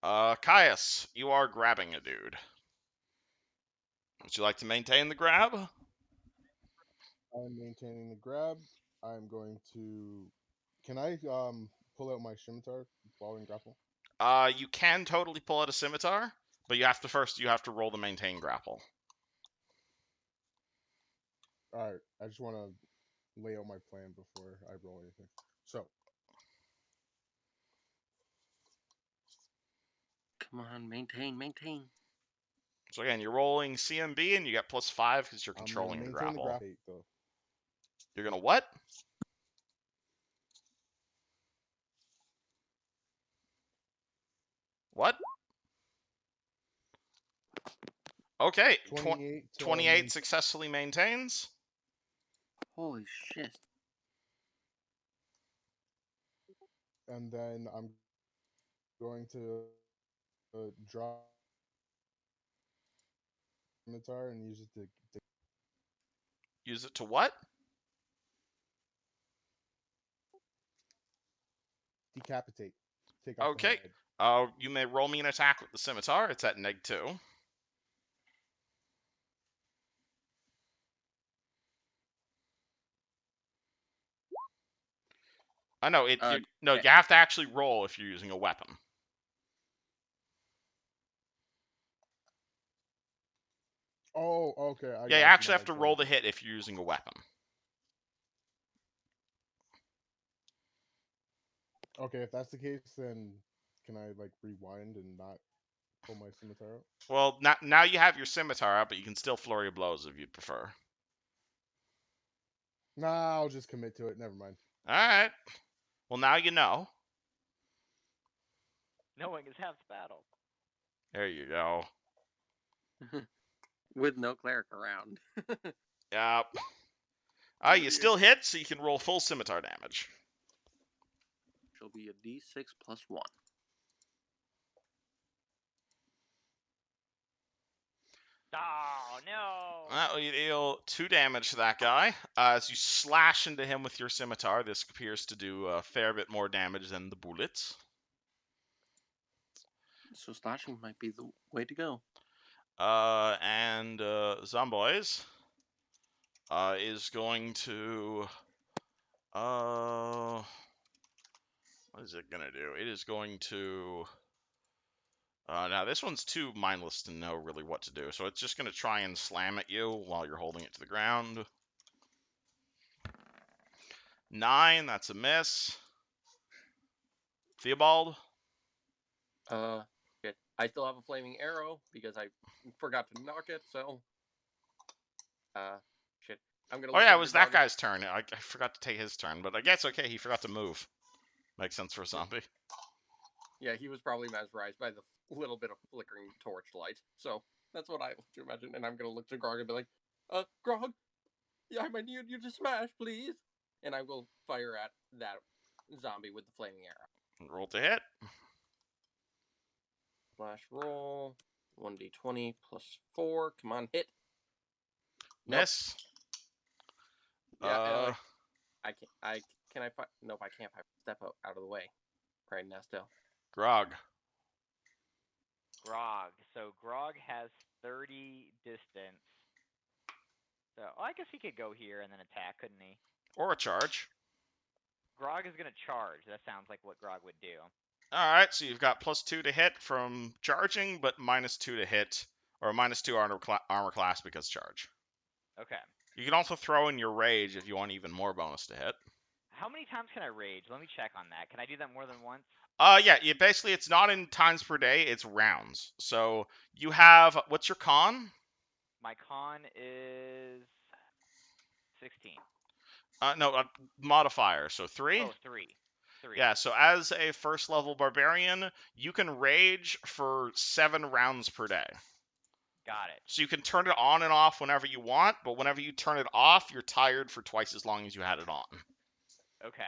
Caius, you are grabbing a dude. Would you like to maintain the grab? I'm maintaining the grab. I'm going to. Can I pull out my scimitar while in grapple? You can totally pull out a scimitar, but you have to roll the maintain grapple. All right. I just want to lay out my plan before I roll anything. So Come on, maintain. So again, you're rolling CMB, and you get +5 because you're I'm gonna controlling the maintain the grapple. grapple though. You're gonna what? What? Okay, 28 successfully maintains. Holy shit. And then I'm going to draw scimitar and use it to Use it to what? decapitate. Take off Okay. the head. You may roll me an attack with the scimitar. It's at -2. I know it. No, you have to actually roll if you're using a weapon. Oh, okay. Yeah, you actually have to roll the hit if you're using a weapon. Okay, if that's the case, then can I like rewind and not pull my scimitar out? Well, now you have your scimitar out, but you can still flurry of blows if you'd prefer. Nah, I'll just commit to it. Never mind. All right. Well, now you know. Knowing is half the battle. There you go. With no cleric around. Yep. You still hit, so you can roll full scimitar damage. She'll be a d6 plus 1. Oh, no! That will deal 2 damage to that guy. As you slash into him with your scimitar, this appears to do a fair bit more damage than the bullets. So slashing might be the way to go. And Zomboys is going to... what is it going to do? It is going to... now, this one's too mindless to know really what to do, so it's just going to try and slam at you while you're holding it to the ground. 9, that's a miss. Theobald? Shit. I still have a flaming arrow because I forgot to knock it, so... shit. I'm gonna Oh yeah, it was that guy's turn. I forgot to take his turn, but I guess okay, he forgot to move. Makes sense for a zombie. Yeah, he was probably mesmerized by the little bit of flickering torchlight. So that's what I like to imagine. And I'm gonna look to Grog and be like, Grog, yeah, I might need you to smash, please. And I will fire at that zombie with the flaming arrow. Roll to hit. Slash roll. 1d20 plus 4. Come on, hit. Miss. Yeah, I can't. Nope, I can't. Step out of the way. Right now, still. Grog. Grog. So Grog has 30 distance. So I guess he could go here and then attack, couldn't he? Or a charge. Grog is going to charge. That sounds like what Grog would do. Alright, so you've got +2 to hit from charging, but -2 to hit, or -2 armor class because charge. Okay. You can also throw in your rage if you want even more bonus to hit. How many times can I rage? Let me check on that. Can I do that more than once? Yeah, basically it's not in times per day, it's rounds. So you have, what's your con? My con is 16. No, modifier. So 3? Oh, 3. 3. Yeah, so as a first level barbarian, you can rage for 7 rounds per day. Got it. So you can turn it on and off whenever you want, but whenever you turn it off, you're tired for twice as long as you had it on. Okay.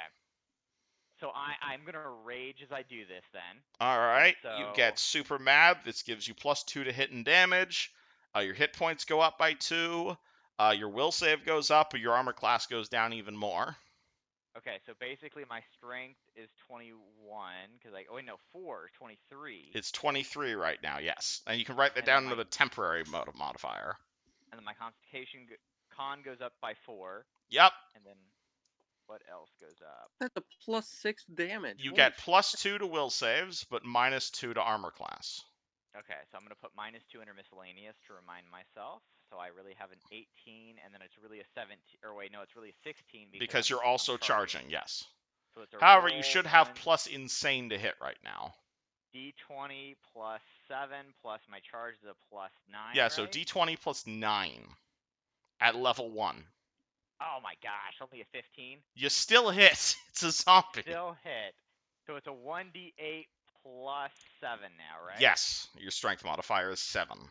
So I'm gonna rage as I do this then. Alright, So you get super mad. This gives you +2 to hit and damage. Your hit points go up by 2. Your will save goes up, but your armor class goes down even more. okay, so basically my strength is 21 because oh wait no 4 23. It's 23 right now, yes. And you can write that And then down my into the temporary modifier. and then my constitution con goes up by 4, Yep. and then what else goes up? That's a +6 damage. You Holy get +2 to will saves, but -2 to armor class. Okay, so I'm gonna put -2 under miscellaneous to remind myself. So I really have an 18, and then it's really a 17. Or wait, no, it's really a 16 Because I'm you're also charging. charging, yes. So it's a However, you roll should have 1 plus insane to hit right now. d20 plus 7 plus my charge is a +9. Yeah, right? so d20 plus 9 at level 1. Oh my gosh, only a 15. You still hit. It's a zombie. Still hit. So it's a 1d8 plus 7 now, right? Yes, your strength modifier is 7.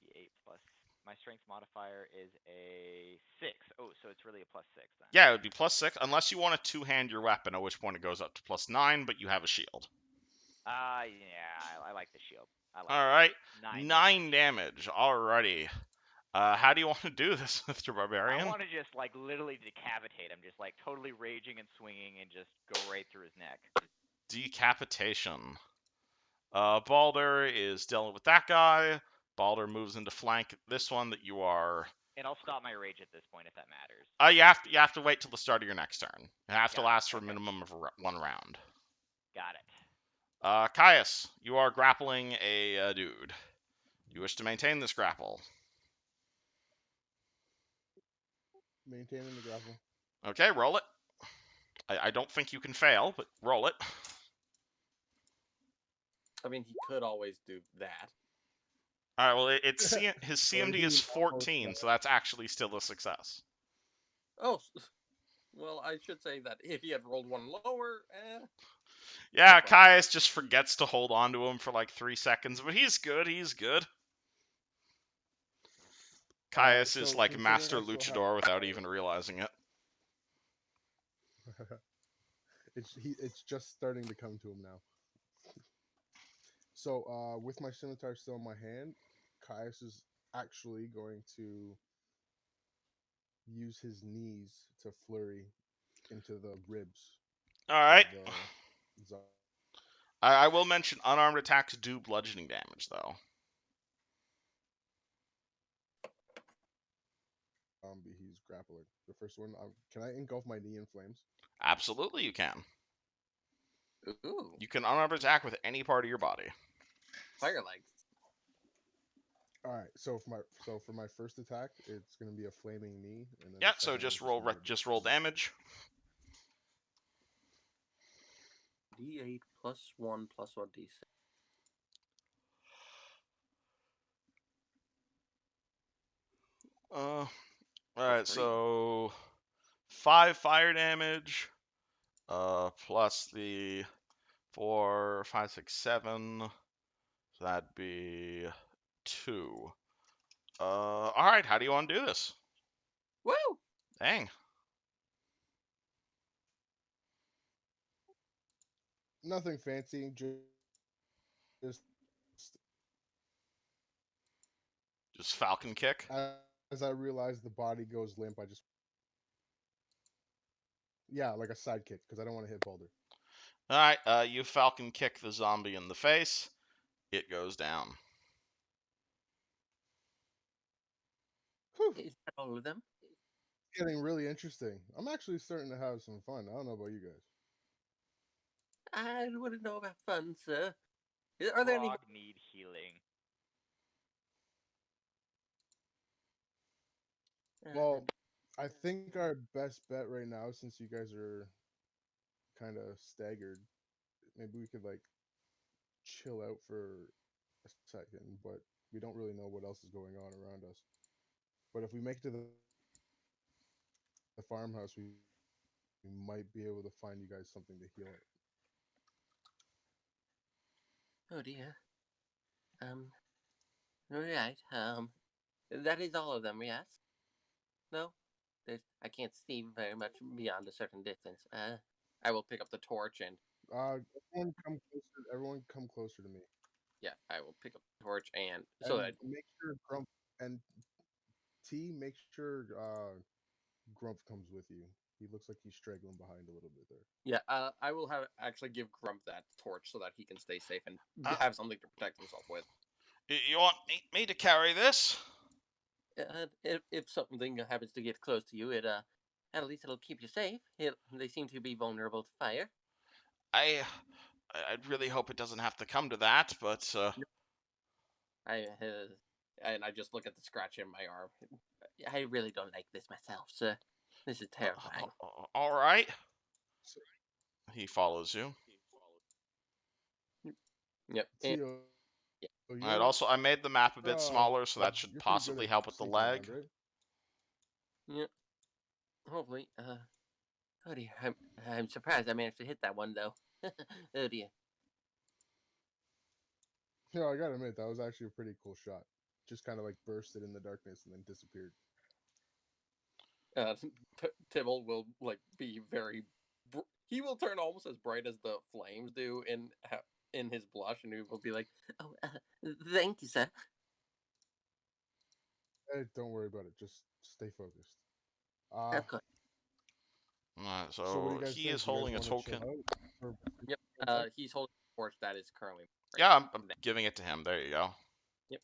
D8 plus my strength modifier is a 6. Oh, so it's really a +6 then. Yeah, it would be +6, unless you want to two-hand your weapon, at which point it goes up to +9, but you have a shield. Yeah, I like the shield. Alright, 9 9 damage. Alrighty. How do you want to do this, Mr. I Barbarian? want to just like literally decapitate him, just like totally raging and swinging and just go right through his neck. Decapitation. Balder is dealing with that guy. Balder moves into flank this one that you are. And I'll stop my rage at this point if that matters. You have to wait till the start of your next turn. It have to Got it, last for a okay. minimum of 1 round. Got it. Caius, you are grappling a dude. You wish to maintain this grapple. Maintaining the grapple. Okay, roll it. I don't think you can fail, but roll it. I mean, he could always do that. All right, well, his Or CMD he is would almost 14, fail. so that's actually still a success. Oh, well, I should say that if he had rolled one lower, Yeah, That's fine. Caius just forgets to hold on to him for like 3 seconds, but he's good, he's good. Caius is so like considering master I still have- luchador without even realizing it. It's just starting to come to him now. So, with my scimitar still in my hand, Caius is actually going to use his knees to flurry into the ribs. All right. of the I will mention unarmed attacks do bludgeoning damage, though. zombie he's grappling. The first one, can I engulf my knee in flames? Absolutely, you can. ooh, You can unarmed attack with any part of your body. fire legs. All right. So for my first attack, it's going to be a flaming knee, and then Yeah, the so second just one's roll gonna be just roll damage. D8 plus 1 plus 1 D6. All right, 3. so 5 fire damage, plus the 4, 5, 6, 7. So that'd be 2. All right, how do you want to do this? Woo! Dang. Nothing fancy, just Just falcon kick. as I realize the body goes limp, I just like a sidekick because I don't want to hit Balder. All right, you falcon kick the zombie in the face. It goes down. Whew. Is that all of them? It's getting really interesting. I'm actually starting to have some fun. I don't know about you guys. I wouldn't know about fun, sir. Are there any? Frog need healing. Well, I think our best bet right now, since you guys are kind of staggered, maybe we could like chill out for a second, but we don't really know what else is going on around us. But if we make it to the farmhouse, we might be able to find you guys something to heal it. Oh dear. Right. That is all of them, yes? No? I can't see very much beyond a certain distance. I will pick up the torch and Everyone come closer. Everyone come closer to me, yeah, I will pick up the torch and so and that make sure Grump and T. Make sure Grump comes with you. He looks like he's straggling behind a little bit there. yeah, I will have actually give Grump that torch so that he can stay safe and Uh, have something to protect himself with. You want me to carry this? If something happens to get close to you, at least it'll keep you safe. They seem to be vulnerable to fire. I'd really hope it doesn't have to come to that, but And I just look at the scratch in my arm. I really don't like this myself, sir. This is terrifying. all right. He follows you. Yep. T. Yeah. So All right. Also, I made the map a bit smaller, so that should you're pretty good possibly at help with the sneaking leg. around, right? Yep. Hopefully. Oh dear. I'm surprised I managed to hit that one though. Oh dear. Yeah, I gotta admit that was actually a pretty cool shot. Just kind of like bursted in the darkness and then disappeared. Tibble will like be very. He will turn almost as bright as the flames do in his blush, and he will be like, "Oh, thank you, sir." Hey, don't worry about it. Just stay focused. Of course. So what do So you guys he think? is Do you guys holding a want to chill token. out? Yep. One sec? He's holding a torch that is currently. Yeah, I'm giving it to him. There you go. Yep.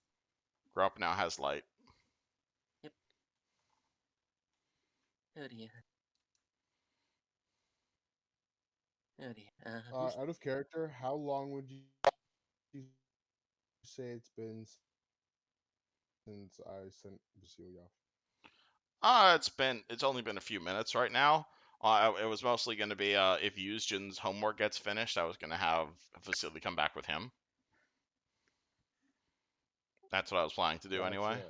Grump now has light. Yep. Oh dear. Oh dear. Out of character, how long would you say it's been since I sent Vasilia off? It's only been a few minutes right now. It was mostly going to be if Yuzjin's homework gets finished, I was going to have Vasily come back with him. That's what I was planning to do anyway. Gotcha.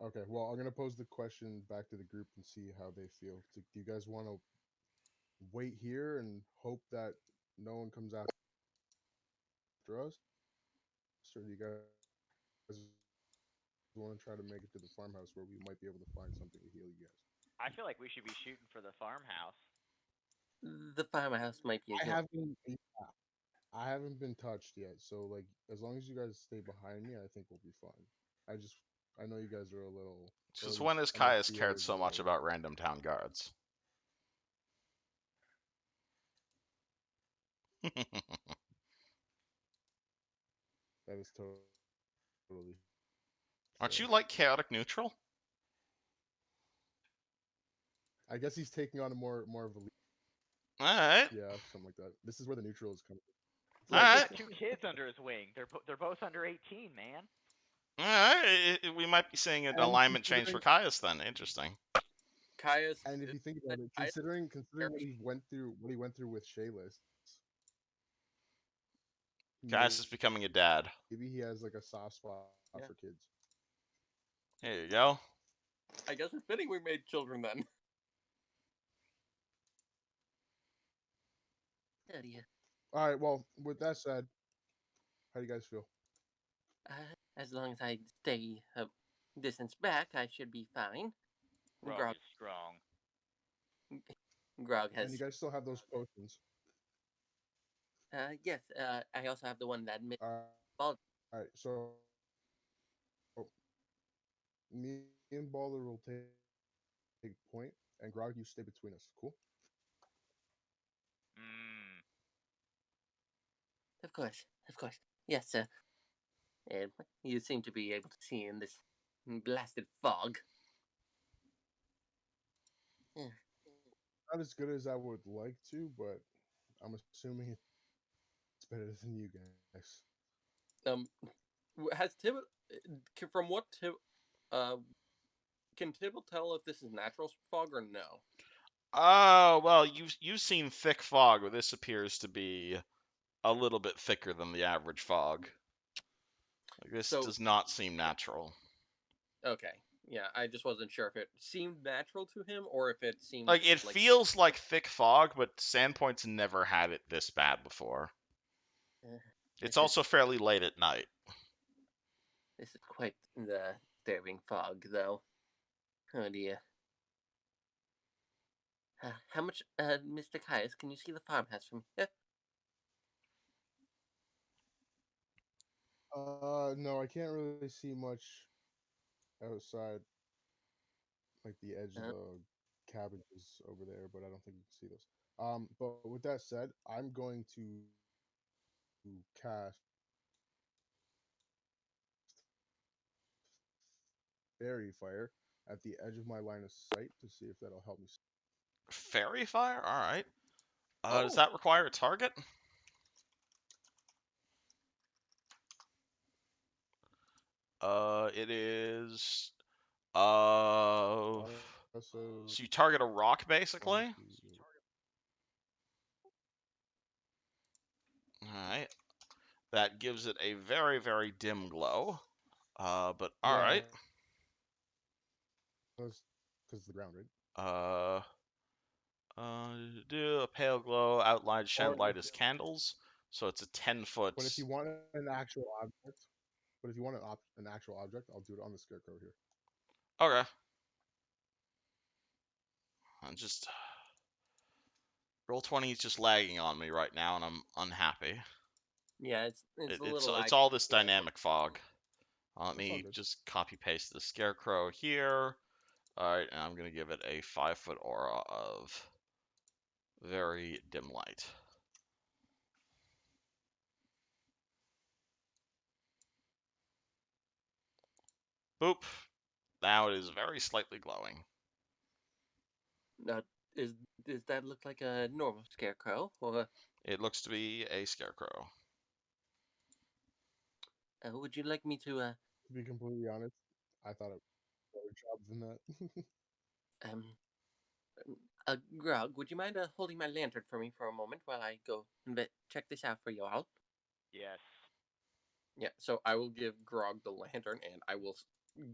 Okay, well, I'm gonna pose the question back to the group and see how they feel. Do you guys want to wait here and hope that no one comes after us, or do you guys want to try to make it to the farmhouse where we might be able to find something to heal you guys? I feel like we should be shooting for the farmhouse. The farmhouse might be a I good. haven't been touched yet, so like as long as you guys stay behind me, I think we'll be fine. I know you guys are a little. Since or at when least has I know Caius Theo cared is a so much little. about random town guards? That is totally. Aren't Fair. you like chaotic neutral? I guess he's taking on a more of a All right. yeah, something like that. This is where the neutral is coming. He's All right. got two kids under his wing. They're both under 18, man. All right. We might be seeing an And alignment change for Caius then. Interesting. Caius. And if you think about it, Caius- considering what he went through with Shayless, Caius is becoming a dad. maybe he has like a soft spot Yeah. for kids. Here you go. I guess it's fitting we made children then. Oh dear. All right. Well, with that said, how do you guys feel? As long as I stay a distance back, I should be fine. Grog is strong. Grog And you has. guys still have those potions. Yes. I also have the one that. All right. So me and Baller will take point, and Grog, you stay between us. Cool. Mmm. Of course. Of course. Yes, sir. And you seem to be able to see in this blasted fog. Yeah. Not as good as I would like to, but I'm assuming it's better than you guys. Has Tibble from what Tib can Tibble tell if this is natural fog or no? Oh, well, you've seen thick fog, but this appears to be a little bit thicker than the average fog. Like, this So does not seem natural. okay, yeah, I just wasn't sure if it seemed natural to him or if it seemed Like, it like feels like thick fog, but Sandpoint's never had it this bad before. It's This is also fairly late at night. this is quite the disturbing fog, though. Oh dear. How much, Mr. Caius, can you see the farmhouse from here? No, I can't really see much outside, like the edge of Uh, the cabbages over there, but I don't think you can see those. But with that said, I'm going to cast fairy fire at the edge of my line of sight to see if that'll help me. Fairy fire? Alright. Does oh, that require a target? It is. So So you target a rock, basically? 1, 2. Alright. That gives it a very, very dim glow. But Yeah, alright. because the ground, right? Uh, do a pale glow, outlined shed Or light if, as candles. So it's a 10-foot. but if you want an actual object, an actual object, I'll do it on the scarecrow here. Okay. I'm just. Roll20 is just lagging on me right now, and I'm unhappy. yeah, it's a little It's lag. all this yeah, dynamic fog. Let That's all me good. just copy paste the scarecrow here. Alright, and I'm gonna give it a 5-foot aura of very dim light. Boop. Now it is very slightly glowing. Now, is does that look like a normal scarecrow, or It looks to be a scarecrow. would you like me to To be completely honest, I thought it was a better job than that. um Grog, would you mind holding my lantern for me for a moment while I go and check this out for you all? Yes. yeah. So I will give Grog the lantern, and I will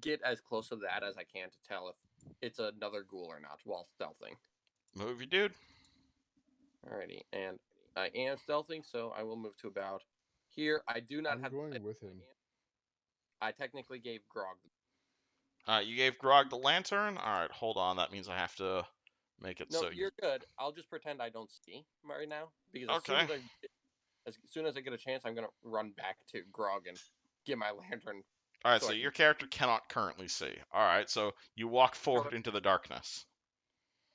get as close to that as I can to tell if it's another ghoul or not while stealthing. Move, you dude. Alrighty, and I am stealthing, so I will move to about here. I do not I'm have. going with him. I technically gave Grog. You gave Grog the lantern? Alright, hold on. That means I have to make it No, so you're good. I'll just pretend I don't see right now because Okay. as soon as I get a chance, I'm gonna run back to Grog and get my lantern. Alright, So so I can. your character cannot currently see. Alright, so you walk forward into the darkness.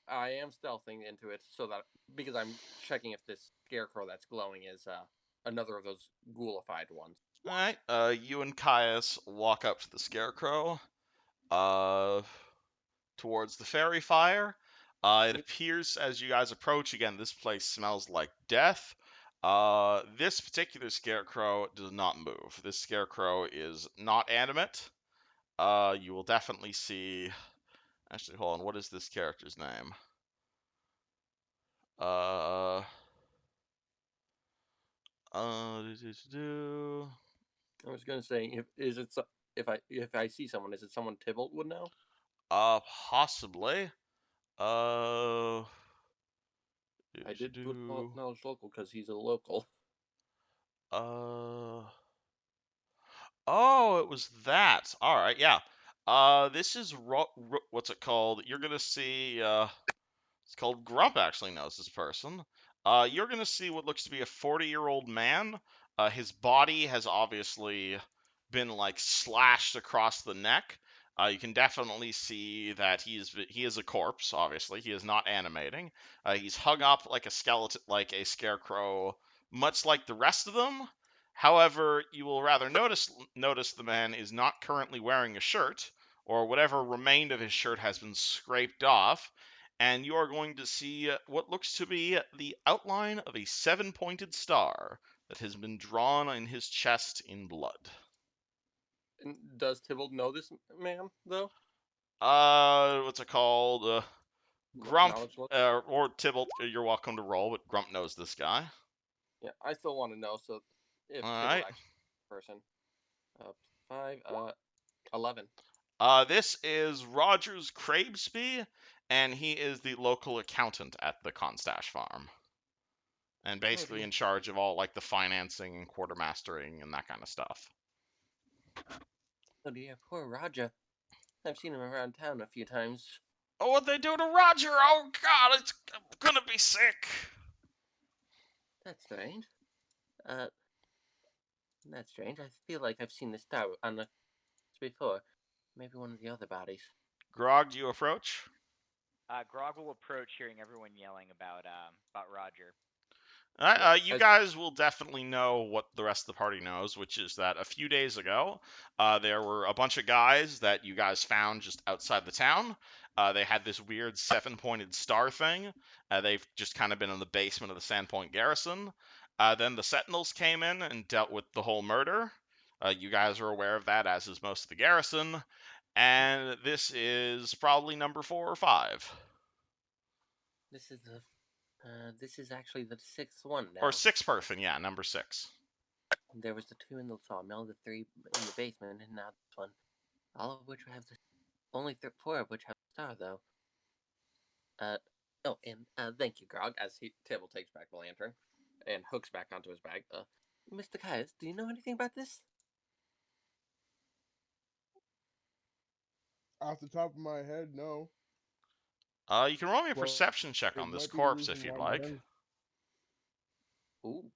I am stealthing into it so that because I'm checking if this scarecrow that's glowing is another of those ghoulified ones. Alright, you and Caius walk up to the scarecrow, towards the fairy fire. It Yep. appears as you guys approach, again, this place smells like death. This particular scarecrow does not move. This scarecrow is not animate. You will definitely see. Actually, hold on. What is this character's name? Uh, do. I was gonna say if I see someone, is it someone Tybalt would know? Possibly. Uh, I did put do. knowledge local because he's a local. Uh. Oh, it was that. All right, yeah. This is what's it called? You're gonna see. It's called Grump. Actually knows this person. You're gonna see what looks to be a 40-year-old man. His body has obviously been like slashed across the neck. You can definitely see that he is a corpse. Obviously, he is not animating. He's hung up like a skeleton, like a scarecrow, much like the rest of them. However, you will rather notice the man is not currently wearing a shirt, or whatever remained of his shirt has been scraped off, and you are going to see what looks to be the outline of a 7-pointed star that has been drawn in his chest in blood. And does Tybalt know this man though? What's it called? Grump, knowledge look? or Tybalt, you're welcome to roll, but Grump knows this guy. Yeah, I still want to know. So if All Tibble right. actually person, 5, 11. This is Rogers Crabesby, and he is the local accountant at the Costache farm. And basically dear. in charge of all like the financing and quartermastering and that kind of stuff. Oh dear, poor Roger. I've seen him around town a few times. Oh, what they do to Roger? Oh God, it's gonna be sick. That's strange. Uh, that's strange. I feel like I've seen this star on the before. Maybe one of the other bodies. Grog, do you approach? Grog will approach, hearing everyone yelling about Roger. Yeah, You guys will definitely know what the rest of the party knows, which is that a few days ago, there were a bunch of guys that you guys found just outside the town. They had this weird 7-pointed star thing. They've just kind of been in the basement of the Sandpoint Garrison. Then the Sentinels came in and dealt with the whole murder. You guys are aware of that, as is most of the garrison. And this is probably number 4 or 5. This is actually the 6th one now. Or 6th person, yeah, number 6. There was the 2 in the sawmill, the 3 in the basement, and now this one. All of which have only 4 of which have a star, though. Thank you, Grog, as Tibble takes back the lantern and hooks back onto his bag. Mr. Caius, do you know anything about this? Off the top of my head, no. You can roll me a Well, perception check it on this might be the corpse reason if you'd why like. men- Ooh.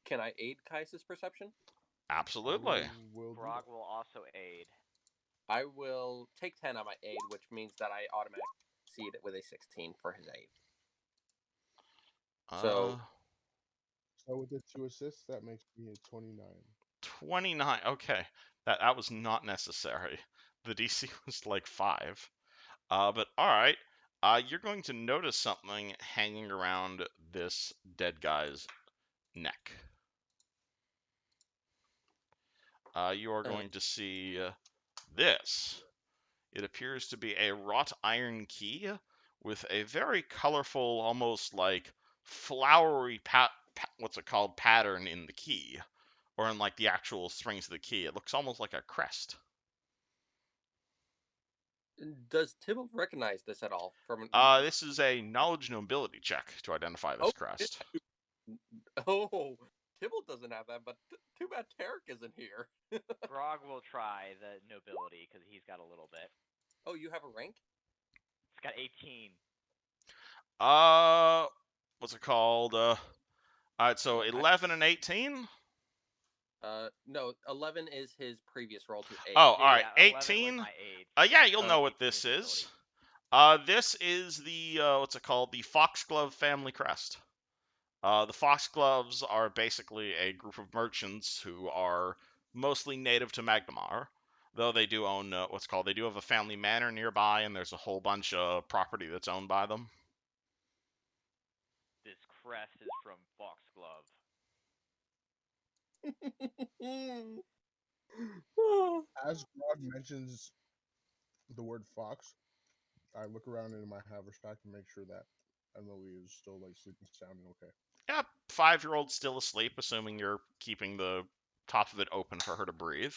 Can I aid Caius's perception? Absolutely. Will do Grog that. will also aid. I will take 10 on my aid, which means that I automatically succeed with a 16 for his aid. So- So with the 2 assists, that makes me a 29. 29. Okay, that was not necessary. The DC was like 5. But all right. You're going to notice something hanging around this dead guy's neck. You are going to see this. It appears to be a wrought iron key with a very colorful, almost like flowery pattern in the key, or in like the actual strings of the key. It looks almost like a crest. Does Tibble recognize this at all? This is a knowledge nobility check to identify this crest. Oh, Tibble doesn't have that, but too bad Tarek isn't here. Grog will try the nobility because he's got a little bit. Oh, you have a rank? It's got 18. What's it called? All right, so 11 and 18. No, 11 is his previous roll to aid. Oh, all right, Yeah, 11 was 18. my aid. Yeah, you'll know what 18 this is is. This is the what's it called? The Foxglove family crest. The Foxgloves are basically a group of merchants who are mostly native to Magnemar, though they do own they do have a family manor nearby, and there's a whole bunch of property that's owned by them. This crest is from Foxglove. As Grog mentions the word fox, I look around in my haversack to make sure that Emily is still like sleeping sound and okay. Yeah, 5-year-old still asleep, assuming you're keeping the top of it open for her to breathe.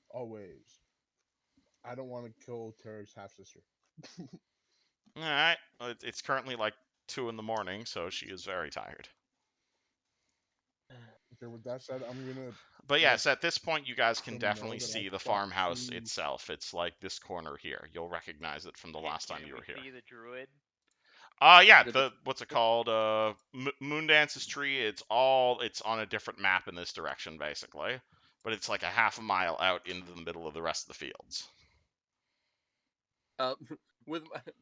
Always. I don't want to kill Tarek's half sister. All right, it's currently like 2 in the morning, so she is very tired. Okay, with that said, I'm gonna. But yes, at this point, you guys can Let them know definitely that see I the thought farmhouse she- itself. It's like this corner here. You'll recognize it from the last time you were here. See the druid? Yeah, The- what's it called? Moondance's tree. It's on a different map in this direction, basically. But it's like a half a mile out into the middle of the rest of the fields.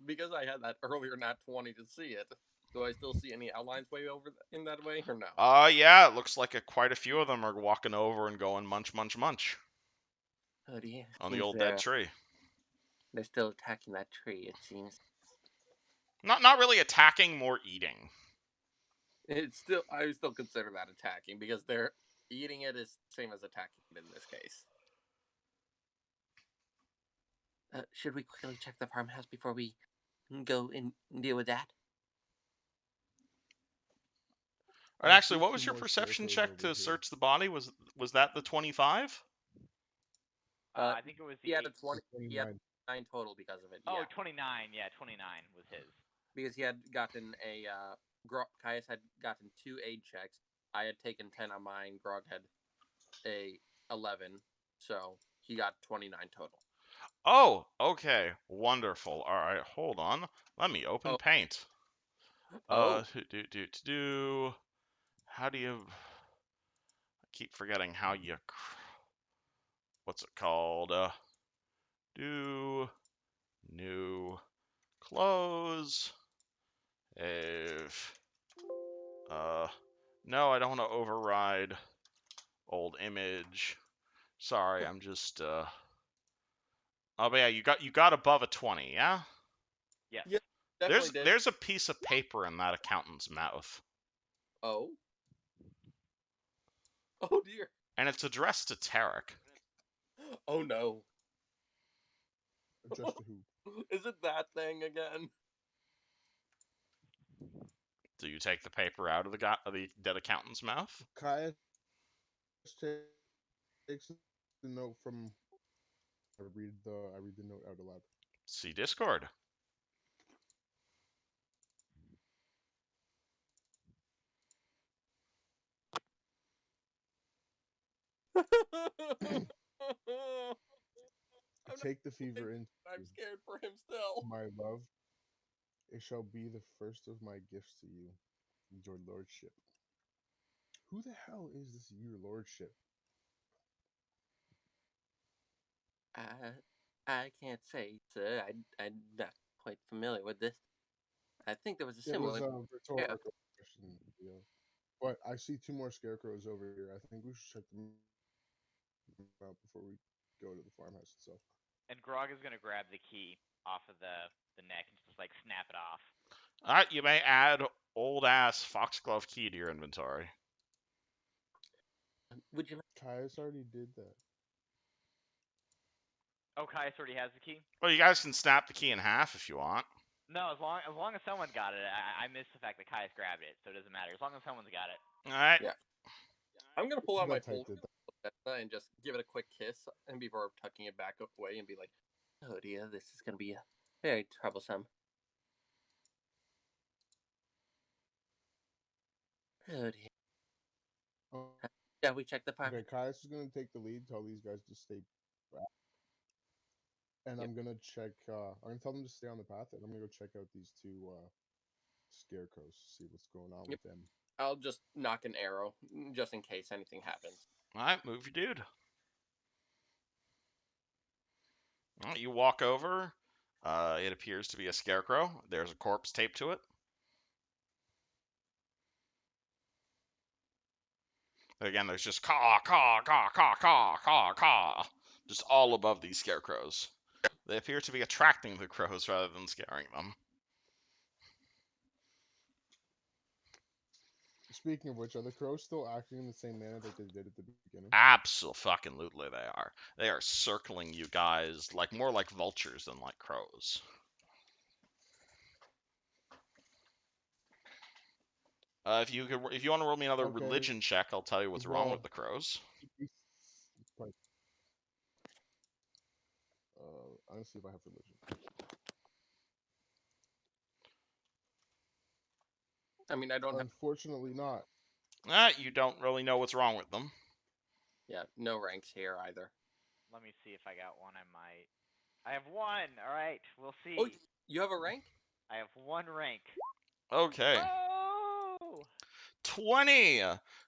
Because I had that earlier nat 20 to see it, do I still see any outlines way over in that way, or no? Yeah, it looks like quite a few of them are walking over and going munch, munch, munch Oh dear. on the Seems old dead tree. They're still attacking that tree, it seems. Not really attacking, more eating. I would still consider that attacking, because they're eating it is same as attacking it in this case. Should we quickly check the farmhouse before we go and deal with that? And I actually, see what two was your more perception scarecrows check over to here. search the body? Was that the 25? I think it was the He had a 8. 20. He had 29. 9 total because of it. Oh, Yeah, 29. Yeah, 29 was his. because he had gotten a. Caius had gotten 2 aid checks. I had taken 10 on mine. Grog had a 11, so he got 29 total. Oh, okay, wonderful. All right, hold on. Let me open Oh. Paint. Oh. Do. How do you? I keep forgetting how you. What's it called? Do new close. If no, I don't want to override old image. Sorry, I'm just Oh, but yeah, you got above a 20, yeah? Yes. Yeah, definitely did. There's a piece of paper in that accountant's mouth, Oh. Oh dear. and it's addressed to Tarek. Oh no. Addressed to who? Is it that thing again? Do you take the paper out of the dead accountant's mouth? Caius takes the note from. I read the note out aloud. See Discord. Take the fever into I'm scared for him still. my love. It shall be the first of my gifts to you, your lordship. Who the hell is this, your lordship? I can't say, sir. I'm not quite familiar with this. I think there was a It was similar. a rhetorical question, Leo. But I see two more scarecrows over here. I think we should check them out before we go to the farmhouse itself. And Grog is gonna grab the key off of the neck and just like snap it off. Alright, you may add old ass foxglove key to your inventory. Would you? Caius already did that. Oh, Caius already has the key. Well, you guys can snap the key in half if you want. No, as long as someone got it. I missed the fact that Caius grabbed it, so it doesn't matter. As long as someone's got it. Alright. Yeah. I'm gonna pull out my That type pole did that. and just give it a quick kiss, and before tucking it back away, and be like, "Oh dear, this is gonna be very troublesome." Oh dear. Oh, Shall we check the farm? okay, Caius is gonna take the lead. Tell these guys to stay back. And Yep. I'm gonna check. I'm gonna tell them to stay on the path, and I'm gonna go check out these two scarecrows, see what's going on Yep. with them. I'll just knock an arrow, just in case anything happens. Alright, move your dude. Well, you walk over. It appears to be a scarecrow. There's a corpse taped to it. Again, there's just caw, caw, caw, caw, caw, caw, caw, just all above these scarecrows. They appear to be attracting the crows rather than scaring them. Speaking of which, are the crows still acting in the same manner that they did at the beginning? Absolutely, they are. They are circling you guys like more like vultures than like crows. If you want to roll me another Okay. religion check, I'll tell you what's wrong Well, with the crows. I'm gonna see if I have religion. I mean, I don't have. Unfortunately, not. You don't really know what's wrong with them. Yeah, no ranks here either. Let me see if I got one. I might. I have one. All right, we'll see. Oh, you have a rank? I have one rank. Okay. Oh! 20!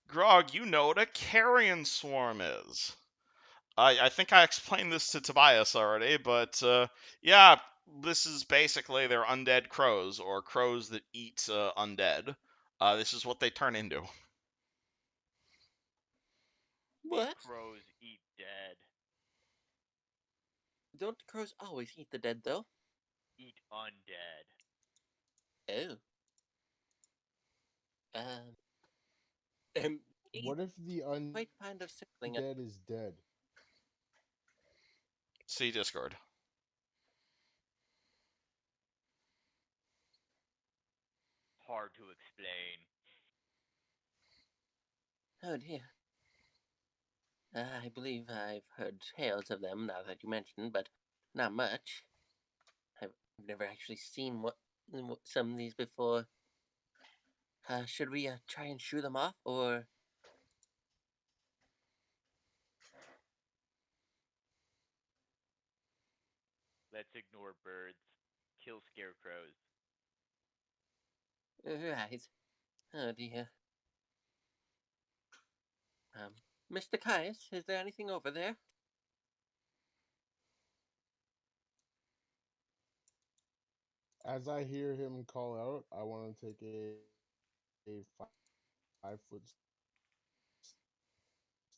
Grog, you know what a carrion swarm is. I think I explained this to Tobias already, but yeah, this is basically they're undead crows, or crows that eat undead. This is what they turn into. What? These crows eat dead. Don't the crows always eat the dead, though? Eat undead. Oh. And What if the quite fond of circling. undead is dead? See Discord. hard to explain. Oh dear. I believe I've heard tales of them now that you mention, but not much. I've never actually seen some of these before. Should we try and shoo them off, or Let's ignore birds. Kill scarecrows. right? Oh dear. Mr. Caius, is there anything over there? As I hear him call out, I want to take a 5 foot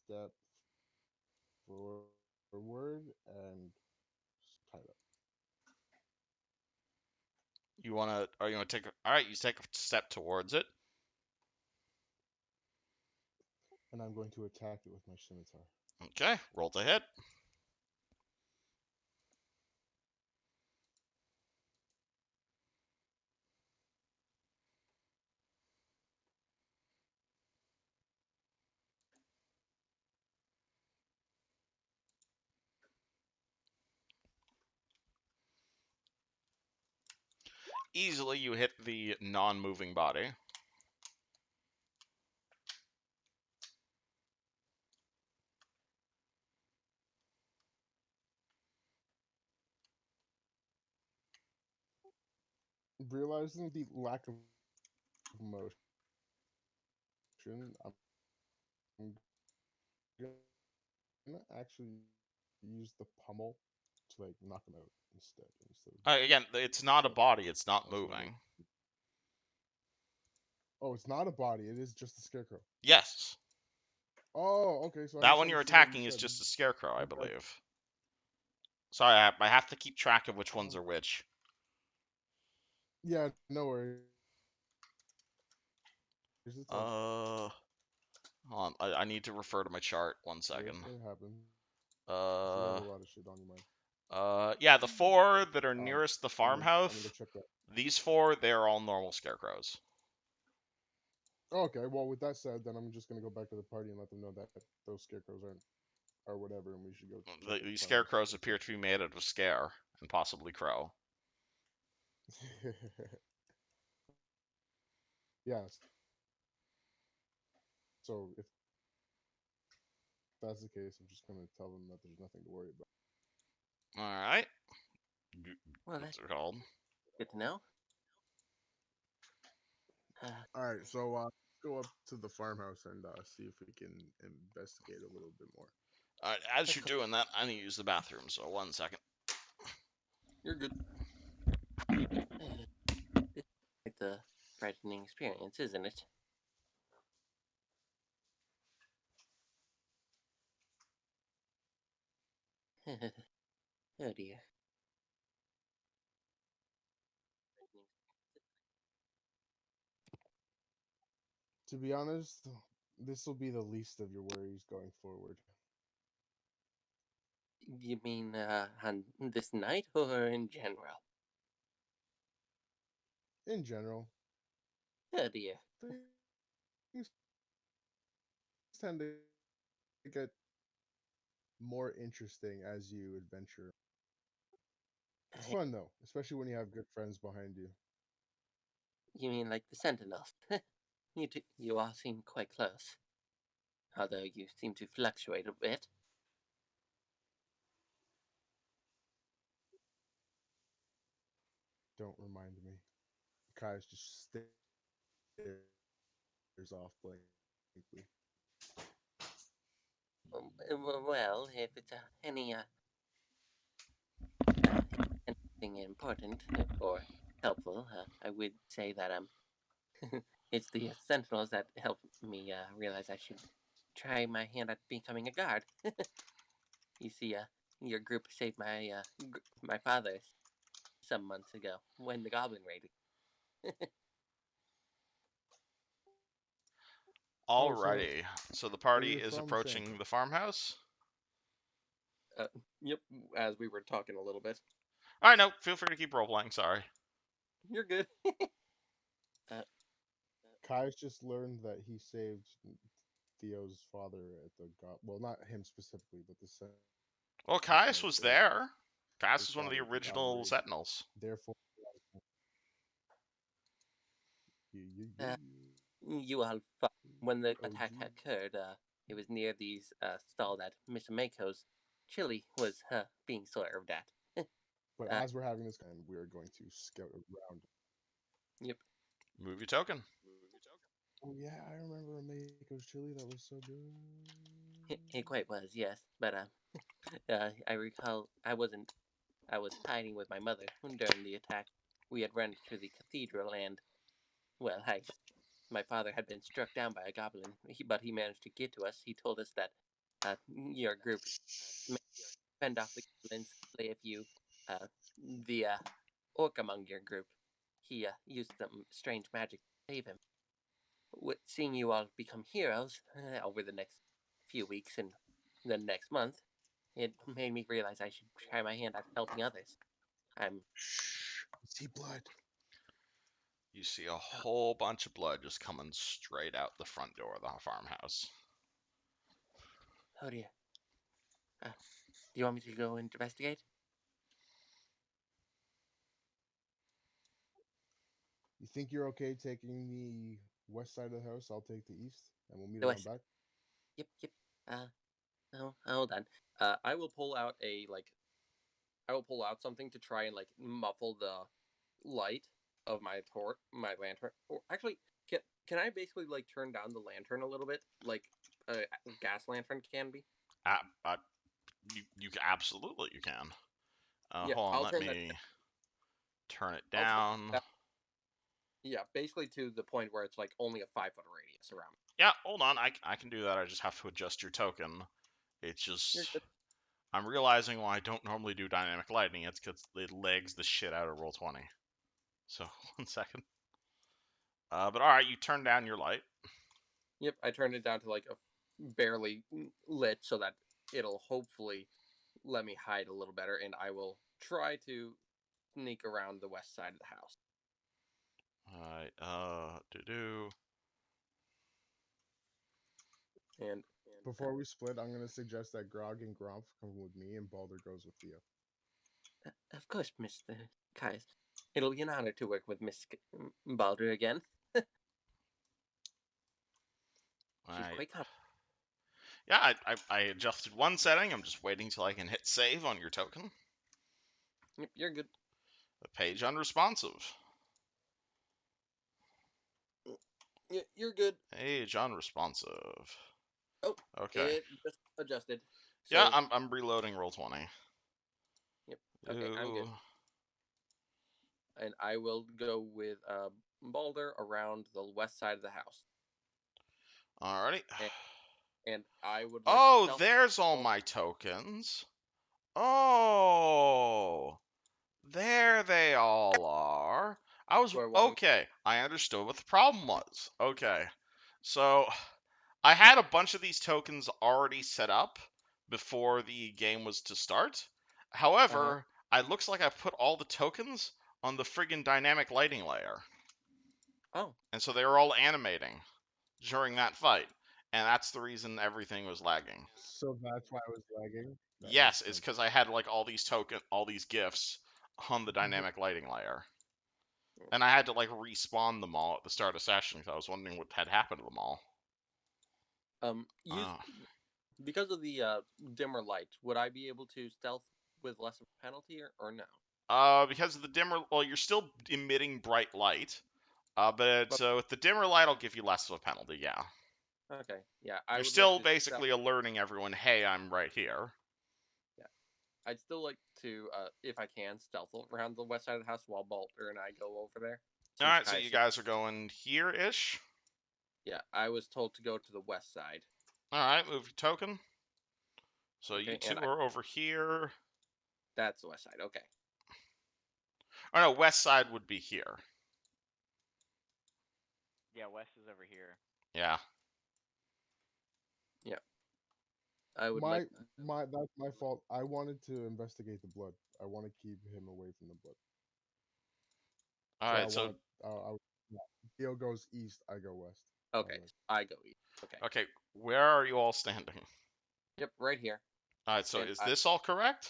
step forward and tie it up. You wanna? Are you gonna take? All right, you take a step towards it. And I'm going to attack it with my scimitar. Okay, roll to hit. Easily, you hit the non-moving body. Realizing the lack of motion, I'm gonna actually use the pummel to like knock him out instead. Again, it's not a body. It's not That's what I'm moving. gonna- Oh, it's not a body. It is just a scarecrow. Yes, Oh, okay. So I that one you're misunderstood what you attacking is said. just a scarecrow, I Okay. believe. Sorry, I have to keep track of which ones are which. Yeah, no worries. It's all Hold on. I need to refer to my chart. One good. second. It happens. You have a lot of shit on your mind. Yeah, the 4 that are nearest the I'm gonna farmhouse, go check that. these 4, they're all normal scarecrows. Okay, well, with that said, then I'm just gonna go back to the party and let them know that those scarecrows aren't, or whatever, and we should go check out These the farmhouse. scarecrows appear to be made out of scare, and possibly crow. Yes. So if that's the case, I'm just gonna tell them that there's nothing to worry about. Alright. Well, What's that's it called? good to know. All right, so go up to the farmhouse and see if we can investigate a little bit more. Alright, as Of you're course. doing that, I need to use the bathroom, so 1 second. You're good. It's quite the frightening experience, isn't it? Oh dear. To be honest, this will be the least of your worries going forward. You mean on this night or in general? In general, Oh dear. things tend to get more interesting as you adventure. It's fun though, especially when you have good friends behind you. You mean like the Sentinels? You all seem quite close. Although you seem to fluctuate a bit. Don't remind me. Caius just stares off blankly. Well, if it's anything important or helpful, I would say that it's the Sentinels that helped me realize I should try my hand at becoming a guard. You see, your group saved my father some months ago when the goblin raided. Oh, so Alrighty, so the party you're is from approaching Santa. the farmhouse. Yep. As we were talking a little bit. Alright, no, feel free to keep role-playing, sorry. You're good. Caius just learned that he saved Theo's father at the god. Well, not him specifically, but the Well, Caius Sentinels was saved there. Caius his was one of father the at the god original raid. Sentinels. Therefore, Uh, you all fought. When the OG. attack occurred, it was near the stall that Mr. Mako's chili was being served at. But Uh, as we're having this, and we're going to scout around. yep. Move your token. Oh yeah, I remember Mako's chili. That was so good. It quite was, yes. But I recall I was hiding with my mother during the attack. We had run to the cathedral and, well, my father had been struck down by a goblin, but he managed to get to us. He told us that your group fend off the goblins, play a few. The orc among your group, he used some strange magic to save him. Seeing you all become heroes over the next few weeks and the next month, it made me realize I should try my hand at helping others. I'm Shh. See blood. You see a whole bunch of blood just coming straight out the front door of the farmhouse. oh dear. Do you want me to go investigate? You think you're okay taking the west side of the house? I'll take the east, and we'll meet The around west. back. Yep. Oh, hold on. I will pull out something to try and like muffle the light of my lantern. Or actually, can I basically like turn down the lantern a little bit, like a gas lantern can be? You absolutely you can. Yeah, Hold on, I'll let turn that. me turn it I'll turn down. that. Yeah, basically to the point where it's like only a 5 foot radius around. Yeah, hold on, I can do that. I just have to adjust your token. It's just You're good. I'm realizing why I don't normally do dynamic lightning. It's because it lags the shit out of Roll20. So 1 second. But all right, you turn down your light. Yep, I turned it down to like a barely lit so that it'll hopefully let me hide a little better, and I will try to sneak around the west side of the house. All right. And Before we split, I'm gonna suggest that Grog and Gromp come with me, and Balder goes with Theo. of course, Mr. Caius, it'll be an honor to work with Miss Balder again. All She's right. quite confident. Yeah, I adjusted one setting. I'm just waiting till I can hit save on your token. Yep, you're good. The page unresponsive. You're good. Page unresponsive. Oh, Okay. it just adjusted. So, Yeah, I'm reloading Roll20. yep. Okay, I'm good. And I will go with Balder around the west side of the house. Alrighty. And I would like Oh, to stealth. there's all my tokens. Oh, there they all are. Okay. I understood what the problem was. Okay. So I had a bunch of these tokens already set up before the game was to start. However, it looks like I put all the tokens on the friggin' dynamic lighting layer. Oh. And so they were all animating during that fight. And that's the reason everything was lagging. So that's why I was lagging. That Yes, makes it's sense. because I had like all these gifts on the dynamic lighting layer. And I had to like respawn them all at the start of session because I was wondering what had happened to them all. Because of the dimmer light, would I be able to stealth with less of a penalty or no? Because of the dimmer, well, you're still emitting bright light. But with the dimmer light, I'll give you less of a penalty. Yeah. Okay. Yeah. You're still basically alerting everyone, hey, I'm right here. Yeah. I'd still like to, if I can, stealth around the west side of the house while Balter and I go over there. All right, so you guys are going here-ish? Yeah, I was told to go to the west side. All right, move your token. So Okay, you two are over here. That's the west side, okay. Oh, no, west side would be here. Yeah, west is over here. Yeah. Yeah. I would that's my fault. I wanted to investigate the blood. I want to keep him away from the blood. All right, so yeah. Theo goes east. I go west. Okay, west. I go east. Okay. Okay, where are you all standing? Yep, right here. All right, so And is this all correct?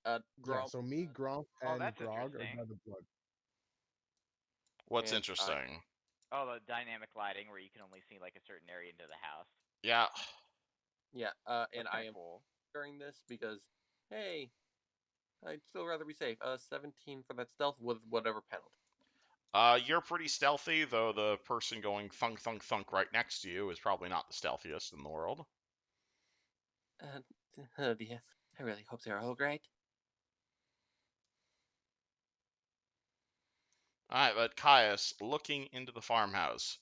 Yeah. Grump So me, Grump, Oh, and that's Grog are interesting. by the blood. What's and interesting? Oh, the dynamic lighting where you can only see like a certain area into the house. Yeah. yeah, That's and kind I of am cool. during this because, hey, I'd still rather be safe. 17 for that stealth with whatever penalty. You're pretty stealthy, though the person going thunk thunk thunk right next to you is probably not the stealthiest in the world. Oh dear. I really hope they're all right. Alright, but Caius, looking into the farmhouse,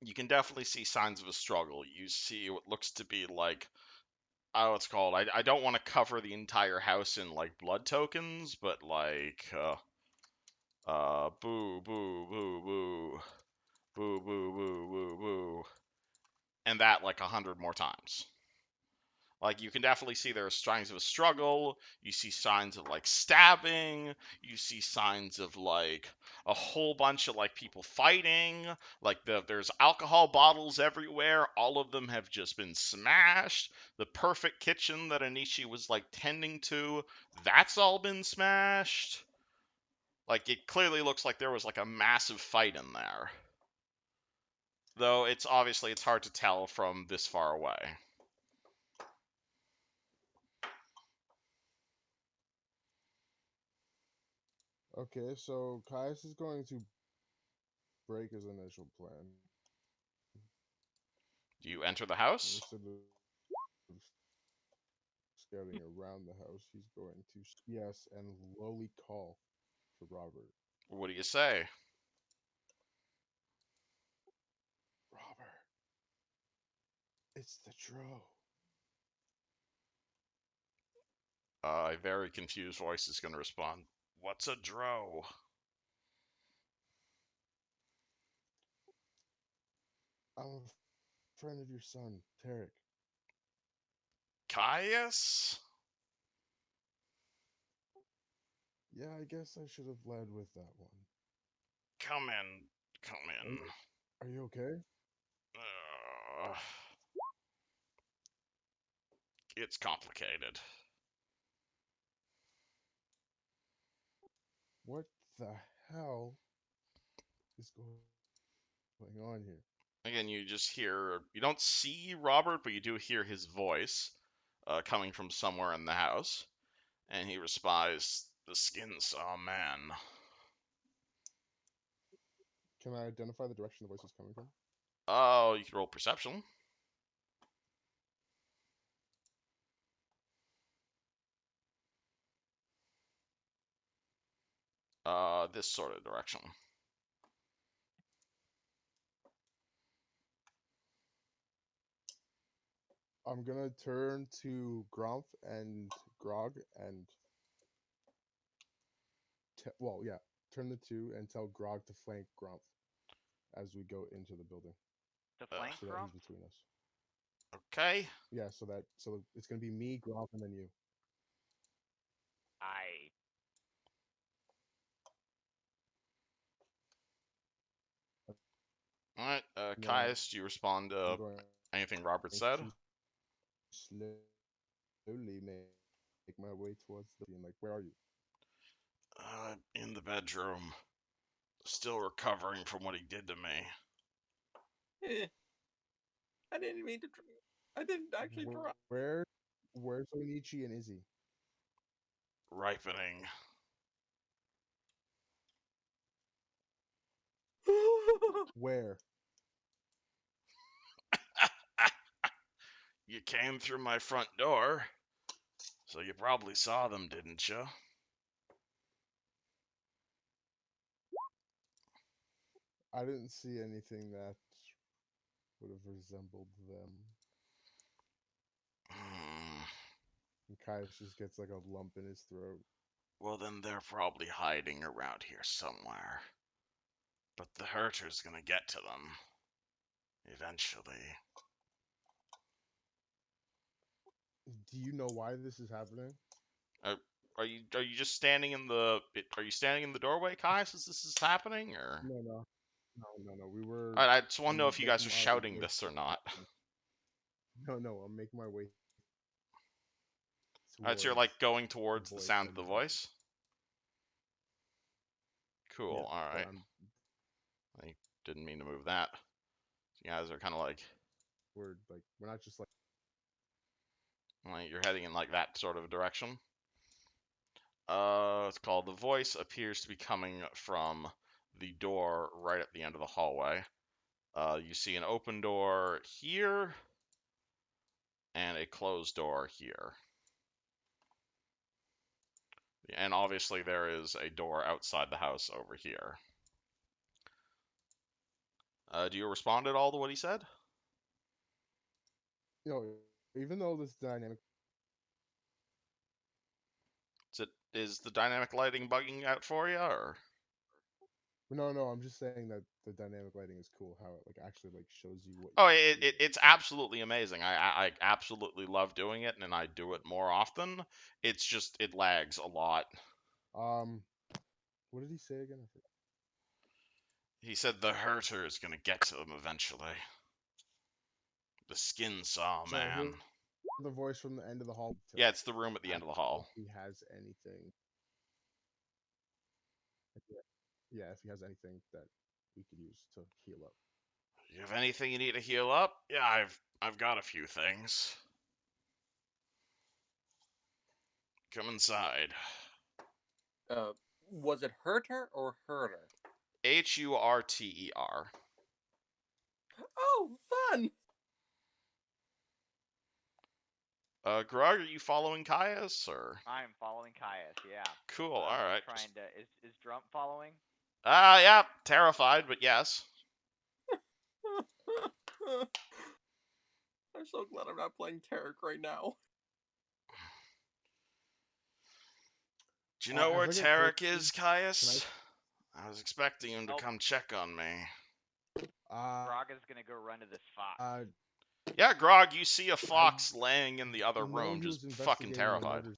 you can definitely see signs of a struggle. You see what looks to be like, oh, it's called. I don't want to cover the entire house in like blood tokens, but like, boo, boo, boo, boo, boo, boo, boo, boo, boo, and that like 100 more times. Like, you can definitely see there are signs of a struggle. You see signs of like stabbing. You see signs of like a whole bunch of like people fighting. Like there's alcohol bottles everywhere. All of them have just been smashed. The perfect kitchen that Anishi was like tending to, that's all been smashed. Like, it clearly looks like there was like a massive fight in there. Though it's obviously it's hard to tell from this far away. Okay, so Caius is going to break his initial plan. Do you enter the house? Instead of scouting around the house, he's going to yes and lowly call to Robert. What do you say? Robert, it's the Dro. A very confused voice is going to respond. What's a dro? I'm a friend of your son, Tarek. Caius? Yeah, I guess I should have led with that one. Come in. Come in. Are you okay? It's complicated. What the hell is going on here? Again, you just hear. You don't see Robert, but you do hear his voice coming from somewhere in the house. And he responds, the skin saw man. Can I identify the direction the voice is coming from? Oh, you can roll perception. This sort of direction. I'm gonna turn to Gromp and Grog and turn the two and tell Grog to flank Gromp as we go into the building, To flank so that Grump? he's between us. Okay. Yeah, so it's gonna be me, Gromp, and then you. I Alright, No, Caius, do you respond I'm to going anything Robert said? to slowly make my way towards the like. Where are you? In the bedroom. Still recovering from what he did to me. I didn't mean to. I didn't actually try. Where's Onichi and Izzy? Ripening. Where? You came through my front door, so you probably saw them, didn't you? I didn't see anything that would have resembled them. Hmm. And Caius just gets like a lump in his throat. Well, then they're probably hiding around here somewhere. But the Hurter's gonna get to them. Eventually. Do you know why this is happening? are you just standing in the doorway, Caius, as this is happening, or? No. We were. I just want to know I'm if you guys making are my shouting way. this or not. No. I'm making my way Alright, so you're towards like going the towards the voice sound of and the the vent. voice. Yeah, Cool. All but right. I'm I didn't mean to move that. You guys are kind of like we're not just you're heading in like that sort of direction. It's called the voice appears to be coming from the door right at the end of the hallway. You see an open door here and a closed door here. And obviously there is a door outside the house over here. Do you respond at all to what he said? even though this dynamic. Is the dynamic lighting bugging out for you, or? No, I'm just saying that the dynamic lighting is cool. How it actually shows you what Oh, you're reading. it's absolutely amazing. I absolutely love doing it, and I do it more often. It's just it lags a lot. What did he say again? I forgot. He said the herter is gonna get to them eventually. The skin saw So here's man. the voice from the end of the hall. Yeah, it's the room at the end of the hall. If he has anything. Yeah, if he has anything that we could use to heal up. You have anything you need to heal up? Yeah, I've got a few things. Come inside. Was it Herter or Herter? Hurter. Oh, fun! Grog, are you following Caius, or? I'm following Caius. Yeah. Cool. I'm All right. trying to. Is Drump following? Yeah, terrified, but yes. I'm so glad I'm not playing Tarek right now. Do you know where as I get Tarek closer, is, Caius? I was expecting him to come check on me. Grog is gonna go run to this fox. Yeah, Grog, you see a fox laying in the other know room, he just was fucking investigating the terrified. murders.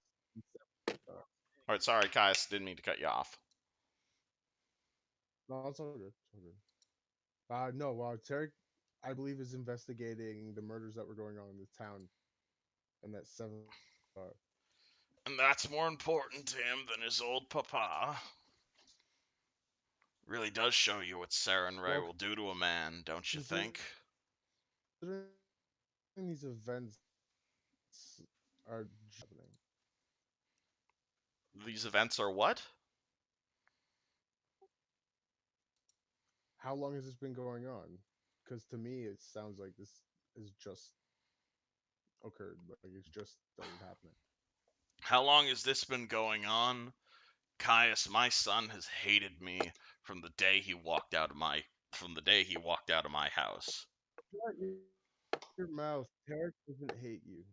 Alright, sorry, Caius, didn't mean to cut you off. No, it's all good. It's all good. No, Tarek, I believe, is investigating the murders that were going on in the town, and that 7. And that's more important to him than his old papa. Really does show you what Sarah and Ray will do to a man, don't you think? These events are happening. These events are what? How long has this been going on? Because to me, it sounds like this is just occurred. It's just started happening. How long has this been going on? Caius, my son has hated me from the day he walked out of my house. Your mouth. Tarek doesn't hate you.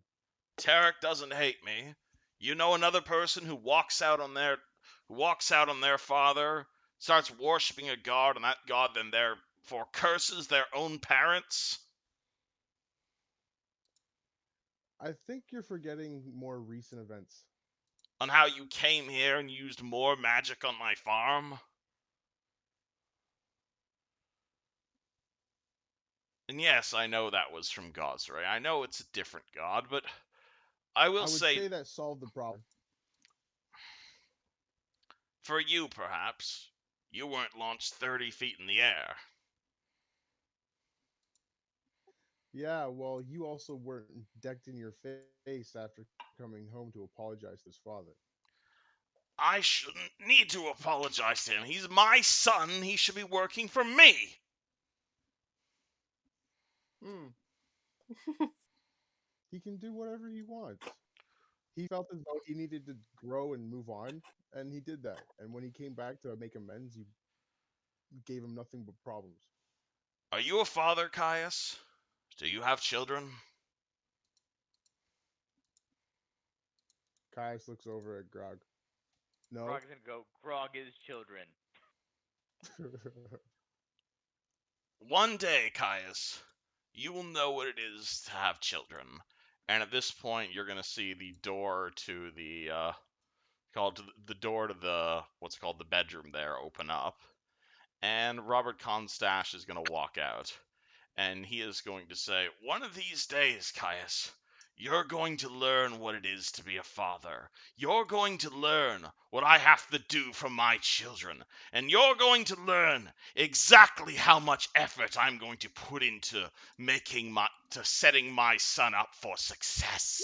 Tarek doesn't hate me. You know another person who walks out on their father, starts worshiping a god, and that god then therefore curses their own parents? I think you're forgetting more recent events. On how you came here and used more magic on my farm? And yes, I know that was from Gosray. I know it's a different god, but I will I would say that solved the problem. For you, perhaps. You weren't launched 30 feet in the air. Yeah, well, you also weren't decked in your face after coming home to apologize to his father. I shouldn't need to apologize to him. He's my son. He should be working for me. He can do whatever he wants. He felt as though he needed to grow and move on, and he did that. And when he came back to make amends, you gave him nothing but problems. Are you a father, Caius? Do you have children? Caius looks over at Grog. No. Grog's gonna go. Grog is children. One day, Caius, you will know what it is to have children. And at this point, you're going to see the door to the called the door to the what's called the bedroom there open up, and Robert Costache is going to walk out, and he is going to say, "One of these days, Caius, you're going to learn what it is to be a father. You're going to learn what I have to do for my children, and you're going to learn exactly how much effort I'm going to put into setting my son up for success."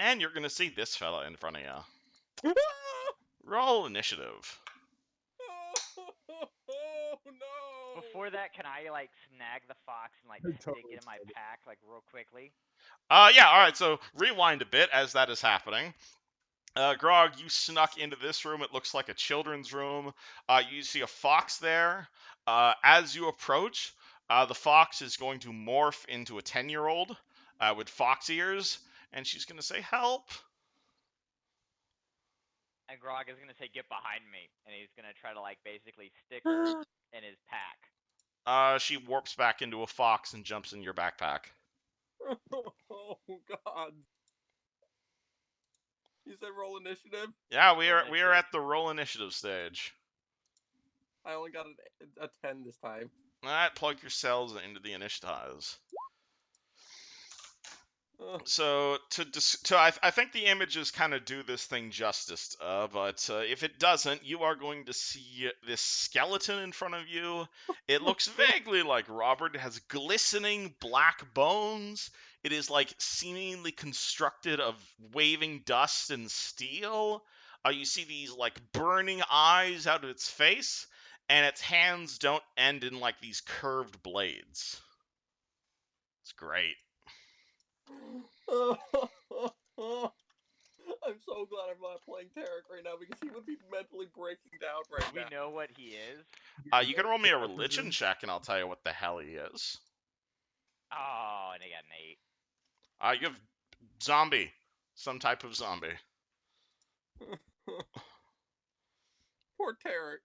And you're going to see this fella in front of you. Roll initiative. Oh no! Before that, can I like snag the fox and like You're stick totally it in my excited. pack like real quickly? Yeah, alright, so rewind a bit as that is happening. Grog, you snuck into this room. It looks like a children's room. You see a fox there. As you approach, the fox is going to morph into a 10-year-old with fox ears, and she's going to say, "Help!" And Grog is gonna say, "Get behind me," and he's gonna try to like basically stick her in his pack. She warps back into a fox and jumps in your backpack. Oh God! You said roll initiative. Yeah, Roll we are initiative. at the roll initiative stage. I only got a 10 this time. Alright, plug your cells into the initiatives. Ugh. So I think the images kind of do this thing justice, but if it doesn't, you are going to see this skeleton in front of you. It looks vaguely like Robert. It has glistening black bones. It is like seemingly constructed of waving dust and steel. You see these like burning eyes out of its face, and its hands don't end in like these curved blades. It's great. I'm so glad I'm not playing Tarek right now because he would be mentally breaking down Do right we now. know what he is? You can roll me a religion check, and I'll tell you what the hell he is. Oh, and they got an 8. You have zombie, some type of zombie. Poor Tarek.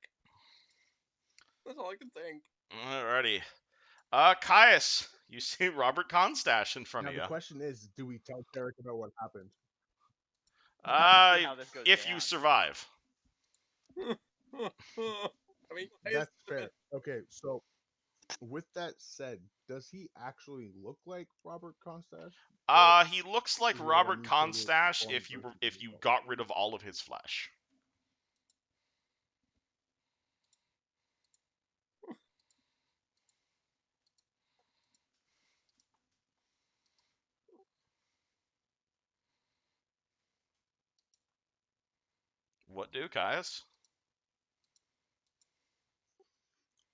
That's all I can think. Alrighty. Caius, you see Robert Costache in front Now of the you. question is, do we tell Derek about what happened? See how this goes If down. you survive. I mean, That's fair. Okay, so with that said, does he actually look like Robert Costache? He looks like Is he like a Robert mutated, Costache deformed if you version if of you himself? got rid of all of his flesh. What do, Caius?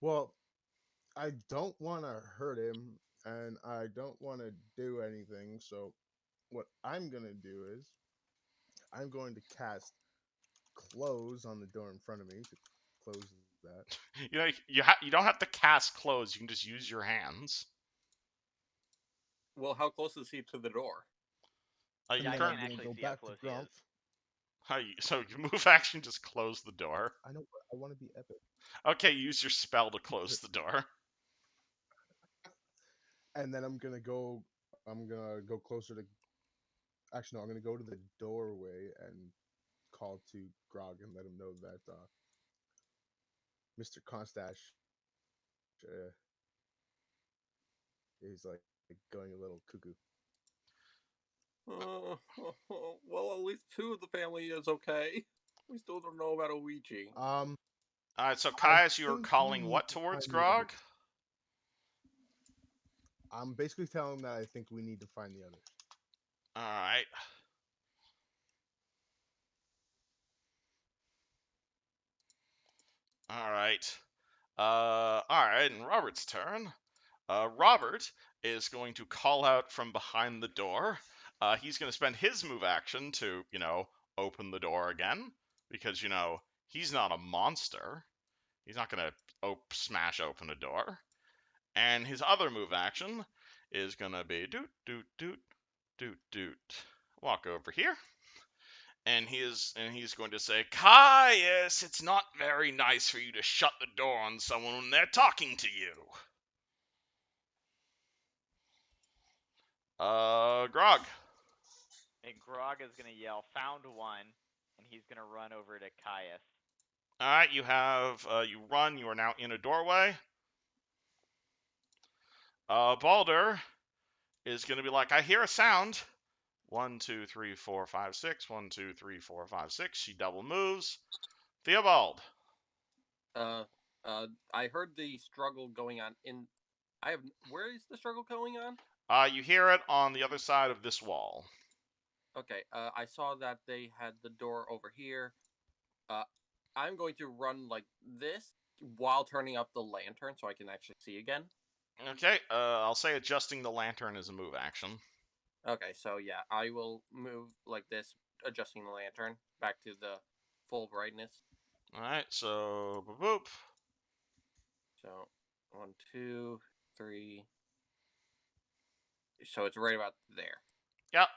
Well, I don't want to hurt him, and I don't want to do anything. So, what I'm gonna do is, I'm going to cast close on the door in front of me to close that. You know, you don't have to cast clothes. You can just use your hands. well, how close is he to the door? You Yeah, I And then can't I'm gonna actually go see how back to close he is. Grumph. So you move action, just close the door. I know, but I want to be epic. Okay, use your spell to close the door. And then I'm gonna go. I'm gonna go closer to. Actually, no. I'm gonna go to the doorway and call to Grog and let him know that Mr. Constache is like going a little cuckoo. Well, at least two of the family is okay. We still don't know about Ouija. Alright, so I Caius, you are think calling we need what to towards find the Grog? others. I'm basically telling him that I think we need to find the others. Alright. Alright. Alright, and Robert's turn. Robert is going to call out from behind the door. He's going to spend his move action to, open the door again. Because, he's not a monster. He's not going to smash open a door. And his other move action is going to be doot, doot, doot, doot, doot. Walk over here. And he's going to say, "Caius, it's not very nice for you to shut the door on someone when they're talking to you." Grog. And Grog is gonna yell, "Found one," and he's gonna run over to Caius. All right, you have you run. You are now in a doorway. Balder is going to be like, I hear a sound. 1, 2, 3, 4, 5, 6. 1, 2, 3, 4, 5, 6. She double moves. Theobald. I heard the struggle going on in. Where is the struggle going on? You hear it on the other side of this wall. Okay. I saw that they had the door over here. I'm going to run like this while turning up the lantern so I can actually see again. Okay. I'll say adjusting the lantern is a move action. Okay, so yeah, I will move like this, adjusting the lantern back to the full brightness. All right. So boop boop. So 1, 2, 3. So it's right about there. Yep.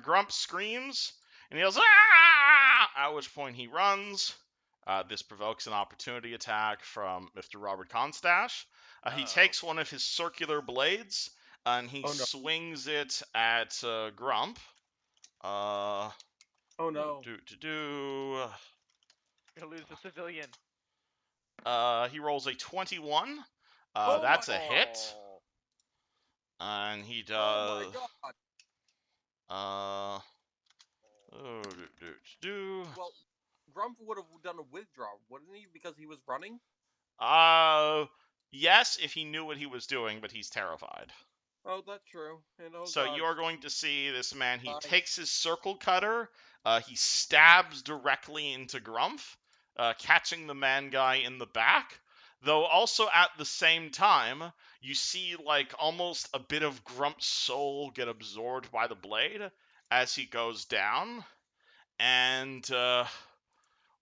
Grump screams and he yells, "Ah!" At which point he runs. This provokes an opportunity attack from Mr. Robert Costache. He takes one of his circular blades and he Oh, no. swings it at Grump. Oh no. Gonna lose the civilian. He rolls a 21. Oh That's my- a hit. And he Oh does. my god. Well, Grump would have done a withdraw, wouldn't he? Because he was running? Yes, if he knew what he was doing, but he's terrified. Oh, that's true. And oh So god. you're going to see this man. He Bye. takes his circle cutter. He stabs directly into Grumpf, catching the man guy in the back. Though also at the same time, you see like almost a bit of Grump's soul get absorbed by the blade as he goes down. And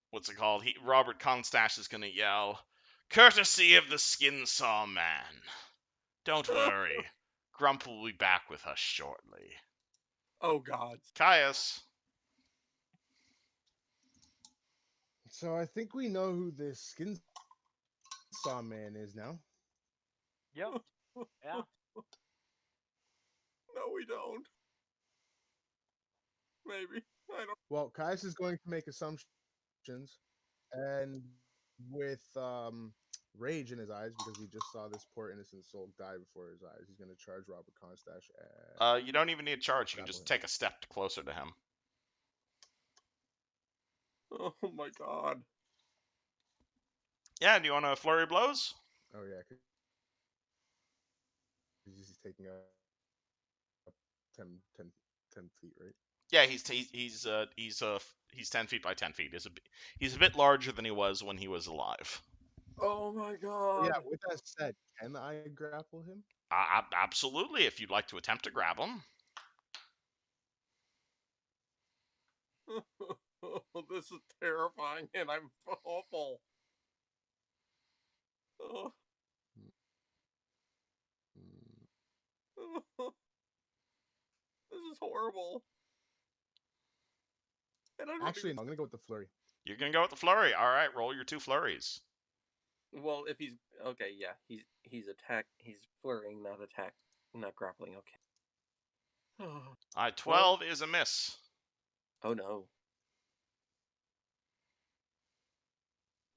what's it called? Robert Constash is gonna yell, "Courtesy of the Skin Saw Man. Don't worry, Grump will be back with us shortly." Oh god. Caius. So I think we know who this skin saw man is now. Yep. Yeah. No, we don't. Maybe. I don't. Well, Caius is going to make assumptions, and with rage in his eyes because he just saw this poor innocent soul die before his eyes, he's going to charge Robert Constache. You don't even need a charge. You can grapple just him. take a step closer to him. Oh my god. Yeah, do you want to flurry blows? Oh yeah, 'cause he's taking up 10 feet, right? Yeah, he's 10 feet by 10 feet. He's a bit larger than he was when he was alive. Oh my Oh, god. yeah. With that said, can I grapple him? Absolutely, if you'd like to attempt to grab him. This is terrifying, and I'm awful. Oh. This is horrible. And I don't Actually, no, I'm going to go with the flurry. You're gonna go with the flurry. All right, roll your 2 flurries. Well, if he's okay, yeah, he's flurrying, not attack, not grappling. Okay. 12 is a miss. Oh no.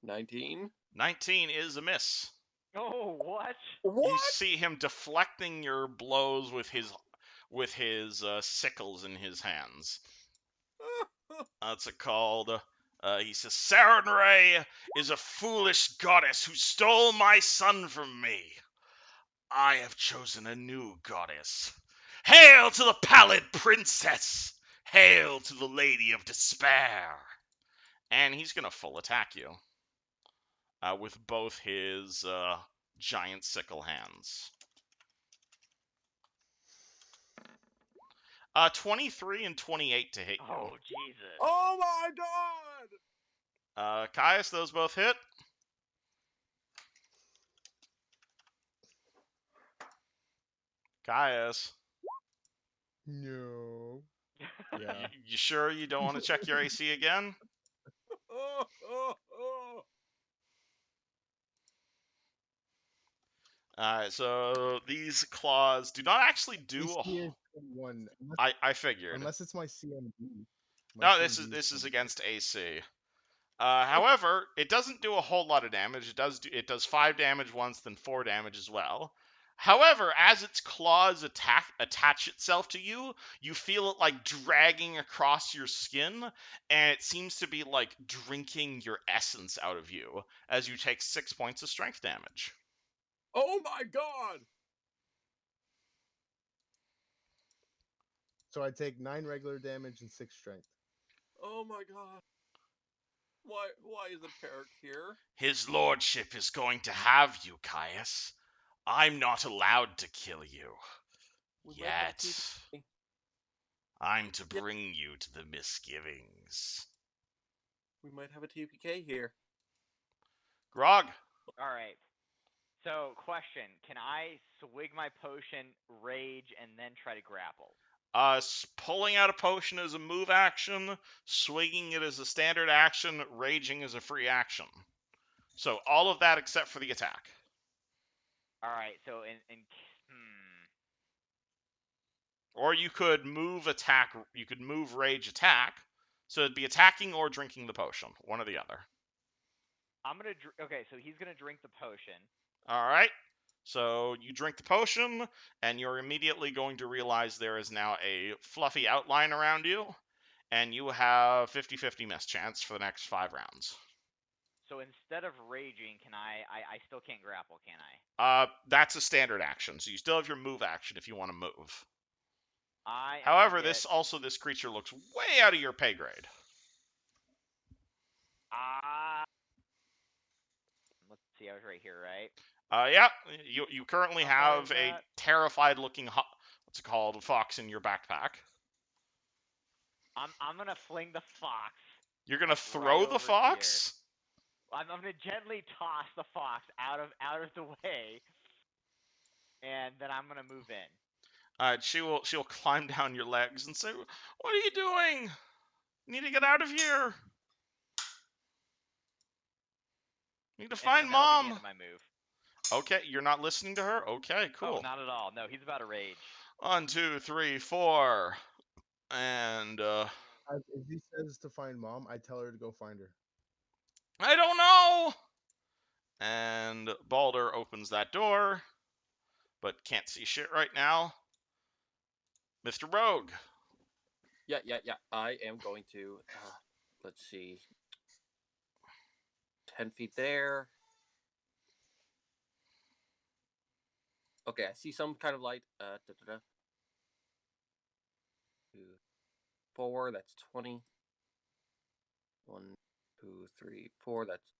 19. 19 is a miss. Oh, what? You see him deflecting your blows with his sickles in his hands. That's it called. He says, Sarenrae is a foolish goddess who stole my son from me. I have chosen a new goddess. Hail to the pallid princess! Hail to the lady of despair! And he's gonna full attack you with both his giant sickle hands. 23 and 28 to hit you. Oh, Jesus. Oh my god! Caius, those both hit. Caius. No. Yeah. You sure you don't want to check your AC again? Alright, so these claws do not actually do AC is 21. I figured. Unless it's my CMD. My No, CMD this is 26. against AC. However, it doesn't do a whole lot of damage. It does 5 damage once, then 4 damage as well. However, as its claws attach itself to you, you feel it like dragging across your skin, and it seems to be like drinking your essence out of you as you take 6 points of strength damage. Oh my god! So I take 9 regular damage and 6 strength. Oh my god! Why is the Tarek here? His lordship is going to have you, Caius. I'm not allowed to kill you. We might have a Yet. TPK. I'm to Yeah. bring you to the misgivings. We might have a TPK here. Grog. Alright. So, question. Can I swig my potion, rage, and then try to grapple? Pulling out a potion is a move action, swinging it is a standard action, raging is a free action. So all of that except for the attack. Alright, so Or you could move rage attack. So it'd be attacking or drinking the potion, one or the other. I'm gonna okay, so he's gonna drink the potion. All right. So you drink the potion, and you're immediately going to realize there is now a fluffy outline around you, and you have 50-50 miss chance for the next 5 rounds. So instead of raging, can I still can't grapple, can I? That's a standard action, so you still have your move action if you want to move. I am However, gonna get, this creature looks way out of your pay grade. let's see, I was right here, right? Yeah, you currently How far have is a that? terrified looking what's it called, fox in your backpack. I'm gonna fling the fox. You're gonna Like, throw right the over fox? here. I'm gonna gently toss the fox out of the way, and then I'm gonna move in. She'll climb down your legs and say, "What are you doing? You need to get out of here. You need to find And that'll be the end mom." of my move. Okay, you're not listening to her? Okay, Oh, cool. not at all. No, he's about to rage. 1, 2, 3, 4. And, If he says to find mom, I tell her to go find her. I don't know! And Balder opens that door, but can't see shit right now. Mr. Rogue. Yeah. I am going to. Let's see. 10 feet there. Okay, I see some kind of light. 2, 4. That's 20. 1, 2, 3, 4. That's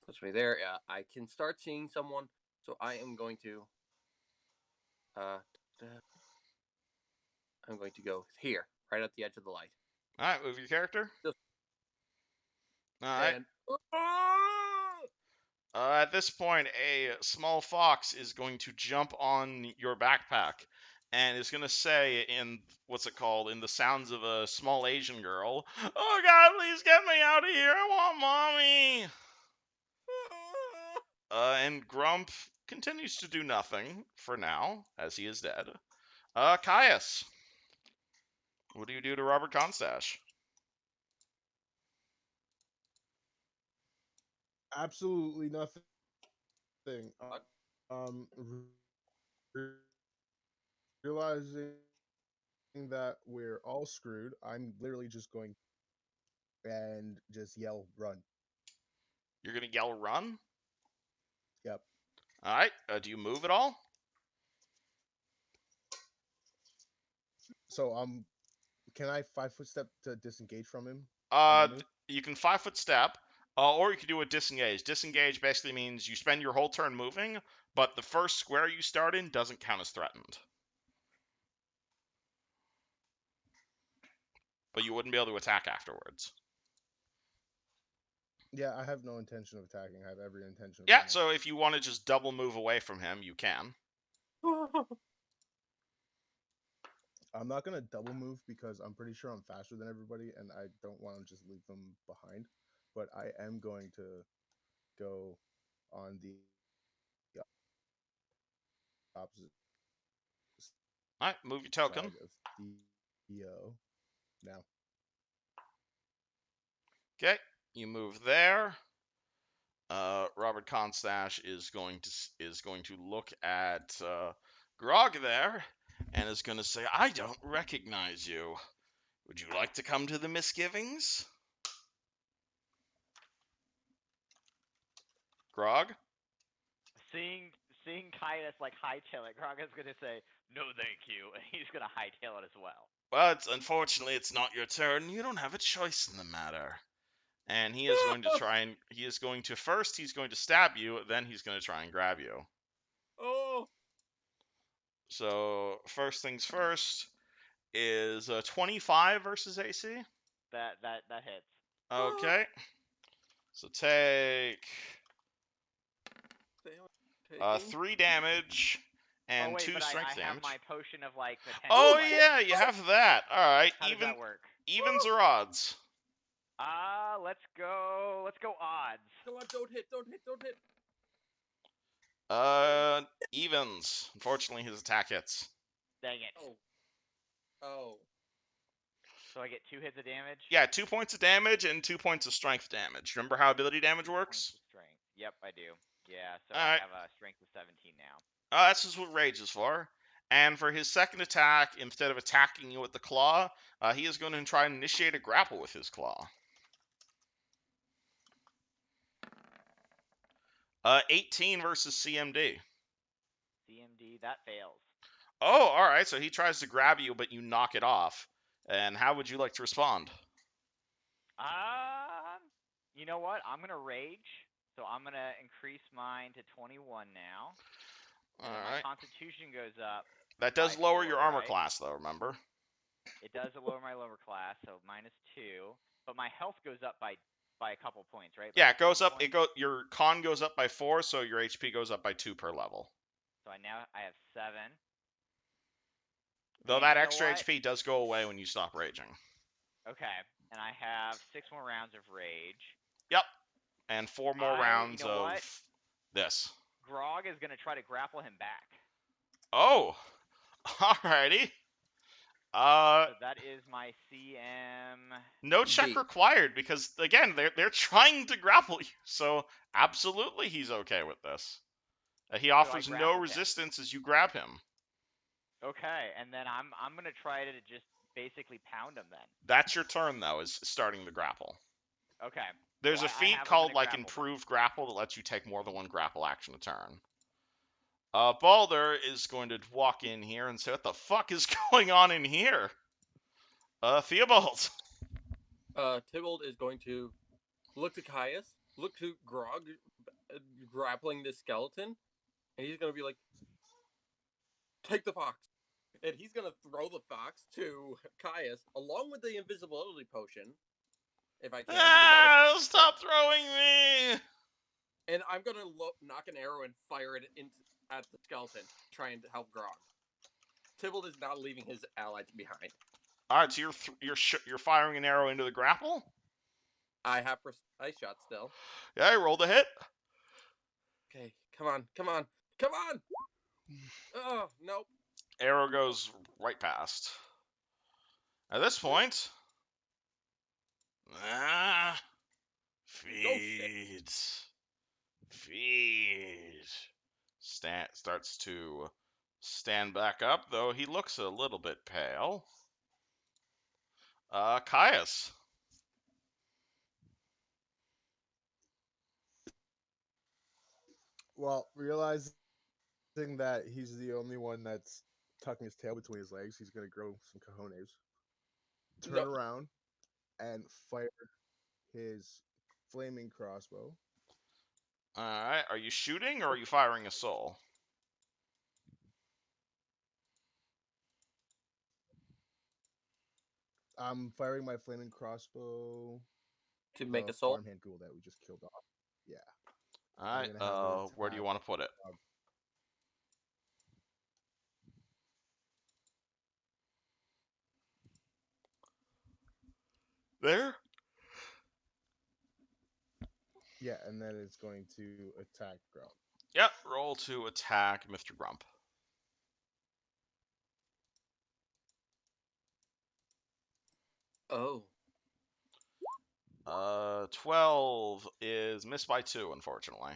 puts me there. I can start seeing someone. So I am going to. I'm going to go here, right at the edge of the light. Alright, move your character. Just- Alright. And At this point, a small fox is going to jump on your backpack and is going to say in, what's it called, in the sounds of a small Asian girl, "Oh God, please get me out of here. I want mommy." And Grump continues to do nothing for now, as he is dead. Caius, what do you do to Robert Constache? Absolutely nothing. Um, realizing that we're all screwed, I'm literally just going and just yell run. You're going to yell run? Yep. Alright, do you move at all? So can I 5-foot step to disengage from him? You can 5-foot step, or you can do a disengage. Disengage basically means you spend your whole turn moving, but the first square you start in doesn't count as threatened. But you wouldn't be able to attack afterwards. Yeah, I have no intention of attacking. I have every intention of Yeah, running. so if you want to just double move away from him, you can. I'm not gonna double move because I'm pretty sure I'm faster than everybody, and I don't want to just leave them behind. But I am going to go on the opposite Alright, move your token. side of Theo now. Okay, you move there. Robert Costache is going to look at Grog there, and is going to say, "I don't recognize you. Would you like to come to the misgivings?" Grog? Seeing Caius like hightail it, Grog is gonna say, "No, thank you," and he's gonna hightail it as well. But unfortunately, it's not your turn. You don't have a choice in the matter. And he is going to try and he's going to stab you, then he's going to try and grab you. Oh, So first things first is 25 versus AC. That hits. Okay. So take taking. 3 damage and Oh wait, 2 but strength I have damage. my potion of like potential. Oh like, yeah, you have that. All right, how does that work? evens or odds. Let's go. Let's go odds. Come on, don't hit, don't hit, don't hit. Evens. Unfortunately, his attack hits. Dang it. Oh. So I get 2 hits of damage. Yeah, 2 points of damage and 2 points of strength damage. Remember how ability damage 2 works? points of strength. Yep, I do. Yeah, so All I right. have a strength of 17 now. That's just what rage is for. And for his second attack, instead of attacking you with the claw, he is going to try and initiate a grapple with his claw. 18 versus CMD. CMD, that fails. Oh, all right. So he tries to grab you, but you knock it off. And how would you like to respond? You know what? I'm gonna rage, so I'm gonna increase mine to 21 now, and All then my right. Constitution goes up. That does by lower 4, your armor right? class, though. Remember? It does lower my lower class, so -2. But my health goes up by a couple points, right? Yeah, Like it goes 3 up. points. Your con goes up by 4, so your HP goes up by 2 per level. So I have 7. Though And that you know extra what? HP does go away when you stop raging. Okay. And I have 6 more rounds of rage. Yep. And 4 more You rounds know of what? this. Grog is gonna try to grapple him back. Oh, alrighty. So that is my CM. No check D. required because again they're trying to grapple you. So absolutely he's okay with this. He So I offers no grappled him. resistance as you grab him. Okay, and then I'm gonna try to just basically pound him then. That's your turn though, is starting the grapple. Okay. There's So a I feat have him in called a like grapple then. improved grapple that lets you take more than one grapple action a turn. Balder is going to walk in here and say, "What the fuck is going on in here?" Theobald. Tybalt is going to look to Caius, look to Grog, grappling this skeleton, and he's going to be like, take the fox. And he's going to throw the fox to Caius, along with the invisibility potion, if I can. Stop throwing me! And I'm going to knock an arrow and fire it at the skeleton, trying to help Grog. Tybalt is not leaving his ally behind. All right, so you're firing an arrow into the grapple. I have precise shot still. Yeah, I rolled a hit. Okay, come on, come on, come on! Oh, nope. Arrow goes right past. At this point, feed. Starts to stand back up, though he looks a little bit pale. Caius. Well, realizing that he's the only one that's tucking his tail between his legs, he's gonna grow some cojones, turn around, and fire his flaming crossbow. All right, are you shooting or are you firing a soul? I'm firing my flaming crossbow To make the a soul? farmhand ghoul that we just killed off. Yeah. All I'm right, gonna have it where do you attack want to put it? Grog. There? Yeah, and then it's going to attack Grog. Yep, roll to attack Mr. Grump. Oh. 12 is missed by 2, unfortunately.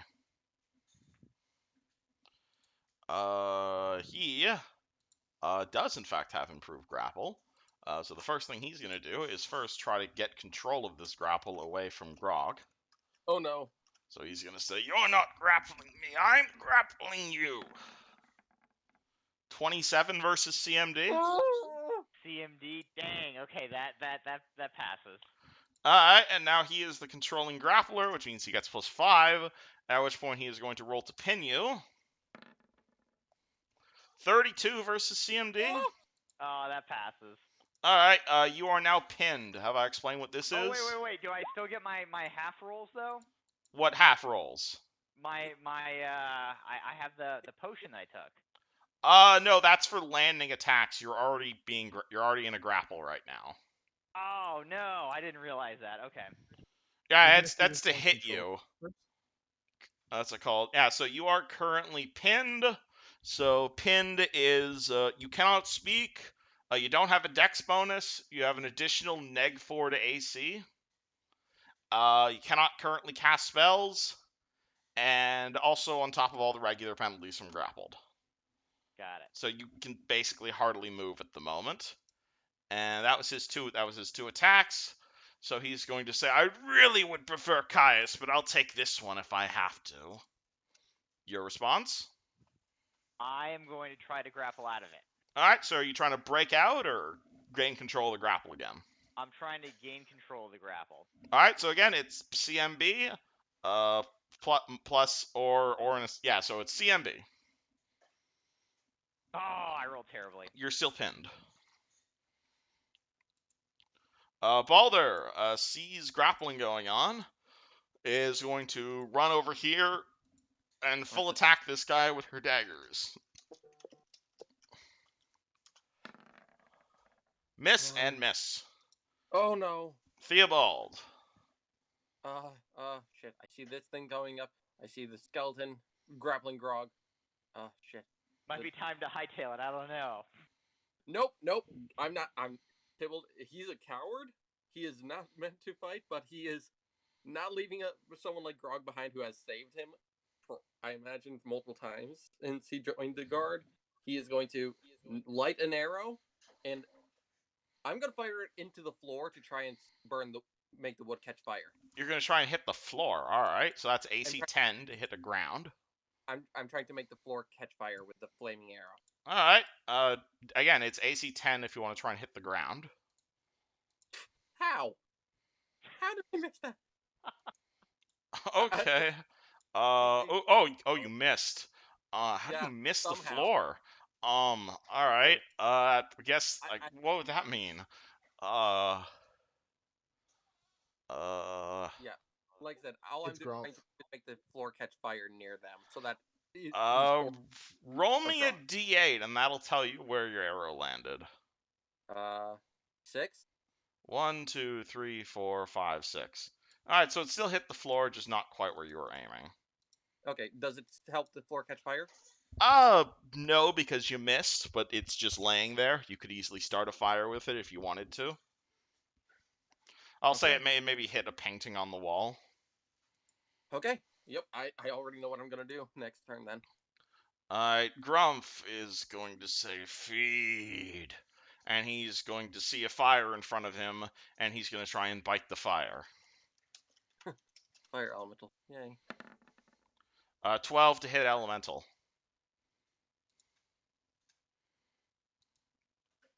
He does in fact have improved grapple. So the first thing he's going to do is first try to get control of this grapple away from Grog. Oh no. So he's going to say, "You're not grappling me, I'm grappling you." 27 versus CMD. CMD, dang. Okay, that passes. Alright, and now he is the controlling grappler, which means he gets +5, at which point he is going to roll to pin you. 32 versus CMD. Oh, that passes. Alright, you are now pinned. Have I explained what this Oh, is? wait. Do I still get my half rolls though? What half rolls? I have the potion that I took. No, that's for landing attacks. You're already in a grapple right now. Oh no, I didn't realize that. Okay. Yeah, Even if you that's just to want hit control you. first? That's a call. Yeah, so you are currently pinned. So pinned is you cannot speak. You don't have a dex bonus. You have an additional -4 to AC. You cannot currently cast spells, and also on top of all the regular penalties from grappled. Got it. So you can basically hardly move at the moment. And that was his two attacks. So he's going to say, "I really would prefer Caius, but I'll take this one if I have to." Your response? I am going to try to grapple out of it. Alright, so are you trying to break out or gain control of the grapple again? I'm trying to gain control of the grapple. Alright, so again, it's CMB, plus yeah, so it's CMB. Oh, I rolled terribly. You're still pinned. Balder sees grappling going on, is going to run over here and full attack this guy with her daggers. Miss and miss. Oh no. Theobald. Shit. I see this thing going up. I see the skeleton grappling Grog. Shit. Might be time to hightail it. I don't know. Nope. I'm not. I'm Tybalt. He's a coward. He is not meant to fight, but he is not leaving someone like Grog behind who has saved him, I imagine, multiple times since he joined the guard. He is going to light an arrow, and I'm going to fire it into the floor to try and make the wood catch fire. You're going to try and hit the floor. All right, so that's AC 10 to hit the ground. I'm trying to make the floor catch fire with the flaming arrow. All right. Again, it's AC 10 if you want to try and hit the ground. How? How did I miss that? Okay. You missed. How do you miss somehow. the floor? All right. I guess what would that mean? Yeah. Like I said, all I'm doing is make the floor catch fire near them, so that. Roll me a D8, and that'll tell you where your arrow landed. 6. 1, 2, 3, 4, 5, 6. All right, so it still hit the floor, just not quite where you were aiming. Okay, does it help the floor catch fire? No, because you missed, but it's just laying there. You could easily start a fire with it if you wanted to. I'll say it maybe hit a painting on the wall. Okay. Yep, I already know what I'm gonna do next turn then. Alright, Grumph is going to say feed. And he's going to see a fire in front of him, and he's going to try and bite the fire. Fire elemental. Yay. 12 to hit elemental.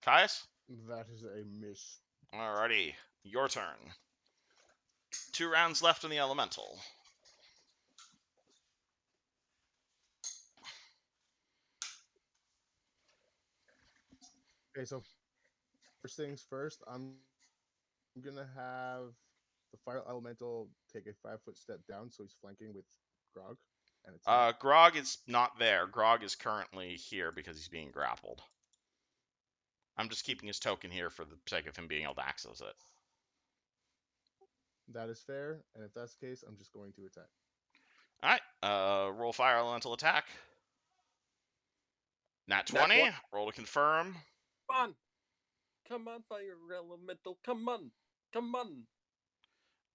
Caius? That is a miss. Alrighty, your turn. 2 rounds left in the elemental. Okay, so first things first, I'm gonna have the fire elemental take a 5-foot step down, so he's flanking with Grog. And Grog is not there. Grog is currently here because he's being grappled. I'm just keeping his token here for the sake of him being able to access it. That is fair, and if that's the case, I'm just going to attack. Alright, roll fire elemental attack. Nat 20, roll to confirm. Come on, fire elemental, come on.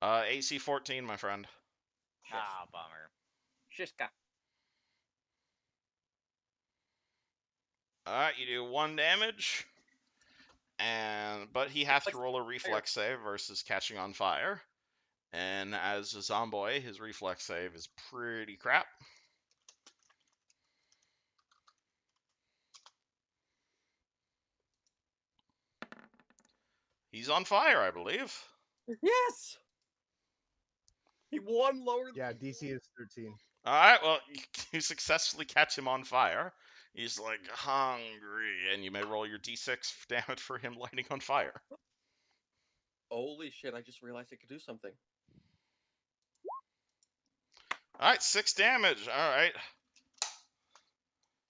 AC 14, my friend. Ah, bummer. Shishka. Alright, you do 1 damage. But he has to roll a reflex save versus catching on fire. And as a Zomboy, his reflex save is pretty crap. He's on fire, I believe. Yes! He won lower Yeah, DC is 13. Alright, well, you successfully catch him on fire. He's like hungry, and you may roll your d6 damage for him lighting on fire. Holy shit, I just realized I could do something. Alright, 6 damage. Alright.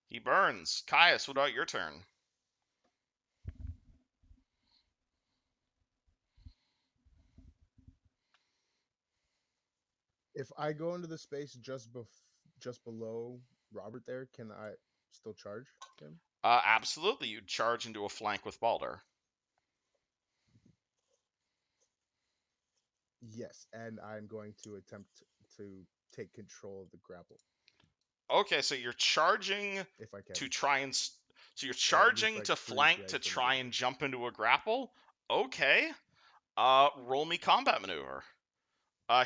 He burns. Caius, what about your turn? If I go into the space just below Robert there, can I still charge him? Absolutely. You charge into a flank with Balder. Yes, and I'm going to attempt to take control of the grapple Okay, so you're charging if I can. to try and... So you're Or at least, charging like, to freeze flank Greg to from the try grapple. and jump into a grapple? Okay. Roll me combat maneuver.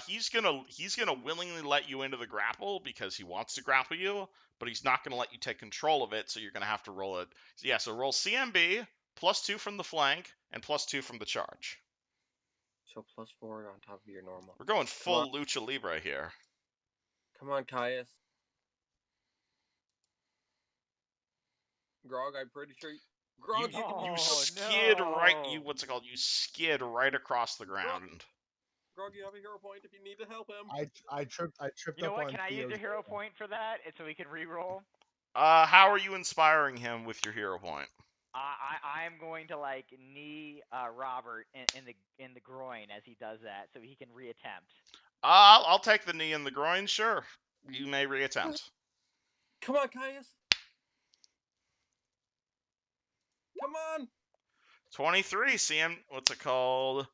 He's gonna willingly let you into the grapple because he wants to grapple you, but he's not gonna let you take control of it, so you're gonna have to roll it. Yeah, so roll CMB, +2 from the flank, and +2 from the charge. So +4 on top of your normal. We're going full Lucha Libre here. Come on, Caius. Grog, I'm pretty sure. Grog, you can. You Oh, skid right. no. What's it called? You skid right across the ground. Grog, you have a hero point if you need to help him. I tripped You know up what? on Can I use Theo's a hero point for that, and so we can re-roll? How are you inspiring him with your hero point? I'm going to like knee Robert in the groin as he does that, so he can reattempt. I'll take the knee in the groin. Sure, you may reattempt. Come on, Caius. Come on. 23 CM. What's it called?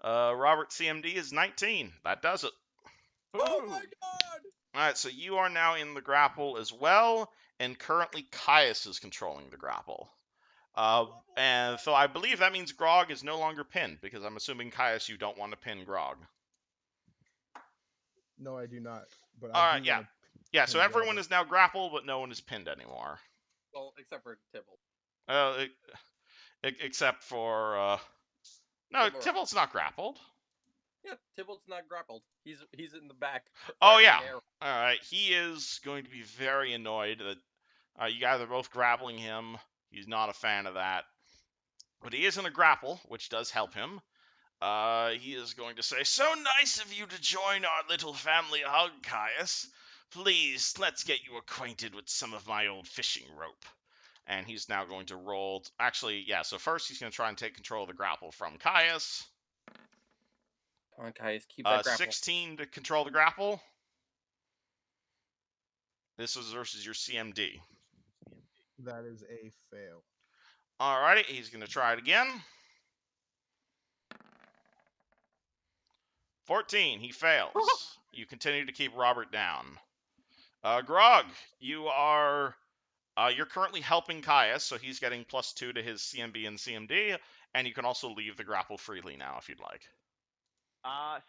Robert CMD is 19. That does it. Oh Ooh. my god. All right, so you are now in the grapple as well, and currently Caius is controlling the grapple. And so I believe that means Grog is no longer pinned, because I'm assuming, Caius, you don't want to pin Grog. No, I do not. But All I right, do yeah. want to. Yeah, so pin everyone Robert. is now grappled, but no one is pinned anymore. Well, except for Tibble. Except for... No, Tibble. Tybalt's not grappled. Yeah, Tibble's not grappled. He's in the back. Oh, firing yeah. arrows. All right, he is going to be very annoyed that you guys are both grappling him. He's not a fan of that. But he is in a grapple, which does help him. He is going to say, "So nice of you to join our little family hug, Caius. Please, let's get you acquainted with some of my old fishing rope." And he's now going to roll... Actually, yeah, so first he's going to try and take control of the grapple from Caius. Come on, Caius, keep that grapple. 16 to control the grapple. This is versus your CMD. That is a fail. Alrighty, he's going to try it again. 14, he fails. You continue to keep Robert down. Grog, you're currently helping Caius, so he's getting +2 to his CMB and CMD, and you can also leave the grapple freely now if you'd like.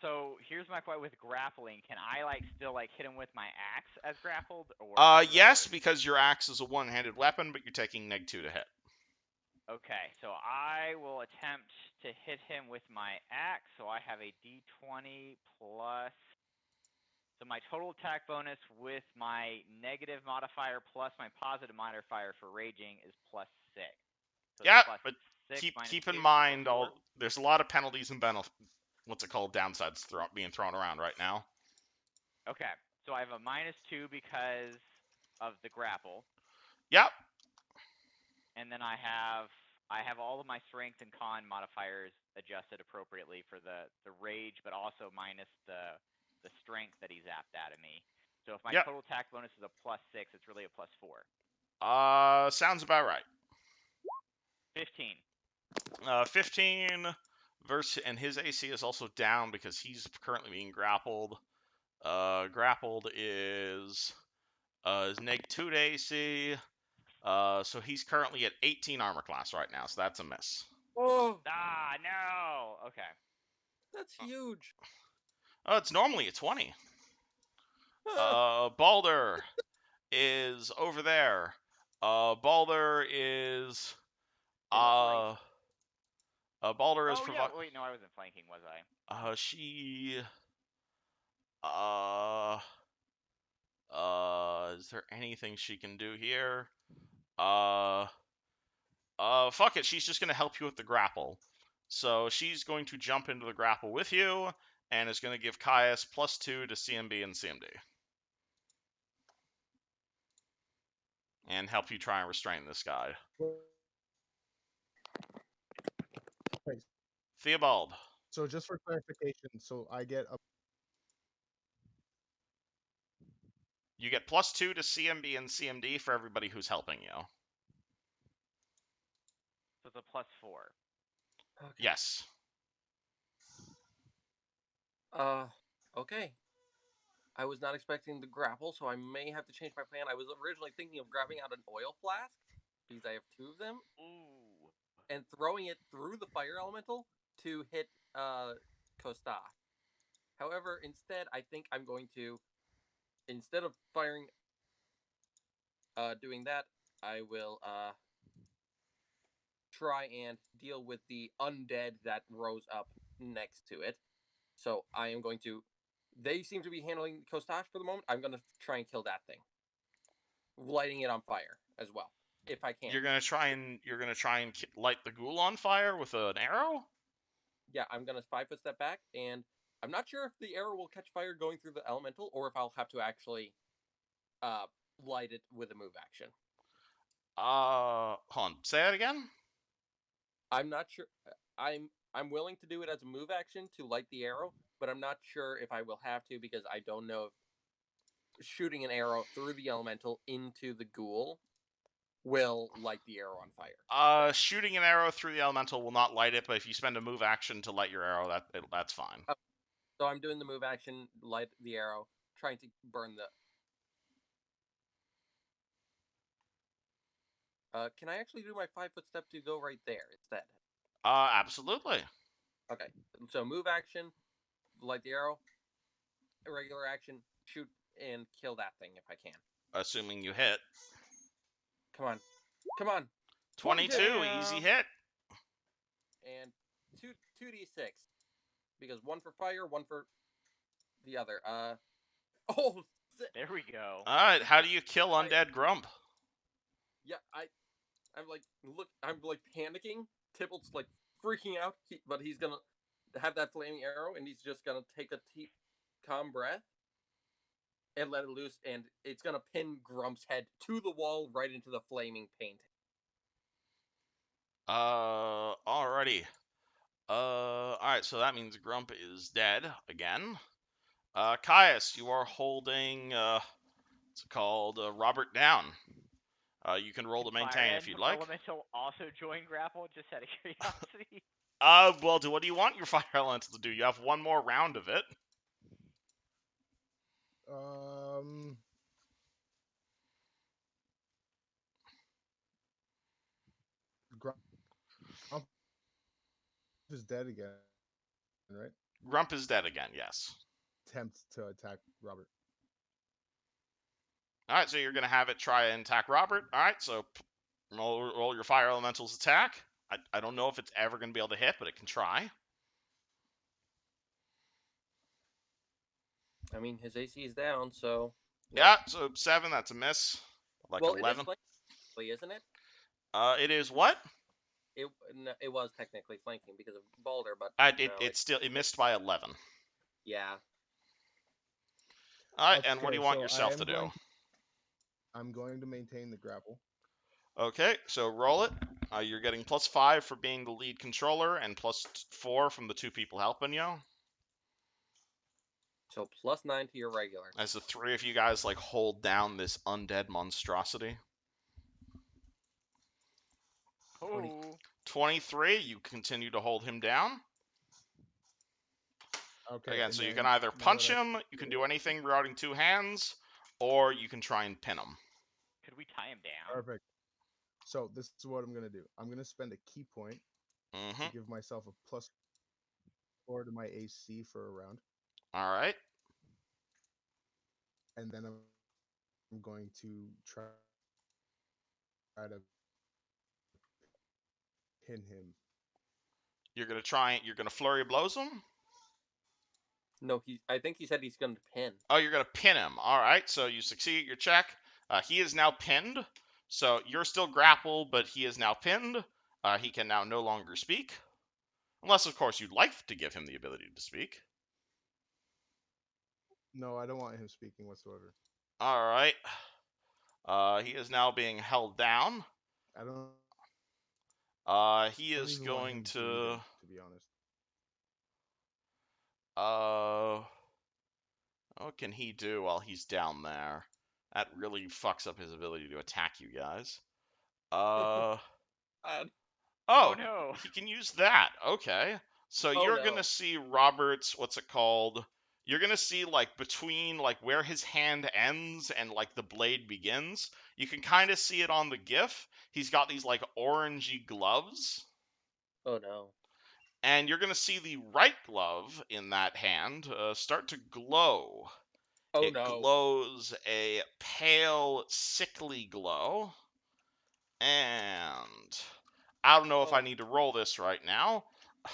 So here's my point with grappling. Can I still hit him with my axe as grappled, or? Yes, because your axe is a one-handed weapon, but you're taking -2 to hit. Okay, so I will attempt to hit him with my axe. So I have a D20 plus. So my total attack bonus with my negative modifier plus my positive modifier for raging is +6. So Yeah, plus but 6 minus keep 2 in is mind, +4. there's a lot of penalties and downsides being thrown around right now. Okay, so I have a -2 because of the grapple. Yep. And then I have all of my strength and con modifiers adjusted appropriately for the rage, but also minus the strength that he's zapped out of me. So if my total attack bonus is a +6, it's really a +4. Sounds about right. 15. 15 and his AC is also down because he's currently being grappled. Grappled is -2 to AC. So he's currently at 18 armor class right now, so that's a miss. Oh, Ah, no. Okay. that's huge. Oh, it's normally a 20. Ah, Balder is over there. Balder is In the flank. Balder is Oh yeah. Wait, no, I wasn't flanking, was I? she is there anything she can do here? Fuck it, she's just gonna help you with the grapple. So she's going to jump into the grapple with you and is going to give Caius +2 to CMB and CMD. And help you try and restrain this guy. Wait, Theobald. so just for clarification, so I get a You get +2 to CMB and CMD for everybody who's helping you. So it's a +4. okay. Yes. Okay. I was not expecting the grapple, so I may have to change my plan. I was originally thinking of grabbing out an oil flask because I have 2 of them Ooh. and throwing it through the fire elemental to hit Costache. However, instead, I think I'm going to, instead of firing, doing that, I will try and deal with the undead that rose up next to it. So I am going to. They seem to be handling Costache for the moment. I'm going to try and kill that thing, lighting it on fire as well, if I can. You're gonna try and light the ghoul on fire with an arrow. Yeah, I'm going to 5-foot step back, and I'm not sure if the arrow will catch fire going through the elemental, or if I'll have to actually light it with a move action. Hold on. Say that again. I'm not sure. I'm willing to do it as a move action to light the arrow, but I'm not sure if I will have to because I don't know if shooting an arrow through the elemental into the ghoul will light the arrow on fire. Shooting an arrow through the elemental will not light it, but if you spend a move action to light your arrow, that's fine. So I'm doing the move action, light the arrow, trying to burn the. Can I actually do my 5-foot step to go right there instead? Absolutely. Okay, so move action, light the arrow, regular action, shoot and kill that thing if I can. Assuming you hit. Come on, come on. 22, easy hit. And 2d6 because 1 for fire, 1 for the other. Oh, There we go. All right, how do you kill undead Grump? yeah. I'm like panicking. Tibble's like freaking out, but he's gonna have that flaming arrow, and he's just gonna take a deep, calm breath and let it loose, and it's gonna pin Grump's head to the wall right into the flaming paint. Alrighty. Alright, so that means Grump is dead again. Caius, you are holding, it's called Robert down. You can roll to maintain if you'd like. Elemental also join grapple, just out of curiosity. Well, what do you want your fire elemental to do? You have one more round of it. Grump is dead again, right? Grump is dead again, yes. Attempt to attack Robert. Alright, so you're going to have it try and attack Robert. Alright, so roll your fire elemental's attack. I don't know if it's ever going to be able to hit, but it can try. I mean, his AC is down, so. Yeah, so 7, that's a miss. Like well, 11. it is flanking, isn't it? It is what? It was technically flanking because of Balder, but it missed by 11. Yeah. All right, and what do you want so yourself to do? I'm going to maintain the grapple. Okay, so roll it. You're getting +5 for being the lead controller and +4 from the 2 people helping you. So +9 to your regular. As the 3 of you guys like hold down this undead monstrosity. Oh. 23, you continue to hold him down. Okay. Again, And so you then can either now punch that him, you can do anything regarding two hands, or you can try and pin him. Could we tie him down? perfect. So this is what I'm gonna do. I'm gonna spend a key point Mm-hmm. to give myself a +4 to my AC for a round, All right. and then I'm going to try to pin him. You're gonna flurry blows him. No, I think he said he's going to pin. Oh, you're gonna pin him. All right. So you succeed your check. He is now pinned. So you're still grappled, but he is now pinned. He can now no longer speak, unless of course you'd like to give him the ability to speak. No, I don't want him speaking whatsoever. All right. He is now being held down. I don't. He I don't is even want going him to. breathing, to be honest. What can he do while he's down there? That really fucks up his ability to attack you guys. Uh, Oh, no. he can use that. Okay. So Oh, you're no. gonna see Robert's, what's it called? You're gonna see like between like where his hand ends and like the blade begins. You can kind of see it on the GIF. He's got these like orangey gloves. Oh no. And you're gonna see the right glove in that hand start to glow. Oh It no. glows a pale, sickly glow. And I don't know if I Oh. need to roll this right now,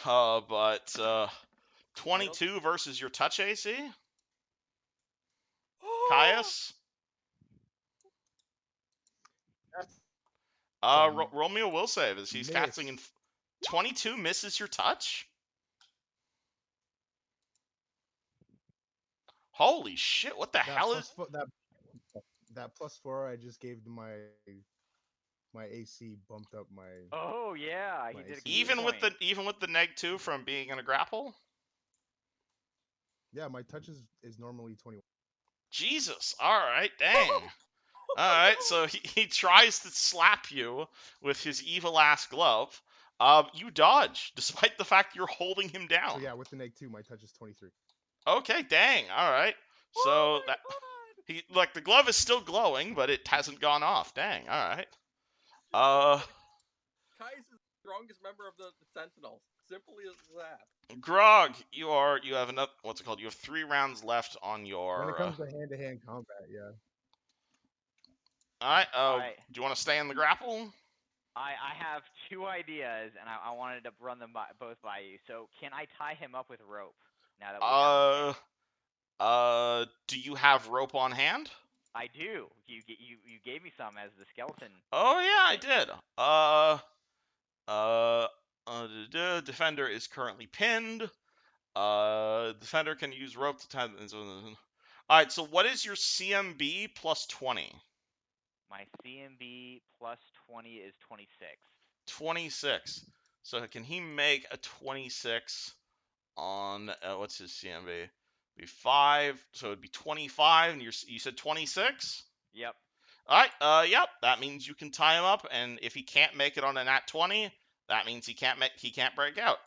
but I don't 22 versus your touch AC, think- Caius. That's a Roll me a will save as he's casting in. miss. 22 misses your touch. Holy shit! What the That hell is? that +4 I just gave to my AC bumped up my. Oh yeah, he My did a AC. key Even with point. the -2 from being in a grapple. Yeah, my touch is normally 21. Jesus! All right, dang. All right, so he tries to slap you with his evil ass glove. You dodge, despite the fact you're holding him down. So yeah, with the -2, my touch is 23. Okay, dang. All right. So Oh my that God! he like the glove is still glowing, but it hasn't gone off. Dang. All right. Caius is the strongest member of the Sentinels. Simply as that. Grog, you have enough. What's it called? You have 3 rounds left on your. When it comes to hand-to-hand combat, yeah. All right. Alright. Do you want to stay in the grapple? I have two ideas, and I wanted to run them both by you. So can I tie him up with rope now that we have him? Do you have rope on hand? I do. You gave me some as the skeleton. Oh yeah, I did. Defender is currently pinned. Defender can use rope to tie. All right. So what is your CMB plus 20? My CMB plus 20 is 26. 26. So can he make a 26 on what's his CMB? Be 5. So it'd be 25, and you said 26. Yep. All right. Yep. That means you can tie him up, and if he can't make it on a nat 20, that means he can't break out.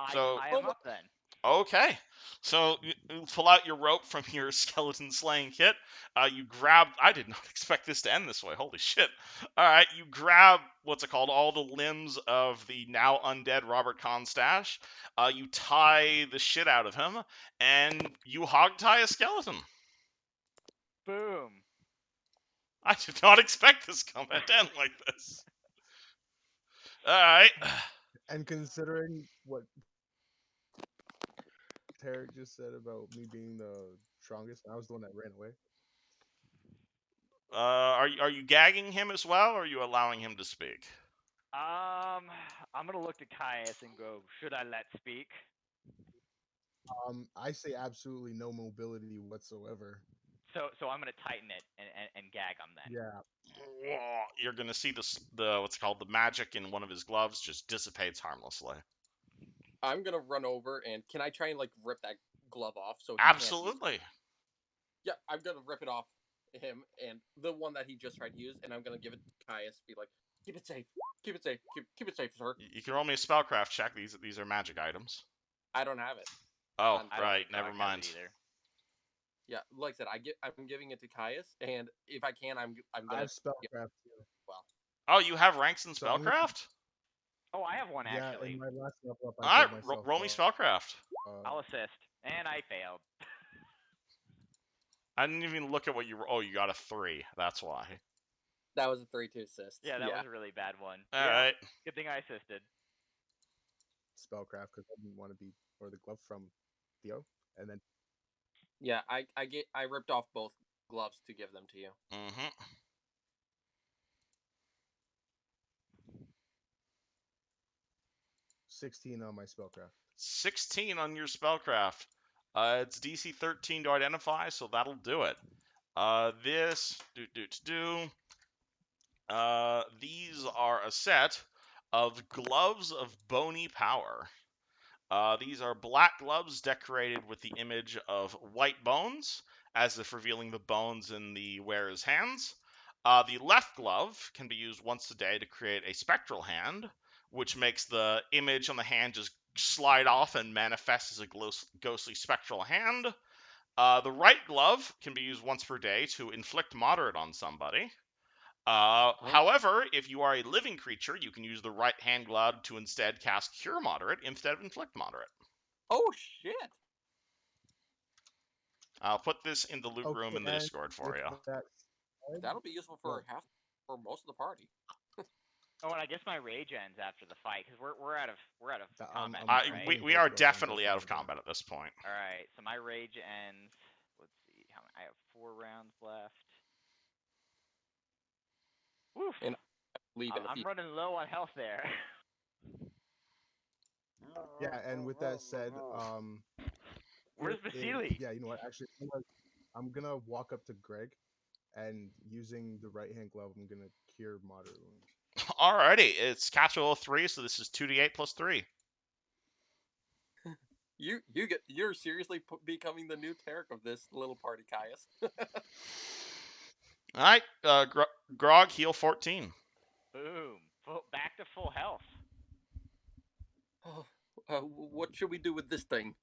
I So tie him up then. okay. So you pull out your rope from your skeleton slaying kit. You grab. I did not expect this to end this way. Holy shit! All right, you grab what's it called? All the limbs of the now undead Robert Costache. You tie the shit out of him, and you hog tie a skeleton. Boom. I did not expect this combat to end like this. All right. And considering what Tarek just said about me being the strongest, I was the one that ran away. Are you gagging him as well, or are you allowing him to speak? I'm gonna look to Caius and go, should I let speak? I say absolutely no mobility whatsoever. So I'm gonna tighten it and gag him then. Yeah. You're gonna see the what's it called, the magic in one of his gloves just dissipates harmlessly. I'm gonna run over and can I try and like rip that glove off so he can't use it? Absolutely. Yeah, I'm gonna rip it off him and the one that he just tried to use, and I'm gonna give it to Caius. Be like, keep it safe, keep it safe, keep it safe, sir. You can roll me a spellcraft check. These are magic items. I don't have it. Oh, on I don't right. think Never Grog has mind. it either. Yeah, like I said, I'm giving it to Caius, and if I can, I'm I gonna have spellcraft too. well. Oh, you have ranks in So I'm gonna, spellcraft? Oh, I have one yeah, actually. in my last level up, I All right, built myself. roll me spellcraft. I'll assist, and I failed. I didn't even look at what you. Oh, you got a 3. That's why. That was a 3-2 assist. Yeah, that was a really bad one. All Yeah, right. good thing I assisted. spellcraft because I didn't want to be or the glove from Theo, and then Yeah, I ripped off both gloves to give them to you. Mm-hmm. 16 on my spellcraft. 16 on your spellcraft. It's DC 13 to identify, so that'll do it. These are a set of gloves of bony power. These are black gloves decorated with the image of white bones, as if revealing the bones in the wearer's hands. The left glove can be used once a day to create a spectral hand, which makes the image on the hand just slide off and manifest as a ghostly spectral hand. The right glove can be used once per day to inflict moderate on somebody. However, if you are a living creature, you can use the right hand glove to instead cast Cure Moderate instead of Inflict Moderate. Oh shit! I'll put this in the loot room in the and Discord for you. That'll be useful for most of the party. Oh, and I guess my rage ends after the fight because we're out of combat, I'm right? putting We both are of those definitely on out of Discord. combat at this point. All right, so my rage ends. Let's see, how many, I have 4 rounds left. Woof. And leave in a I'm few. running low on health there. Yeah, and with that said, Where's Vasily? yeah, you know what? Actually, I'm gonna walk up to Greg, and using the right hand glove, I'm gonna cure moderate wounds. Alrighty, it's capital 3, so this is 2d8 plus 3. You're seriously becoming the new Tarek of this little party, Caius. Alright, Grog, heal 14. Boom. Back to full health. What should we do with this thing?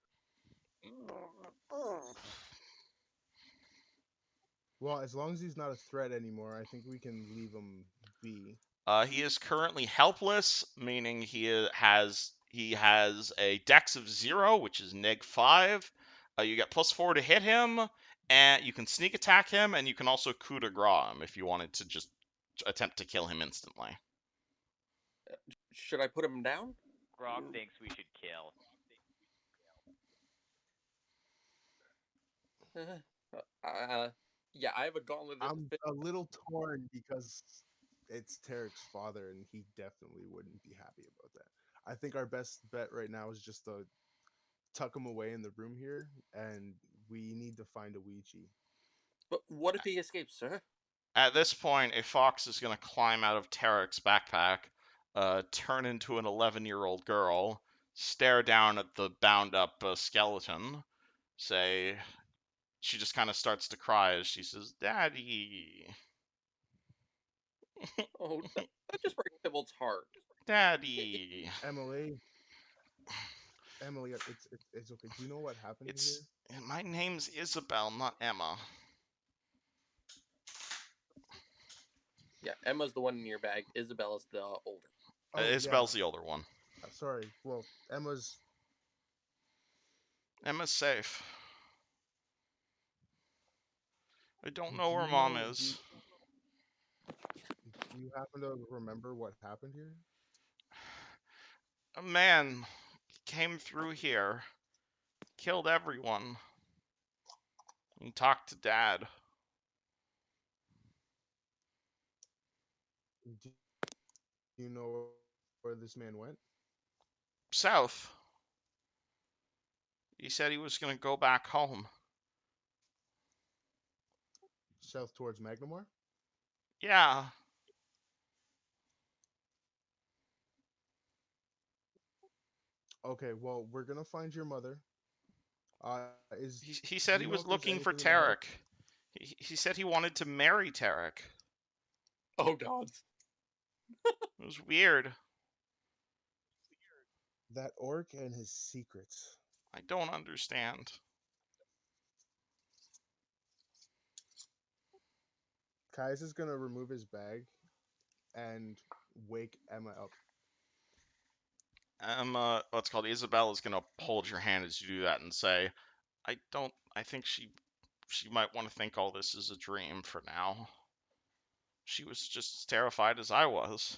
Well, as long as he's not a threat anymore, I think we can leave him be. He is currently helpless, meaning he has a dex of 0, which is -5. You get +4 to hit him, and you can sneak attack him, and you can also coup de grace him if you wanted to just attempt to kill him instantly. Should I put him down? Grog thinks we should kill. Yeah, I have a gauntlet. I'm a little torn because it's Tarek's father, and he definitely wouldn't be happy about that. I think our best bet right now is just to tuck him away in the room here, and we need to find a Ouija. But what if he escapes, sir? At this point, a fox is going to climb out of Tarek's backpack, turn into an 11-year-old girl, stare down at the bound-up skeleton, say... She just kind of starts to cry as she says, "Daddy, Oh, that just breaks Tybalt's heart. Daddy." Emily, it's okay. Do you know what happened It's here? my name's Isabel, not Emma. Yeah, Emma's the one in your bag. Isabella's the older. Oh, Isabel's the older one. Sorry. Well, Emma's safe. I don't Do know where you Mom know- is. Do you happen to remember what happened here? A man came through here, killed everyone. He talked to Dad. Do you know where this man went? South. He said he was gonna go back home. South towards Magnamore? Yeah. Okay, well, we're gonna find your mother. He said he was looking for Tarek. He said he wanted to marry Tarek. Oh, God. It was weird. That orc and his secrets. I don't understand. Caius is gonna remove his bag and wake Emma up. What's called Isabel is gonna hold your hand as you do that and say, I think she might want to think all this is a dream for now. She was just as terrified as I was.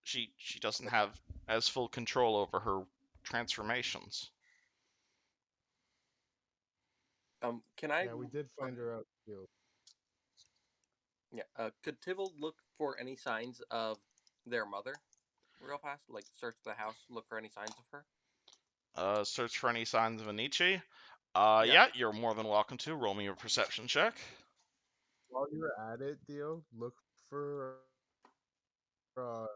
She doesn't have as full control over her transformations. Can I? Yeah, we did find her out too. Yeah. Could Tibble look for any signs of their mother, real fast? Like search the house, look for any signs of her. Search for any signs of Anichi. Yeah. Yeah, you're more than welcome to. Roll me a perception check. While you're at it, Theo, look for uh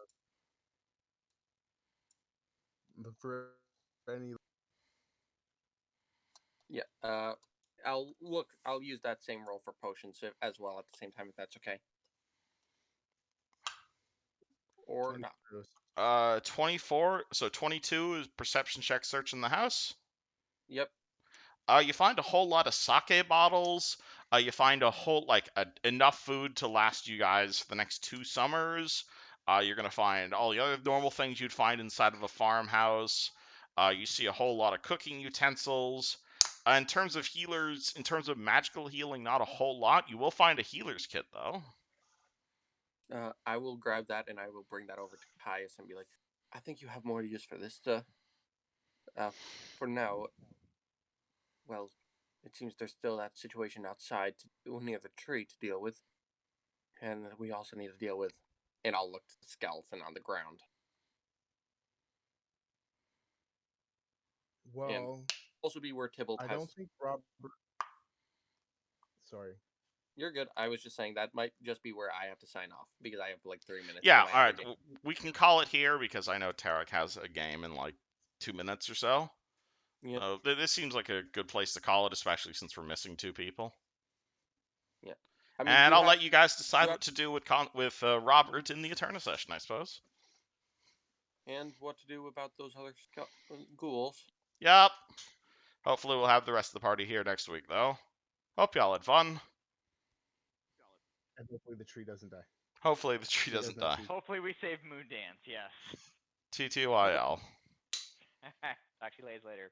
look for any. Yeah. I'll use that same roll for potions as well at the same time, if that's okay. Or not. 24. So 22 is perception check searching the house. Yep. You find a whole lot of sake bottles. You find a whole enough food to last you guys for the next 2 summers. You're gonna find all the other normal things you'd find inside of a farmhouse. You see a whole lot of cooking utensils. In terms of healers, in terms of magical healing, not a whole lot. You will find a healer's kit though. I will grab that and I will bring that over to Caius and be like, I think you have more use for this. For now, well, it seems there's still that situation outside near the tree to deal with, and we also need to deal with. And I'll look to the skeleton on the ground. Well, Also, be where Tybalt I has. don't think Robert. Sorry. You're good. I was just saying that might just be where I have to sign off because I have like 3 minutes. Yeah, till my all right. other game. We can call it here because I know Tarek has a game in like 2 minutes or so. Yeah. So this seems like a good place to call it, especially since we're missing 2 people. Yeah. I mean, And I'll have, let you guys decide you what to do with Robert in the Eterna session, I suppose. and what to do about those other ghouls. Yep. Hopefully we'll have the rest of the party here next week, though. Hope y'all had fun. And hopefully the tree doesn't die. Hopefully the tree She doesn't does not die. see. Hopefully we save Moon Dance, yes. TTYL. Talk to you ladies later.